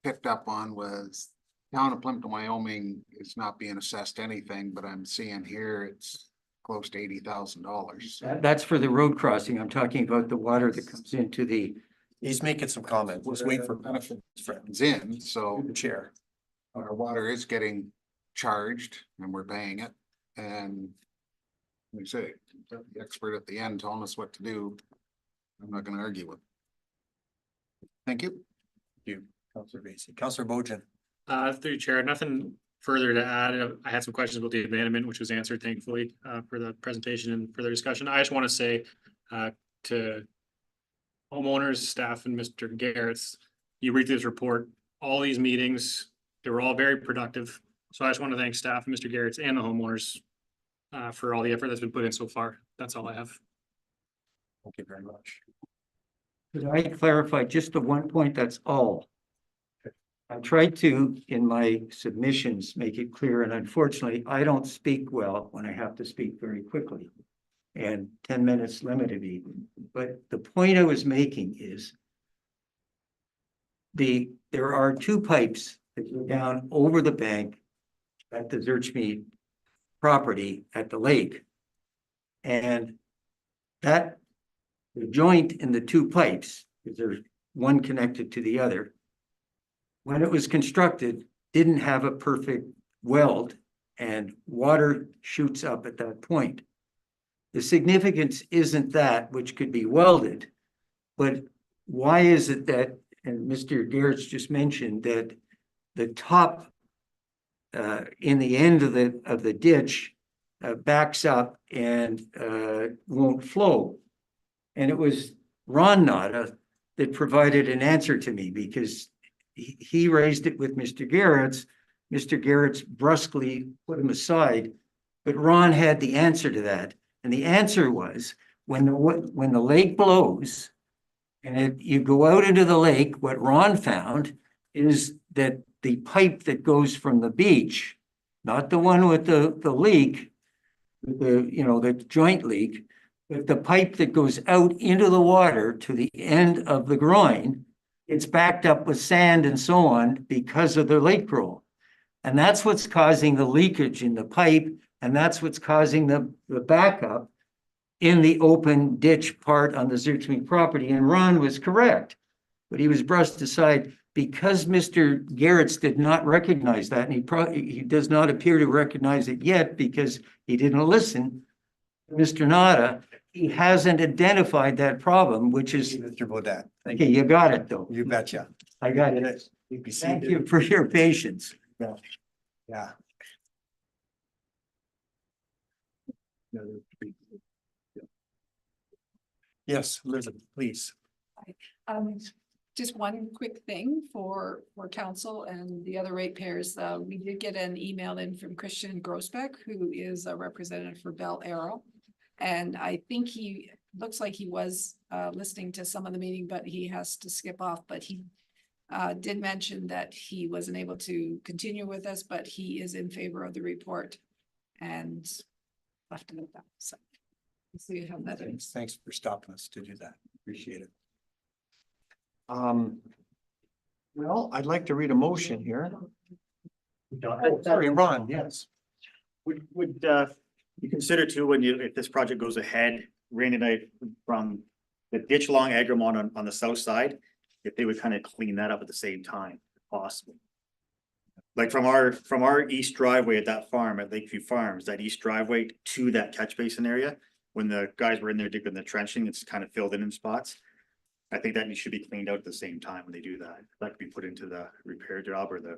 picked up on was town of Plympton-Wyoming is not being assessed anything, but I'm seeing here it's close to $80,000. That's for the road crossing. I'm talking about the water that comes into the. He's making some comments. Let's wait for benefits in, so the chair. our water is getting charged and we're paying it. And like I say, the expert at the end telling us what to do. I'm not gonna argue with. Thank you. Counselor Basie, Counselor Bojan. Through Chair, nothing further to add. I had some questions about the abandonment, which was answered thankfully, for the presentation and further discussion. I just want to say, to homeowners, staff, and Mr. Garrett's, you read this report, all these meetings, they were all very productive. So I just want to thank staff, Mr. Garrett's, and the homeowners for all the effort that's been put in so far. That's all I have. Thank you very much. Could I clarify just the one point? That's all. I tried to, in my submissions, make it clear, and unfortunately, I don't speak well when I have to speak very quickly. And 10 minutes limited me. But the point I was making is there are two pipes that go down over the bank at the Zurchmead property at the lake. And that the joint in the two pipes, because there's one connected to the other, when it was constructed, didn't have a perfect weld, and water shoots up at that point. The significance isn't that which could be welded, but why is it that, and Mr. Garrett's just mentioned that the top in the end of the ditch backs up and won't flow. And it was Ron Nada that provided an answer to me, because he raised it with Mr. Garrett's. Mr. Garrett's brusquely put him aside, but Ron had the answer to that. And the answer was when the lake blows and you go out into the lake, what Ron found is that the pipe that goes from the beach, not the one with the leak, the joint leak, but the pipe that goes out into the water to the end of the groin, it's backed up with sand and so on because of the lake roll. And that's what's causing the leakage in the pipe, and that's what's causing the backup in the open ditch part on the Zurchmead property. And Ron was correct, but he was brushed aside because Mr. Garrett's did not recognize that, and he does not appear to recognize it yet because he didn't listen. Mr. Nada, he hasn't identified that problem, which is. Mr. Bodat. Okay, you got it though. You betcha. I got it. Thank you for your patience. Yeah. Yes, Elizabeth, please. Just one quick thing for council and the other ratepayers. We did get an email in from Christian Grosbeck, who is a representative for Bell Arrow. And I think he looks like he was listening to some of the meeting, but he has to skip off. But he did mention that he wasn't able to continue with us, but he is in favor of the report and left it at that. So you have that. Thanks for stopping us to do that. Appreciate it. Well, I'd like to read a motion here. Sorry, Ron, yes. Would you consider too, if this project goes ahead, Randy and I, from the ditch along Agramont on the south side, if they would kind of clean that up at the same time, if possible. Like from our east driveway at that farm at Lakeview Farms, that east driveway to that catch basin area, when the guys were in there digging the trenching, it's kind of filled in spots. I think that should be cleaned out at the same time when they do that. That could be put into the repair job or the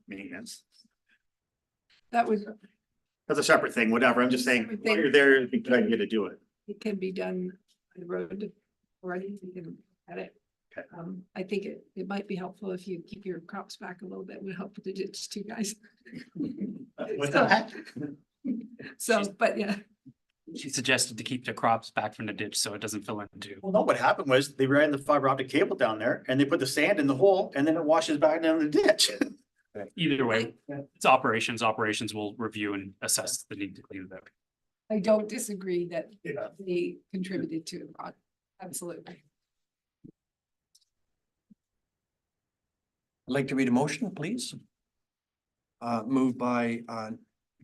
maintenance. That would. That's a separate thing, whatever. I'm just saying, while you're there, it'd be a good idea to do it. It can be done on the road already. We can add it. Okay. I think it might be helpful if you keep your crops back a little bit. Would help with the ditch too, guys. But yeah. She suggested to keep the crops back from the ditch so it doesn't fill into. Well, no, what happened was they ran the fiber optic cable down there and they put the sand in the hole and then it washes back down the ditch. Either way, it's operations. Operations will review and assess the need to clean it out. I don't disagree that they contributed to it. Absolutely. I'd like to read a motion, please. Moved by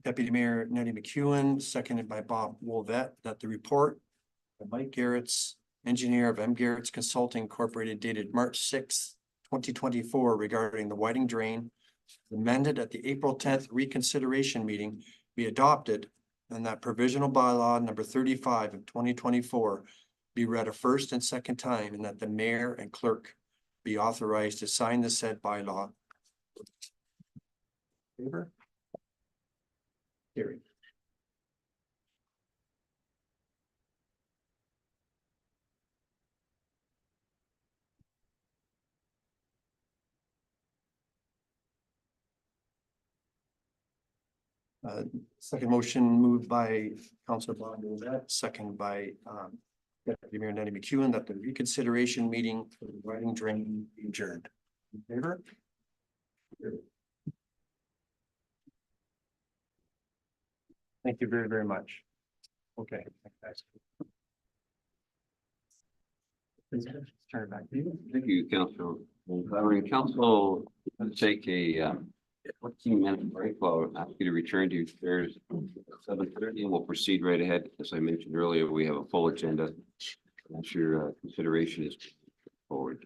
Deputy Mayor Nettie McEwen, seconded by Bob Wolvett, that the report by Mike Garrett's, engineer of M. Garrett's Consulting Incorporated, dated March 6th, 2024, regarding the Whiting Drain, amended at the April 10th reconsideration meeting, be adopted, and that provisional bylaw number 35 of 2024 be read a first and second time, and that the mayor and clerk be authorized to sign the said bylaw. Favor? Carried. Second motion moved by Councillor Bob Millet, second by Deputy Mayor Nancy McEwen, that the reconsideration meeting for the riding drain be adjourned. In favor? Thank you very, very much. Okay. Thanks. Turn it back to you. Thank you, Council. Covering council, let's take a 14-minute break while I ask you to return to your chairs at 7:30, and we'll proceed right ahead. As I mentioned earlier, we have a full agenda. That's your consideration is forward.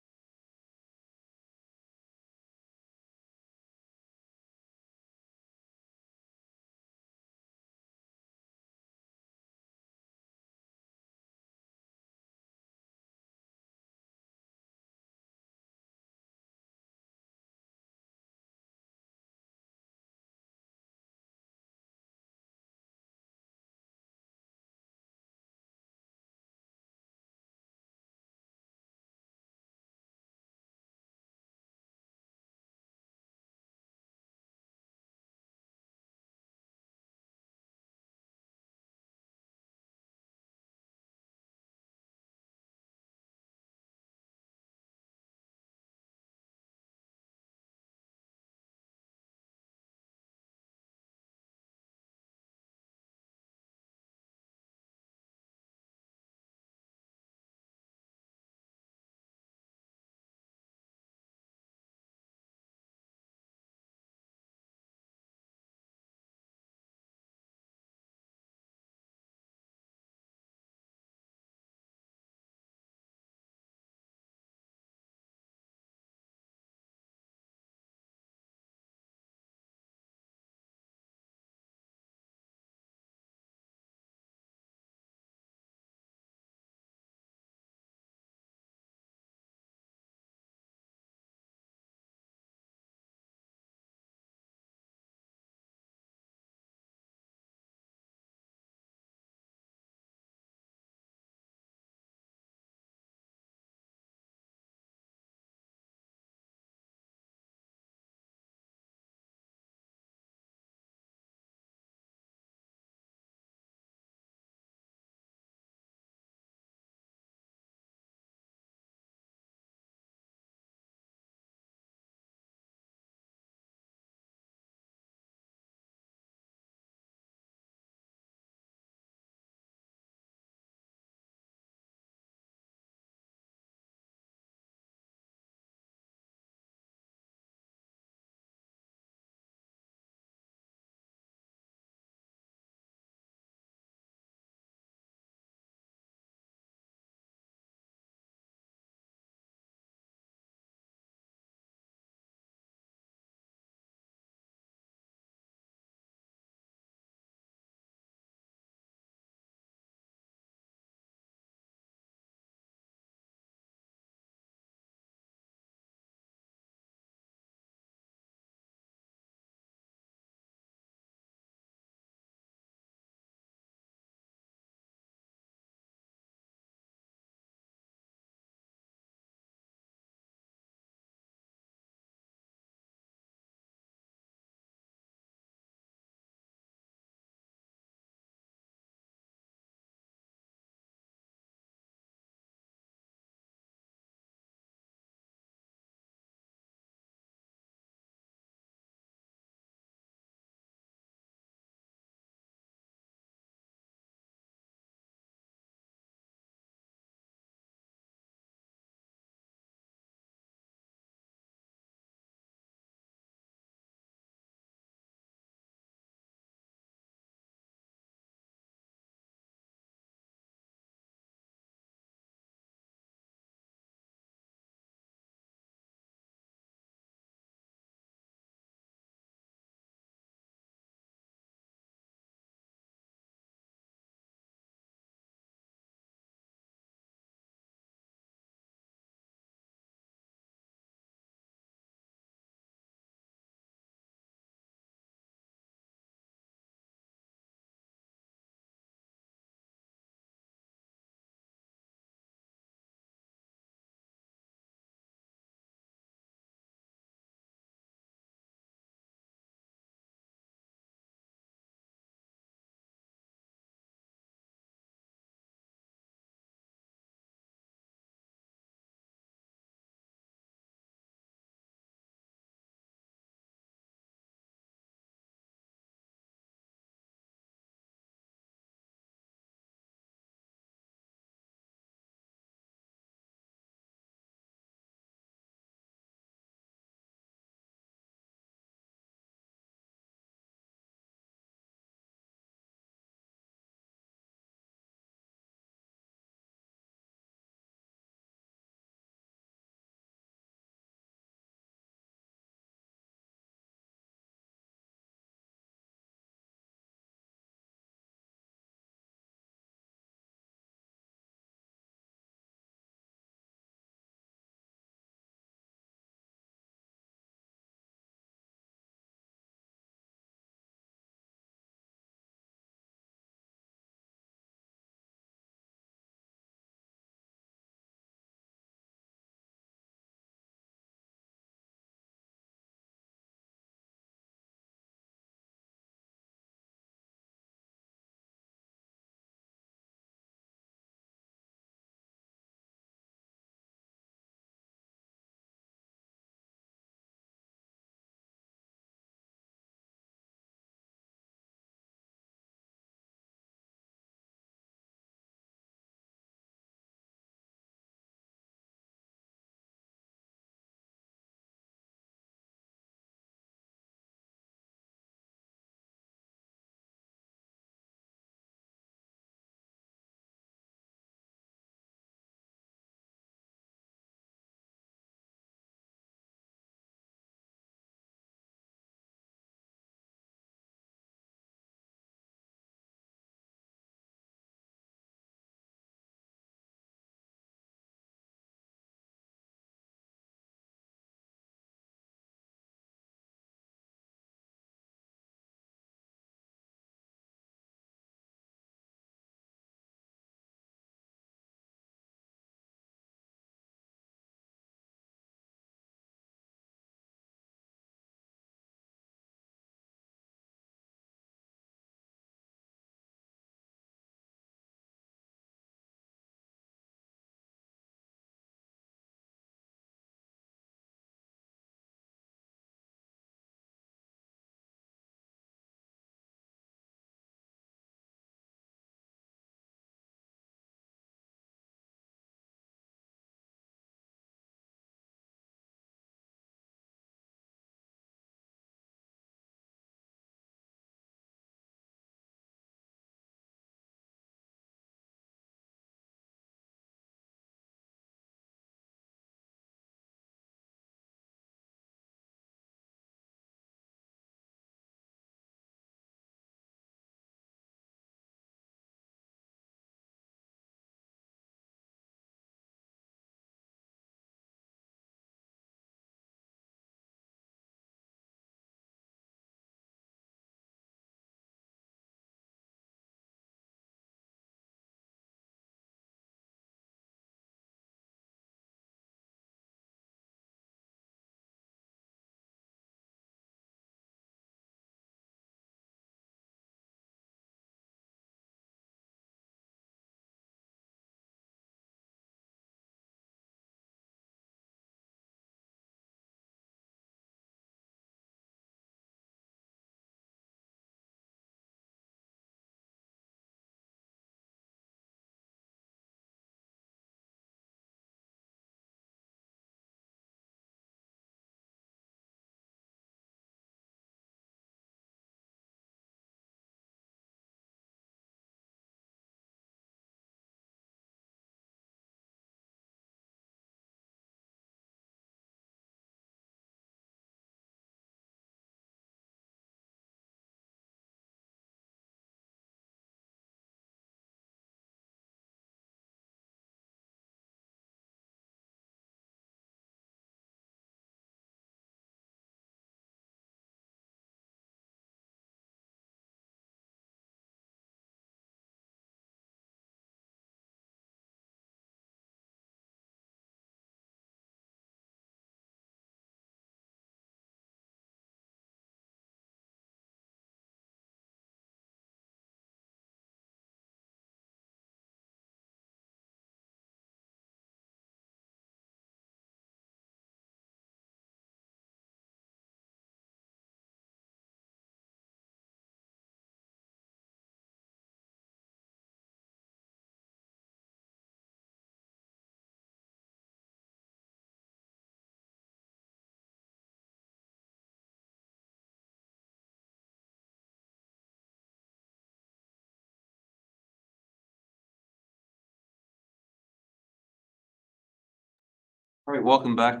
All right, welcome back,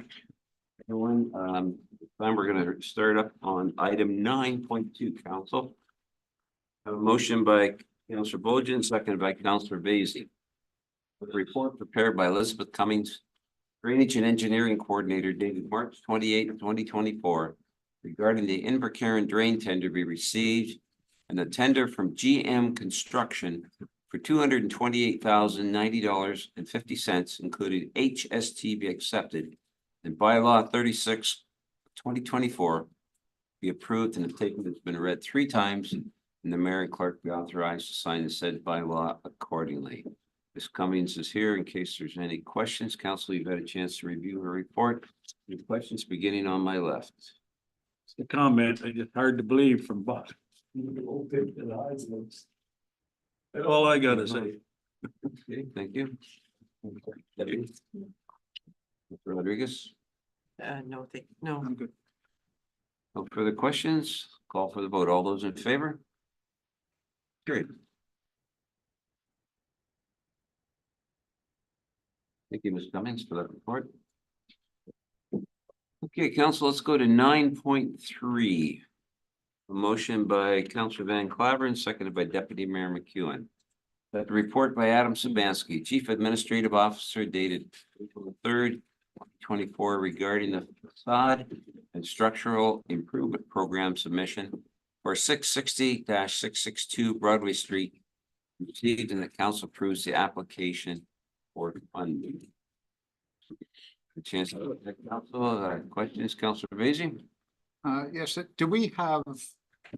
everyone. This time we're gonna start up on item 9.2, council. A motion by Councillor Bojan, seconded by Councillor Vaizey. A report prepared by Elizabeth Cummings, Drainage and Engineering Coordinator, dated March 28, 2024, regarding the Invercarron drain tender be received and the tender from GM Construction for $228,090.50, including HST, be accepted, and bylaw 36, 2024 be approved, and the statement has been read 3 times, and the mayor and clerk be authorized to sign the said bylaw accordingly. Ms. Cummings is here in case there's any questions. Council, you've had a chance to review her report. Any questions beginning on my left? The comment, it's hard to believe from Bob. That's all I gotta say. Okay, thank you. Debbie? Mr. Rodriguez? No, no. I'm good. No further questions? Call for the vote. All those in favor? Great. Thank you, Ms. Cummings, for that report. Okay, council, let's go to 9.3. A motion by Councillor Van Claveren, seconded by Deputy Mayor McEwen. That the report by Adam Sabansky, Chief Administrative Officer, dated April 3rd, 2024, regarding the facade and structural improvement program submission for 660-662 Broadway Street, received, and the council approves the application for funding. A chance to look at council, questions, Councillor Vaizey? Yes, do we have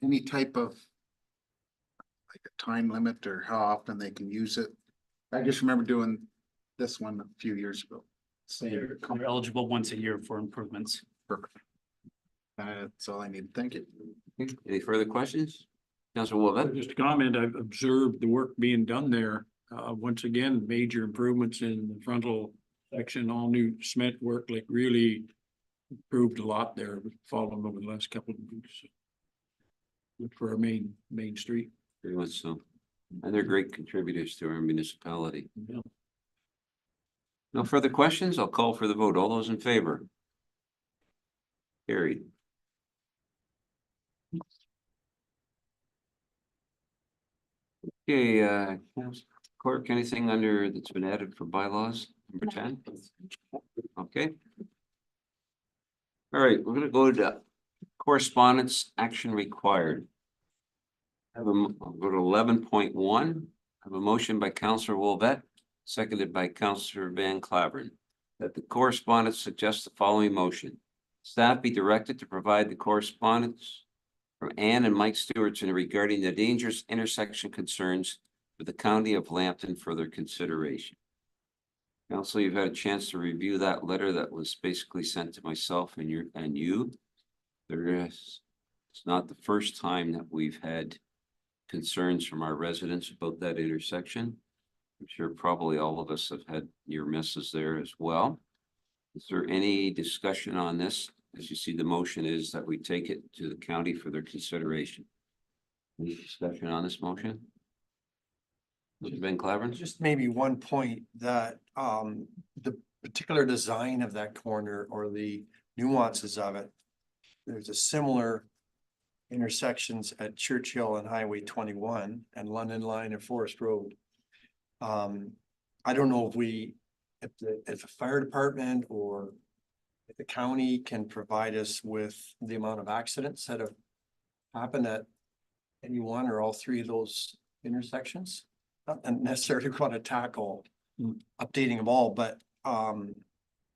any type of like a time limit or how often they can use it? I just remember doing this one a few years ago. So you're eligible once a year for improvements. Perfect. That's all I need. Thank you. Any further questions? Councillor Wolvett? Just a comment, I've observed the work being done there. Once again, major improvements in the frontal section, all new cement work, like really improved a lot there, following over the last couple of weeks. Good for our main street. Very much so. And they're great contributors to our municipality. Yeah. No further questions? I'll call for the vote. All those in favor? Carried. Okay, clerk, anything under that's been added for bylaws, number 10? Okay. All right, we're gonna go to correspondence action required. I'll go to 11.1. I have a motion by Councillor Wolvett, seconded by Councillor Van Claveren, that the correspondence suggests the following motion. Staff be directed to provide the correspondence from Ann and Mike Stewartson regarding the dangerous intersection concerns for the county of Lambton for their consideration. Council, you've had a chance to review that letter that was basically sent to myself and you. It's not the first time that we've had concerns from our residents about that intersection. I'm sure probably all of us have had near misses there as well. Is there any discussion on this? As you see, the motion is that we take it to the county for their consideration. Any discussion on this motion? Mr. Van Claveren? Just maybe one point that the particular design of that corner or the nuances of it. There's a similar intersections at Churchill and Highway 21 and London Line and Forest Road. I don't know if the fire department or if the county can provide us with the amount of accidents that have happened at any one or all 3 of those intersections. Not necessarily going to tackle updating them all, but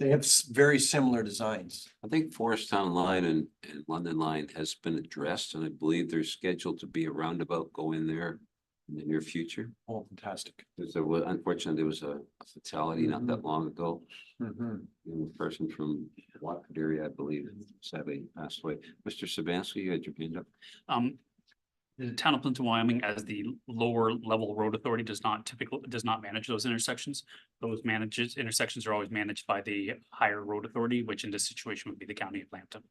they have very similar designs. I think Forest Town Line and London Line has been addressed, and I believe there's scheduled to be a roundabout going there in the near future. Oh, fantastic. Unfortunately, there was a fatality not that long ago. A person from Watford area, I believe, sadly passed away. Mr. Sabansky, you had your hand up. The town of Plympton-Wyoming, as the lower level road authority, does not manage those intersections. Those intersections are always managed by the higher road authority, which in this situation would be the county of Lambton.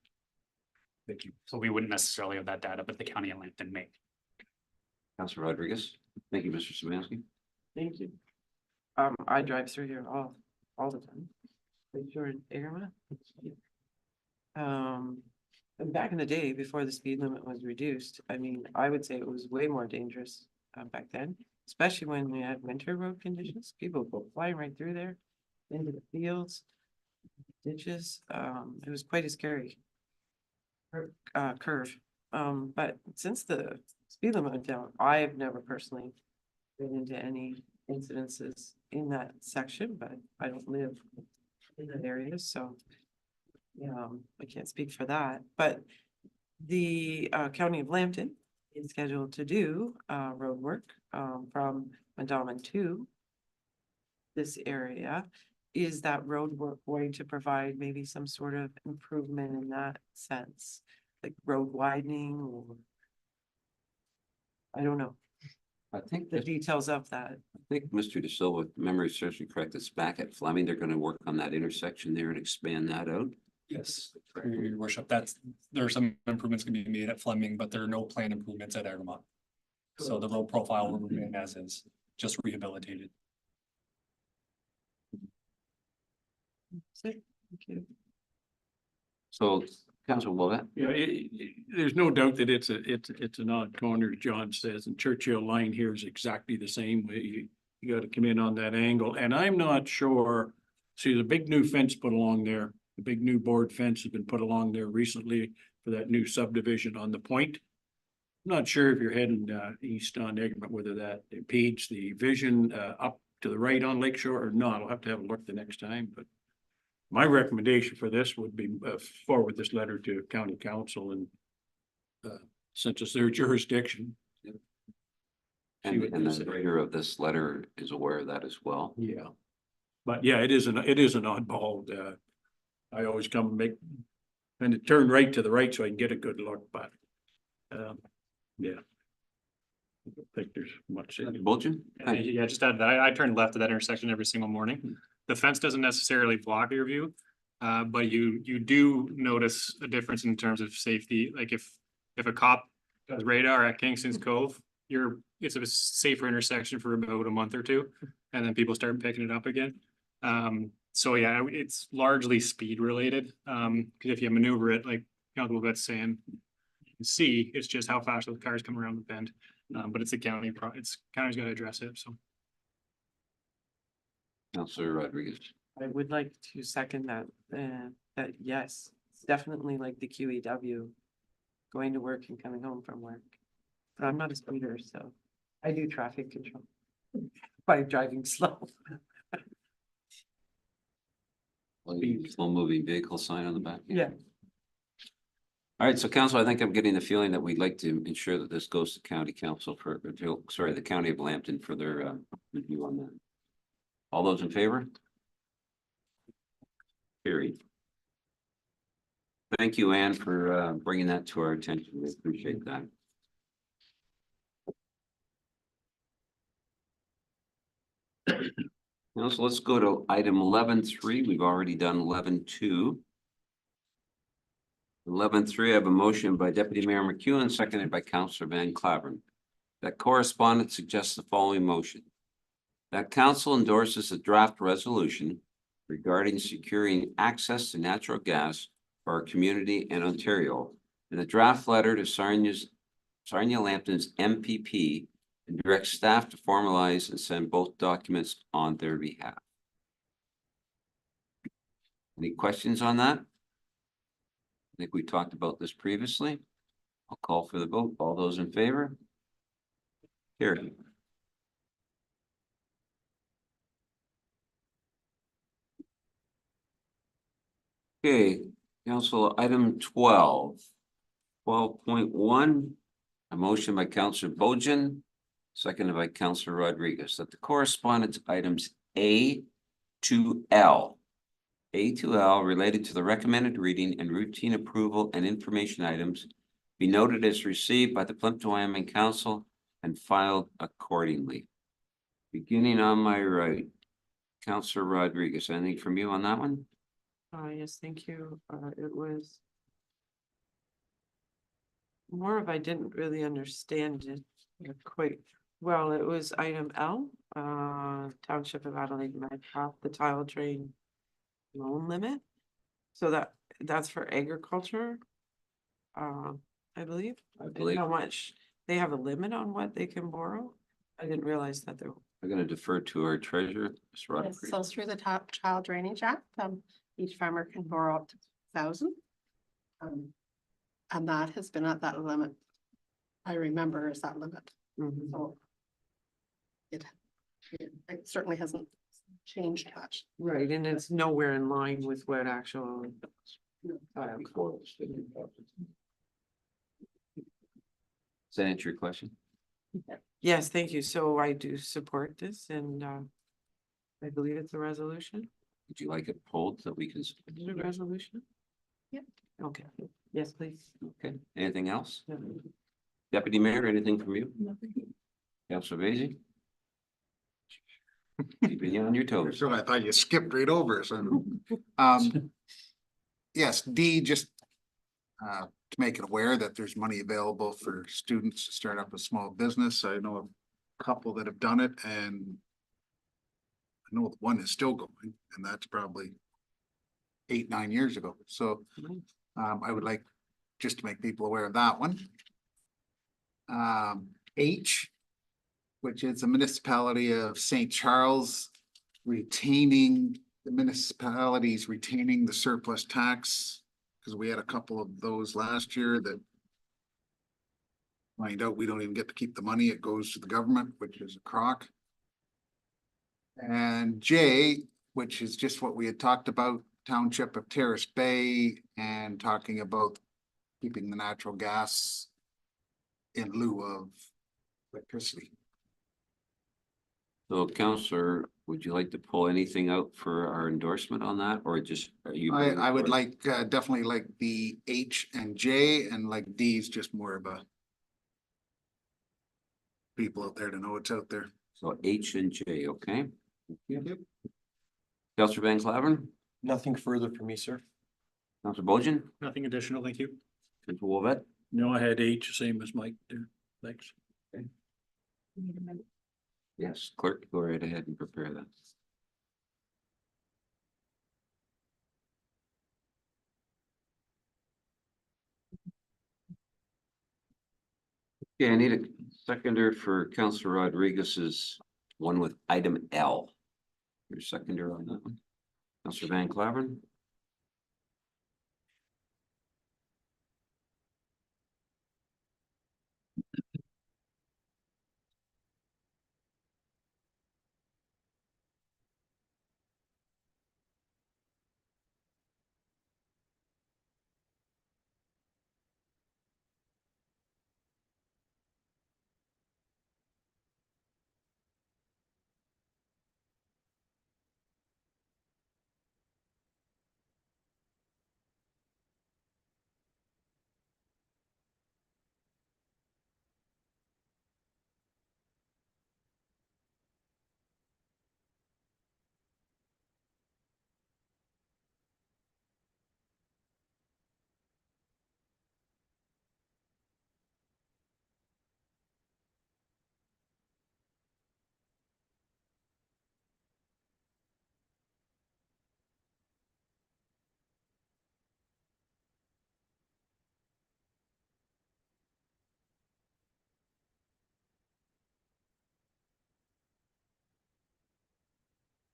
Thank you. So we wouldn't necessarily have that data, but the county of Lambton may. Councilor Rodriguez. Thank you, Mr. Sabansky. Thank you. I drive through here all the time. Lakeshore and Arima. And back in the day, before the speed limit was reduced, I mean, I would say it was way more dangerous back then. Especially when we had winter road conditions, people go flying right through there into the fields, ditches. It was quite a scary curve. But since the speed limit went down, I have never personally been into any incidences in that section, but I don't live in that area, so I can't speak for that. But the County of Lambton is scheduled to do road work from Mandalman to this area. Is that road work going to provide maybe some sort of improvement in that sense? Like road widening or? I don't know I think the details of that. I think Mr. De Silva, if memory serves me correct, it's back at Fleming. They're gonna work on that intersection there and expand that out. Yes, your worship, there are some improvements gonna be made at Fleming, but there are no planned improvements at Arima. So the road profile will remain as is, just rehabilitated. Thank you. So, Councilor Willett? Yeah, there's no doubt that it's an odd corner, as John says, and Churchill line here is exactly the same way. You gotta come in on that angle, and I'm not sure, see, the big new fence put along there, the big new board fence has been put along there recently for that new subdivision on the point. I'm not sure if you're heading east on Egremont, whether that impedes the vision up to the right on Lakeshore or not. I'll have to have a look the next time, but my recommendation for this would be forward this letter to county council and since it's their jurisdiction. And the writer of this letter is aware of that as well. Yeah. But yeah, it is an oddball. I always come and turn right to the right so I can get a good look, but yeah. I don't think there's much. Bulgin? Yeah, just add that. I turn left at that intersection every single morning. The fence doesn't necessarily block your view, but you do notice a difference in terms of safety. Like if a cop does radar at Kingston's Cove, it's a safer intersection for about a month or two, and then people start picking it up again. So yeah, it's largely speed related. Because if you maneuver it, like Councilor Bet's saying, you can see it's just how fast those cars come around the bend. But it's a county's got to address it. So. Councilor Rodriguez. I would like to second that, that yes, it's definitely like the QEW going to work and coming home from work. But I'm not a speeder, so I do traffic control by driving slow. Slow moving vehicle sign on the back. Yeah. All right, so council, I think I'm getting the feeling that we'd like to ensure that this goes to county council the county of Lambton for their review on that. All those in favor? Carried. Thank you, Ann, for bringing that to our attention. We appreciate that. Now, so let's go to item 11.3. We've already done 11.2. 11.3, I have a motion by Deputy Mayor McEwen, seconded by Councillor Van Claveren. That correspondent suggests the following motion. That council endorses a draft resolution regarding securing access to natural gas for our community in Ontario, and a draft letter to Sarnia Lambton's MPP, and direct staff to formalize and send both documents on their behalf. Any questions on that? I think we talked about this previously. I'll call for the vote. All those in favor? Carried. Okay, council item 12. 12.1, a motion by Councillor Bojan, seconded by Councillor Rodriguez, that the correspondence items A to L related to the recommended reading and routine approval and information items be noted as received by the Plympton-Wyoming Council and filed accordingly. Beginning on my right, Councillor Rodriguez, anything from you on that one? Yes, thank you. It was more of I didn't really understand it quite well. It was item L, Township of Adelaide, the tile drain loan limit. So that's for agriculture. I believe. I And believe. how much, they have a limit on what they can borrow? I didn't realize that there. I'm gonna defer to our treasurer, Ms. Yes, Rodriguez. so through the top child drainage act, each farmer can borrow up to 1,000. And that has been at that limit. I remember is that limit, so. It certainly hasn't changed much. Right, and it's nowhere in line with what actual. Does that answer your question? Yes, thank you. So I do support this and I believe it's a resolution. Would you like it pulled so we can? Is it a resolution? Yep. Okay, yes, please. Okay, anything else? No. Deputy Mayor, anything from you? Nothing. Councilor Vacy? Keeping you on your toes. So I thought you skipped right over, so. Yes, D, just to make it aware that there's money available for students to start up a small business. I know a couple that have done it, and I know one is still going, and that's probably 8, 9 years ago. So I would like just to make people aware of that one. H, which is the municipality of St. Charles retaining, the municipalities retaining the surplus tax. Because we had a couple of those last year that find out we don't even get to keep the money, it goes to the government, which is a crock. And J, which is just what we had talked about, Township of Terrace Bay, and talking about keeping the natural gas in lieu of electricity. So Councilor, would you like to pull anything out for our endorsement on that, or just, are you? I would like, definitely like the H and J, and like D is just more of a people out there to know it's out there. So H and J, okay? Thank you. Councilor Van Claveren? Nothing further for me, sir. Councilor Bojan? Nothing additional, thank you. Councilor Wolvett? No, I had H, same as Mike there. Thanks. Yes, clerk, go right ahead and prepare that. Okay, I need a seconder for Councilor Rodriguez's one with item L. Your seconder on that one. Councilor Van Claveren?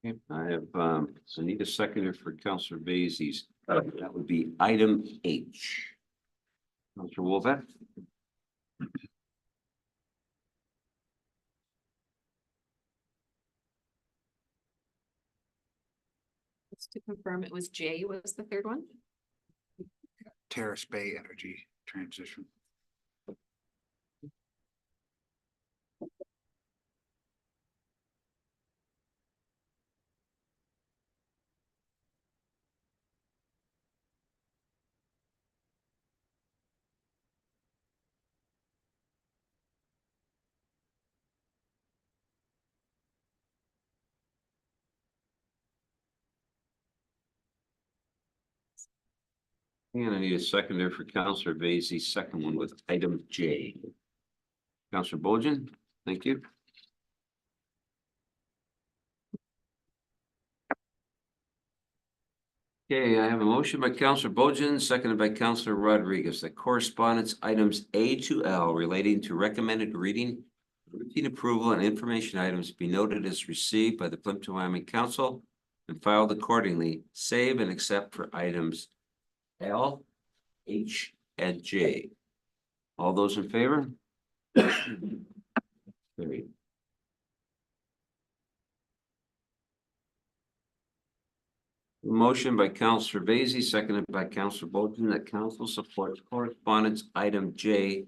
Okay, I have, I need a seconder for Councilor Vacy's. That would be item H. Councilor Wolvett? Just to confirm, it was J was the third one? Terrace Bay Energy Transition. And I need a seconder for Councilor Vacy's second one with item J. Councilor Bojan, thank you. Okay, I have a motion by Councillor Bojan, seconded by Councillor Rodriguez, that correspondence items A to L relating to recommended reading, routine approval and information items be noted as received by the Plympton-Wyoming Council and filed accordingly, save and accept for items L, H, and J. All those in favor? Carried. Motion by Councillor Vaizey, seconded by Councillor Bojan, that council supports correspondence item J,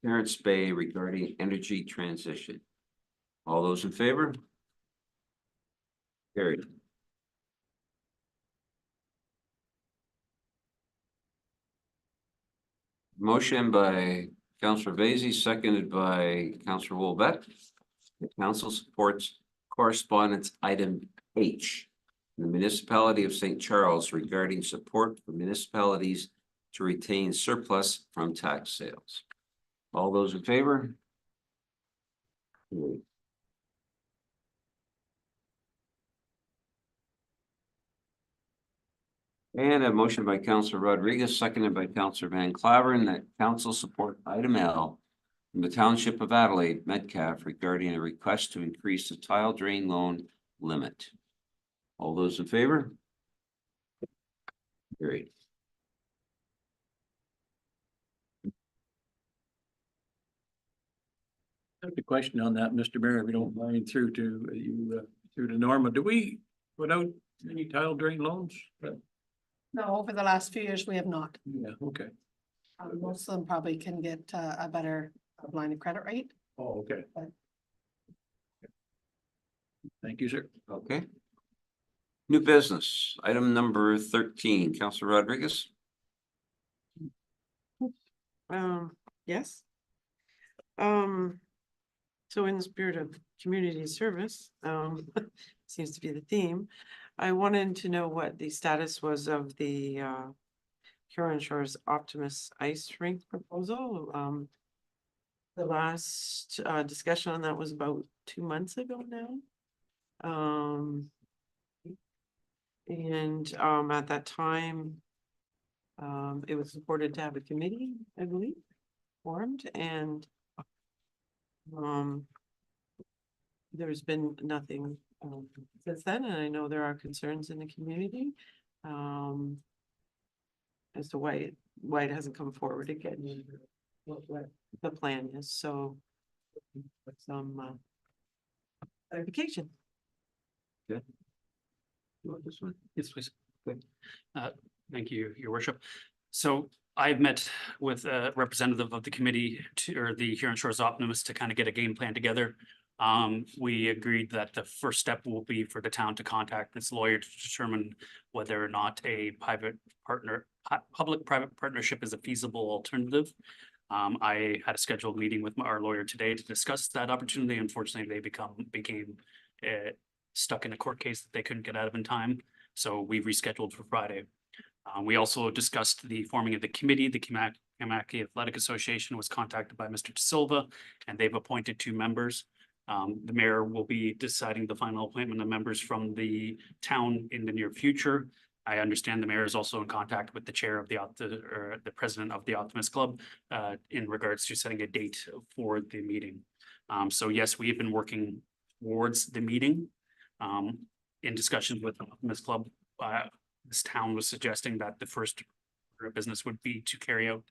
Parents Bay regarding energy transition. All those in favor? Carried. Motion by Councillor Vaizey, seconded by Councillor Wolbett. The council supports correspondence item H, the municipality of St. Charles regarding support for municipalities to retain surplus from tax sales. All those in favor? Carried. And a motion by Councillor Rodriguez, seconded by Councillor Van Claveren, that council support item L from the Township of Adelaide, Metcalf, regarding a request to increase the tile drain loan limit. All those in favor? Carried. I have a question on that, Mr. Mayor, if you don't mind, through to you, through to Norma. Do we put out any tile drain loans? No, over the last few years, we have not. Yeah, okay. Most of them probably can get a better line of credit rate. Oh, okay. Thank you, sir. Okay. New business, item number 13, Councillor Rodriguez. Yes. So in the spirit of community service, seems to be the theme. I wanted to know what the status was of the Huron Shores Optimus Ice Rink proposal. The last discussion on that was about 2 months ago now. At that time, it was supported to have a committee, I believe, formed, and there's been nothing since then, and I know there are concerns in the community as to why it hasn't come forward again, what the plan is. So some clarification. Okay. You want this one? Yes, please. Thank you, Your Worship. So I've met with a representative of the committee or the Huron Shores Optimus to kind of get a game plan together. We agreed that the first step will be for the town to contact its lawyer to determine whether or not a public-private partnership is a feasible alternative. I had a scheduled meeting with our lawyer today to discuss that opportunity. Unfortunately, they became stuck in a court case that they couldn't get out of in time. So we rescheduled for Friday. We also discussed the forming of the committee. The Kamaki Athletic Association was contacted by Mr. De Silva, and they've appointed 2 members. The mayor will be deciding the final appointment of members from the town in the near future. I understand the mayor is also in contact with the chair of the president of the Optimist Club in regards to setting a date for the meeting. So yes, we have been working towards the meeting. In discussions with the Optimist Club, this town was suggesting that the first order of business would be to carry out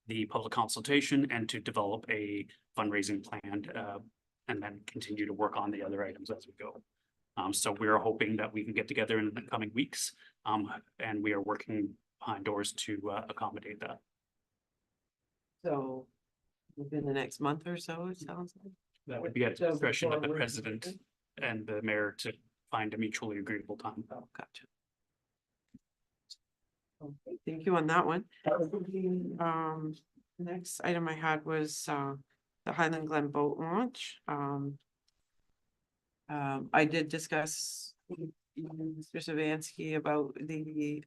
the public consultation and to develop a fundraising plan, and then continue to work on the other items as we go. So we're hoping that we can get together in the coming weeks, and we are working behind doors to accommodate that. So within the next month or so, it sounds like. That would be at the discretion of the president and the mayor to find a mutually agreeable time. Oh, gotcha. Okay, thank you on that one. Next item I had was the Highland Glen boat launch. I did discuss with Mr. Savansky about the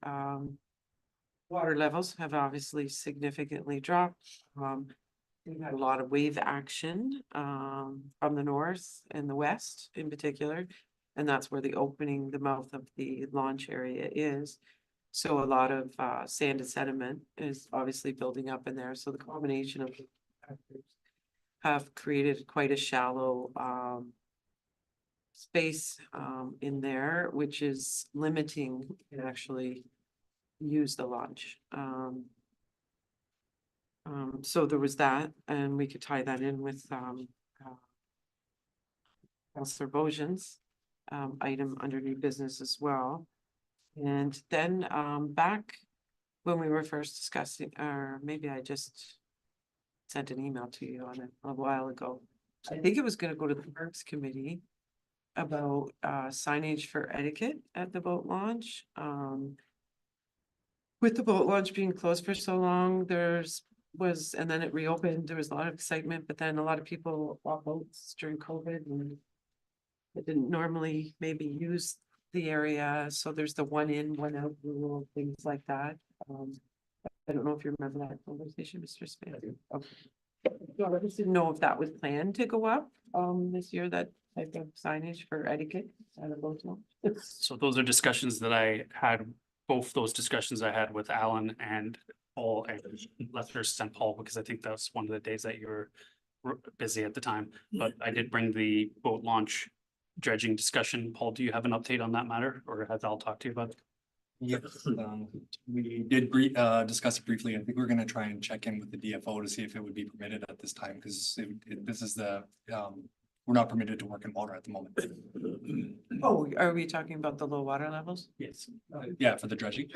water levels have obviously significantly dropped. We've had a lot of wave action from the north and the west in particular, and that's where the mouth of the launch area is. So a lot of sand and sediment is obviously building up in there. So the combination of factors have created quite a shallow space in there, which is limiting and actually use the launch. So there was that, and we could tie that in with Councillor Bojan's item under new business as well. And then back when we were first discussing, or maybe I just sent an email to you on it a while ago. I think it was gonna go to the Parks Committee about signage for etiquette at the boat launch. With the boat launch being closed for so long, and then it reopened, there was a lot of excitement, but then a lot of people bought boats during COVID and it didn't normally maybe use the area, so there's the one in, one out rule, things like that. I don't know if you remember that conversation, Mr. Smith. Okay. So I just didn't know if that was planned to go up this year, that type of signage for etiquette at a boat launch. So those are discussions that I had, both those discussions I had with Alan and Paul, and Lester sent Paul, because I think that's one of the days that you were busy at the time. But I did bring the boat launch dredging discussion. Paul, do you have an update on that matter, or has Al talked to you about it? Yes, we did discuss it briefly. I think we're gonna try and check in with the DFO to see if it would be permitted at this time, because this is the, we're not permitted to work in water at the moment. Oh, are we talking about the low water levels? Yes. Yeah, for the dredging.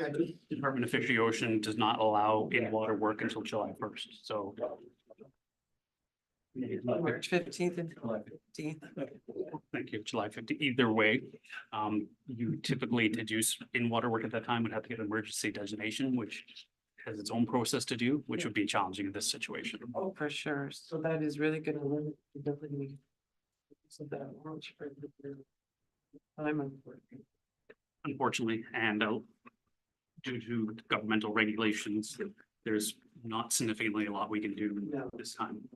Department of Fishery Ocean does not allow in-water work until July 1st, so. March 15th and July 15th. Thank you, July 15th. Either way, you typically to do in-water work at that time would have to get an emergency designation, which has its own process to do, which would be challenging in this situation. Oh, for sure. So that is really gonna limit the ability. So that launch for the time of work. Unfortunately, and due to governmental regulations, there's not significantly a lot we can do this time.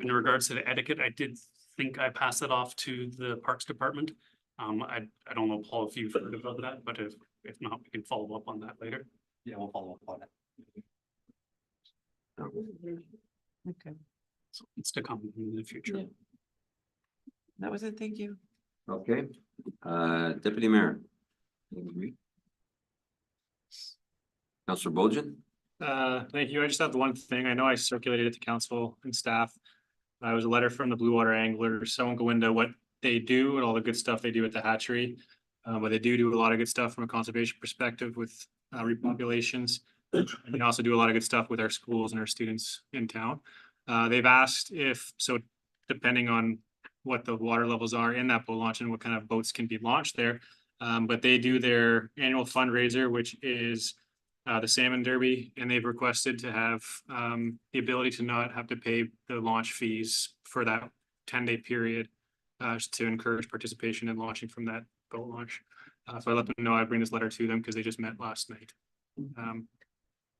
In regards to the etiquette, I did think I passed it off to the Parks Department. I don't know, Paul, if you've heard about that, but if not, we can follow up on that later. Yeah, we'll follow up on it. Okay, So it's to come in the future. Yeah. That was it. Thank you. Okay, Deputy Mayor. Councillor Bojan? Thank you. I just have the one thing. I know I circulated it to council and staff. It was a letter from the Blue Water Anglers. I won't go into what they do and all the good stuff they do at the hatchery. But they do a lot of good stuff from a conservation perspective with repopulations. And they also do a lot of good stuff with our schools and our students in town. They've asked depending on what the water levels are in that boat launch and what kind of boats can be launched there. But they do their annual fundraiser, which is the Salmon Derby, and they've requested to have the ability to not have to pay the launch fees for that 10-day period to encourage participation in launching from that boat launch. So I let them know I bring this letter to them because they just met last night.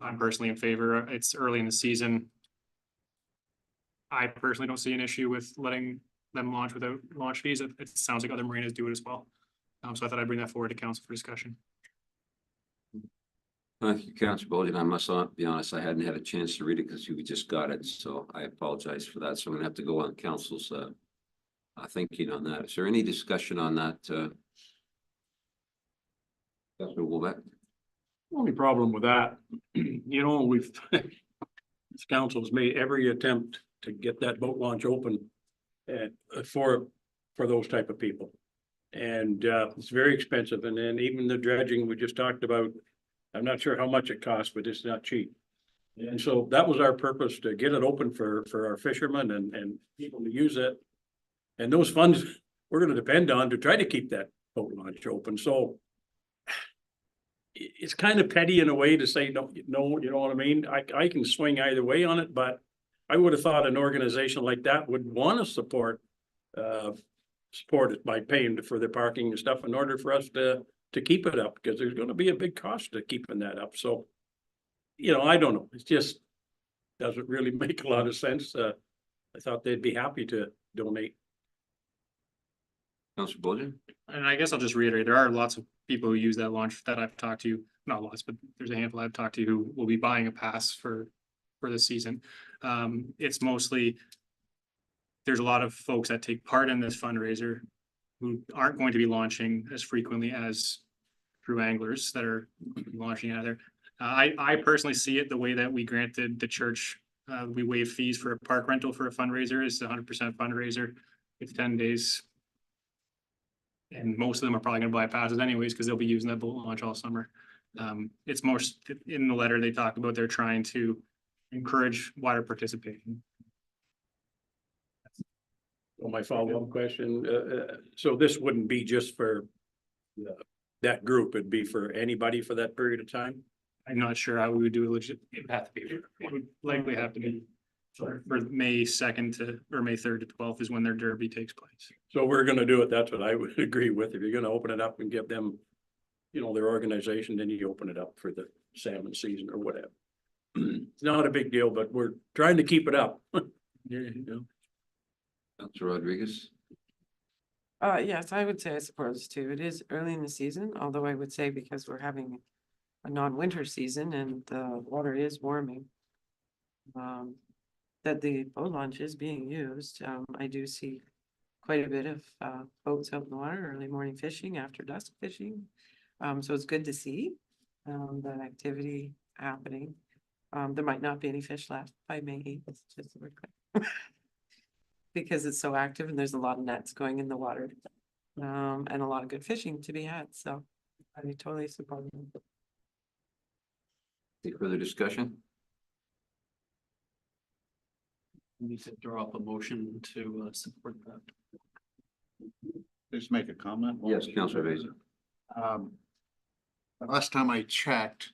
I'm personally in favor. It's early in the season. I personally don't see an issue with letting them launch without launch fees. It sounds like other marinas do it as well. So I thought I'd bring that forward to council for discussion. Thank you, Councillor Bojan. I must not be honest, I hadn't had a chance to read it because you just got it, so I apologize for that. So I'm gonna have to go on council's thinking on that. Is there any discussion on that? Councillor Wolbeck? Only problem with that, you know, this council has made every attempt to get that boat launch open for those type of people. And it's very expensive. And then even the dredging we just talked about, I'm not sure how much it costs, but it's not cheap. And so that was our purpose, to get it open for our fishermen and people to use it. And those funds we're going to depend on to try to keep that boat launch open. So it's kind of petty in a way to say, no, you know what I mean? I can swing either way on it, but I would have thought an organization like that would want to support it by paying for their parking and stuff in order for us to keep it up, because there's going to be a big cost to keeping that up. So, you know, I don't know. It just doesn't really make a lot of sense. I thought they'd be happy to donate. Councillor Bojan? And I guess I'll just reiterate, there are lots of people who use that launch that I've talked to, not lots, but there's a handful I've talked to who will be buying a pass for this season. It's mostly, there's a lot of folks that take part in this fundraiser who aren't going to be launching as frequently as true anglers that are launching out there. I personally see it the way that we granted the church, we waive fees for a park rental for a fundraiser. It's 100% fundraiser. It's 10 days. And most of them are probably gonna buy passes anyways, because they'll be using that boat launch all summer. It's more, in the letter, they talk about they're trying to encourage wider participation. Well, my follow-up question, so this wouldn't be just for that group, it'd be for anybody for that period of time? I'm not sure how we would do it legit. It would have to be, it would likely have to be for May 2nd to, or May 3rd to 12th is when their derby takes place. So we're gonna do it, that's what I would agree with, if you're gonna open it up and give them, you know, their organization, then you open it up for the salmon season or whatever. It's not a big deal, but we're trying to keep it up. You know? Councillor Rodriguez? Yes, I would say I support this too. It is early in the season, although I would say because we're having a non-winter season and the water is warming. That the boat launch is being used. I do see quite a bit of boats out in the water, early morning fishing, after dusk fishing. So it's good to see that activity happening. There might not be any fish left by May 8th, just real quick. Because it's so active and there's a lot of nets going in the water. And a lot of good fishing to be had, so I totally support it. Any further discussion? We need to draw up a motion to support that. Just make a comment. Yes, Councillor Beza. The last time I checked,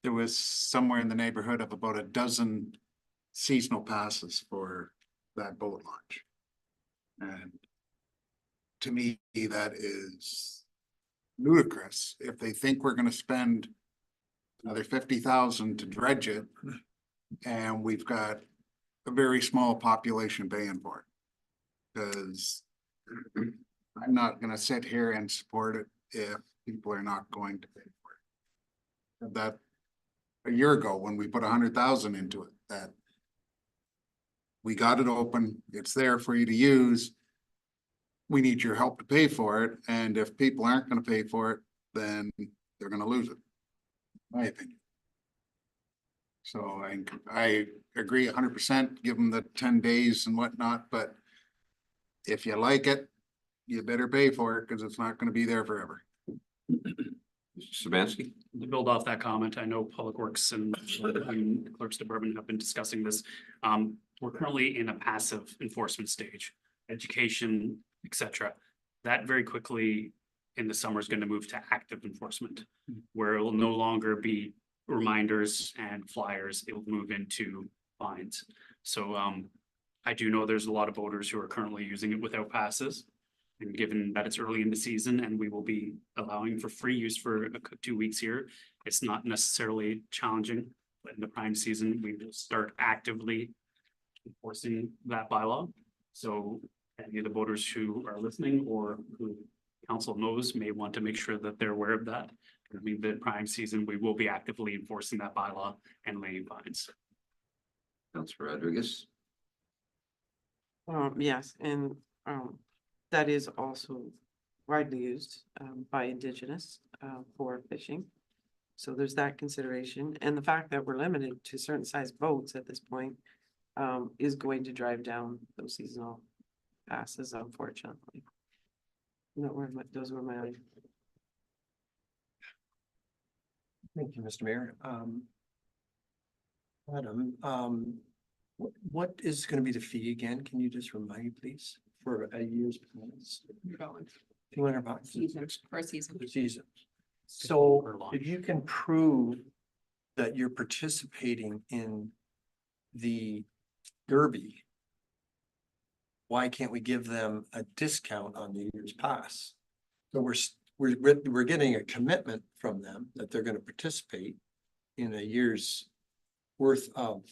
there was somewhere in the neighborhood of about a dozen seasonal passes for that boat launch. And to me, that is ludicrous. If they think we're gonna spend another 50,000 to dredge it, and we've got a very small population paying for it. Because I'm not gonna sit here and support it if people are not going to pay for it. That a year ago, when we put 100,000 into it, that we got it open, it's there for you to use. We need your help to pay for it, and if people aren't gonna pay for it, then they're gonna lose it, in my opinion. So I agree 100%, give them the 10 days and whatnot, but if you like it, you better pay for it, because it's not gonna be there forever. Mr. Sabansky? To build off that comment, I know Public Works and Clerk's Department have been discussing this. We're currently in a passive enforcement stage, education, etc. That very quickly in the summer is going to move to active enforcement, where it will no longer be reminders and flyers. It will move into fines. So I do know there's a lot of boaters who are currently using it without passes. And given that it's early in the season and we will be allowing for free use for 2 weeks here, it's not necessarily challenging. But in the prime season, we will start actively enforcing that bylaw. So any of the voters who are listening or who council knows may want to make sure that they're aware of that. I mean, the prime season, we will be actively enforcing that bylaw and laying fines. Councillor Rodriguez? Yes, and that is also widely used by Indigenous for fishing. So there's that consideration, and the fact that we're limited to certain size boats at this point is going to drive down those seasonal passes, unfortunately. Those were my. Thank you, Mr. Mayor. Adam, what is gonna be the fee again? Can you just remind me, please, for a year's pass? $200. Season, for a season. For season. So if you can prove that you're participating in the Derby, why can't we give them a discount on the year's pass? So we're getting a commitment from them that they're gonna participate in a year's worth of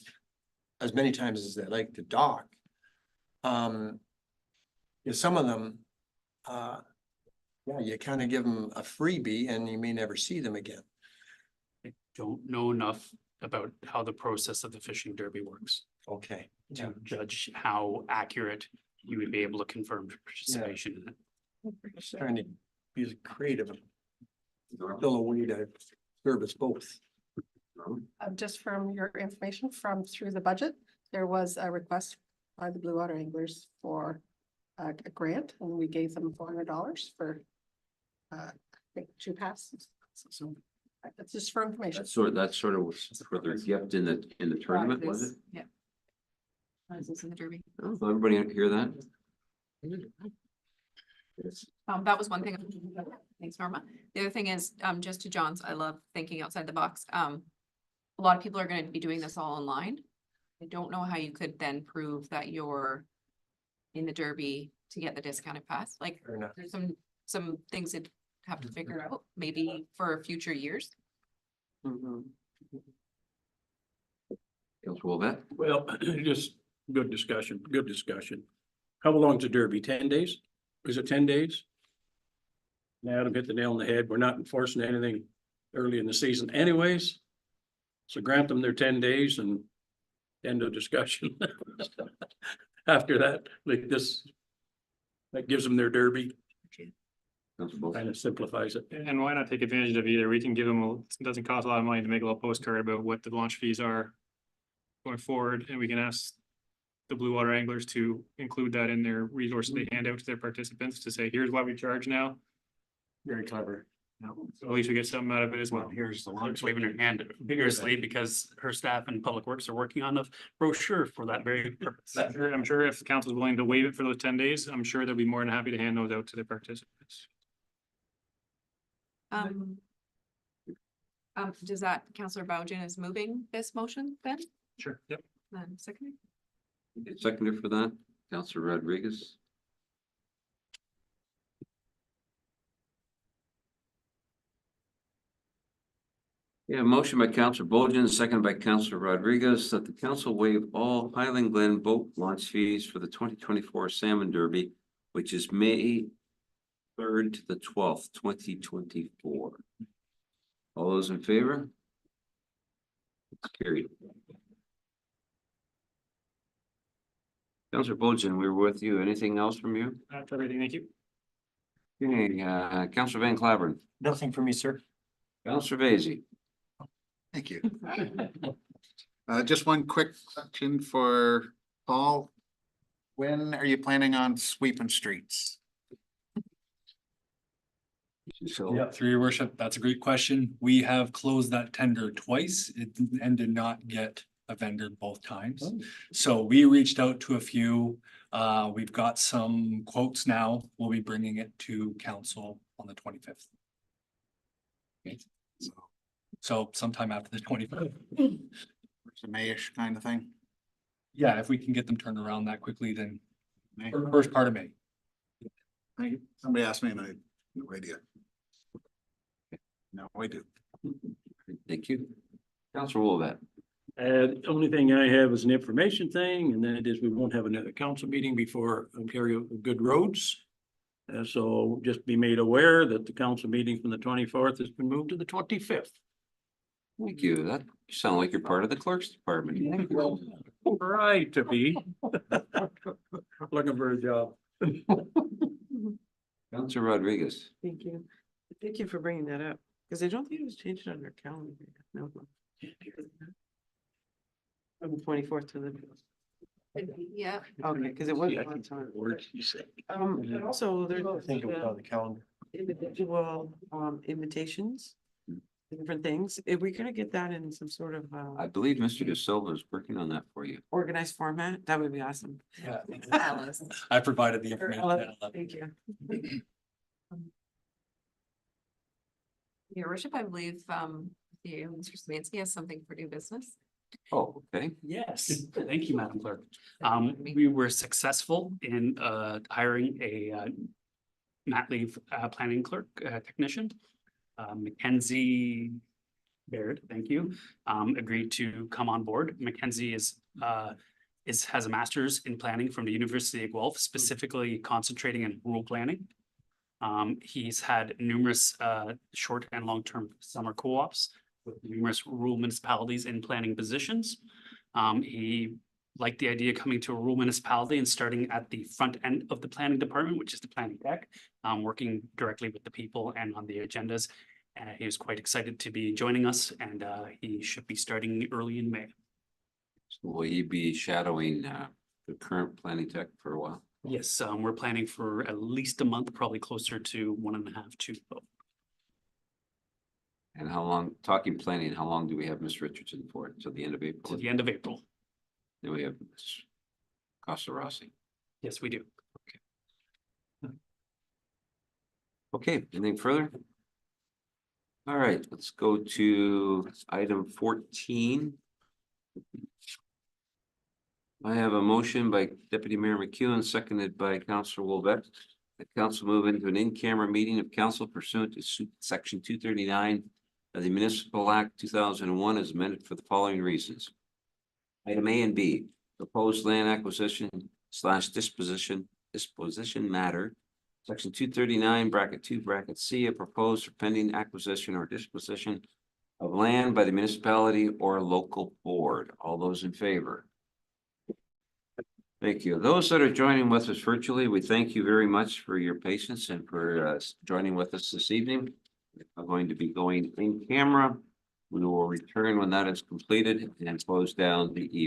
as many times as they like to dock. If some of them yeah, you kind of give them a freebie and you may never see them again. I don't know enough about how the process of the fishing derby works Okay. to judge how accurate you would be able to confirm participation in it. Just trying to be creative. Still a way to service both. Just from your information from through the budget, there was a request by the Blue Water Anglers for a grant, and we gave them $400 for I think 2 passes. So that's just for information. That sort of was for their gift in the tournament, was it? Yeah. Prizes in the Derby. Oh, everybody hear that? That was one thing. Thanks, Norma. The other thing is, just to John's, I love thinking outside the box. A lot of people are going to be doing this all online. I don't know how you could then prove that you're in the Derby to get the discounted pass. Like, there's some things that have to figure out, maybe for future years. Councilor Wolbett? Well, just good discussion. How long's the Derby? 10 days? Is it 10 days? Now, Adam hit the nail on the head. We're not enforcing anything early in the season anyways. So grant them their 10 days and end of discussion. After that, like this, that gives them their Derby. Kind of simplifies it. And why not take advantage of either? We can give them, it doesn't cost a lot of money to make a little postcard about what the launch fees are going forward, and we can ask the Blue Water Anglers to include that in their resources they hand out to their participants to say, here's what we charge now. Very clever. So at least we get something out of it as well. Here's the launch waving her hand vigorously because her staff and Public Works are working on a brochure for that very purpose. I'm sure if the council is willing to waive it for those 10 days, I'm sure they'll be more than happy to hand those out to their participants. Does that, Councillor Bougen is moving this motion then? Sure, yep. Second. Seconder for that, Councilor Rodriguez. Yeah, motion by Councilor Bojan, second by Councilor Rodriguez, that the council waive all Highland Glen boat launch fees for the 2024 Salmon Derby, which is May 3rd to the 12th, 2024. All those in favor? It's carried. Councilor Bojan, we were with you. Anything else from you? That's everything. Thank you. Okay, Councilor Van Claveren. Nothing for me, sir. Councilor Vaizey. Thank you. Just one quick question for Paul. When are you planning on sweeping streets? So, Yeah, through your worship, that's a great question. We have closed that tender twice and did not get a vendor both times. So we reached out to a few. We've got some quotes now. We'll be bringing it to council on the 25th. Okay. So sometime after the 25th. It's a Mayish kind of thing. Yeah, if we can get them turned around that quickly, then first part of May. Somebody asked me and I had no idea. No, I do. thank you. Councilor Wolbett. The only thing I have is an information thing, and that is we won't have another council meeting before Ontario Good Roads. So just be made aware that the council meeting from the 24th has been moved to the 25th. Thank you. That you sound like you're part of the clerk's department. Right to be. Looking for a job. Councilor Rodriguez. Thank you. Thank you for bringing that up, because I don't think it was changed on their calendar. No. From the 24th to the. Yeah. Okay, because it wasn't on time. Words you say. And also there's I think it was on the calendar. individual invitations, different things. If we're gonna get that in some sort of I believe Mr. De Silva is working on that for you. organized format, that would be awesome. Yeah. I provided the information. Thank you. Your worship, I believe, Mr. Smansky has something for new business. Oh, okay. Yes, thank you, Madam Clerk. We were successful in hiring a mat leave planning clerk technician. Mackenzie Baird, thank you, agreed to come on board. Mackenzie has a master's in planning from the University of Guelph, specifically concentrating in rural planning. He's had numerous short and long-term summer co-ops with numerous rural municipalities in planning positions. He liked the idea of coming to a rural municipality and starting at the front end of the planning department, which is the planning deck, working directly with the people and on the agendas. He was quite excited to be joining us, and he should be starting early in May. So will you be shadowing the current planning tech for a while? Yes, we're planning for at least a month, probably closer to 1.5 to 2. And how long, talking planning, how long do we have Ms. Richardson for? Till the end of April? To the end of April. Then we have Ms. Costa Rossi. Yes, we do. Okay, anything further? All right, let's go to item 14. I have a motion by Deputy Mayor McEwen, seconded by Councillor Wolbeck. The council move into an in-camera meeting of council pursuant to section 239 of the Municipal Act 2001 as amended for the following reasons. Item A and B, proposed land acquisition / disposition matter. Section 239, bracket 2, bracket C, a proposed or pending acquisition or disposition of land by the municipality or local board. All those in favor? Thank you. Those that are joining with us virtually, we thank you very much for your patience and for joining with us this evening. I'm going to be going in camera. We will return when that is completed and close down the evening.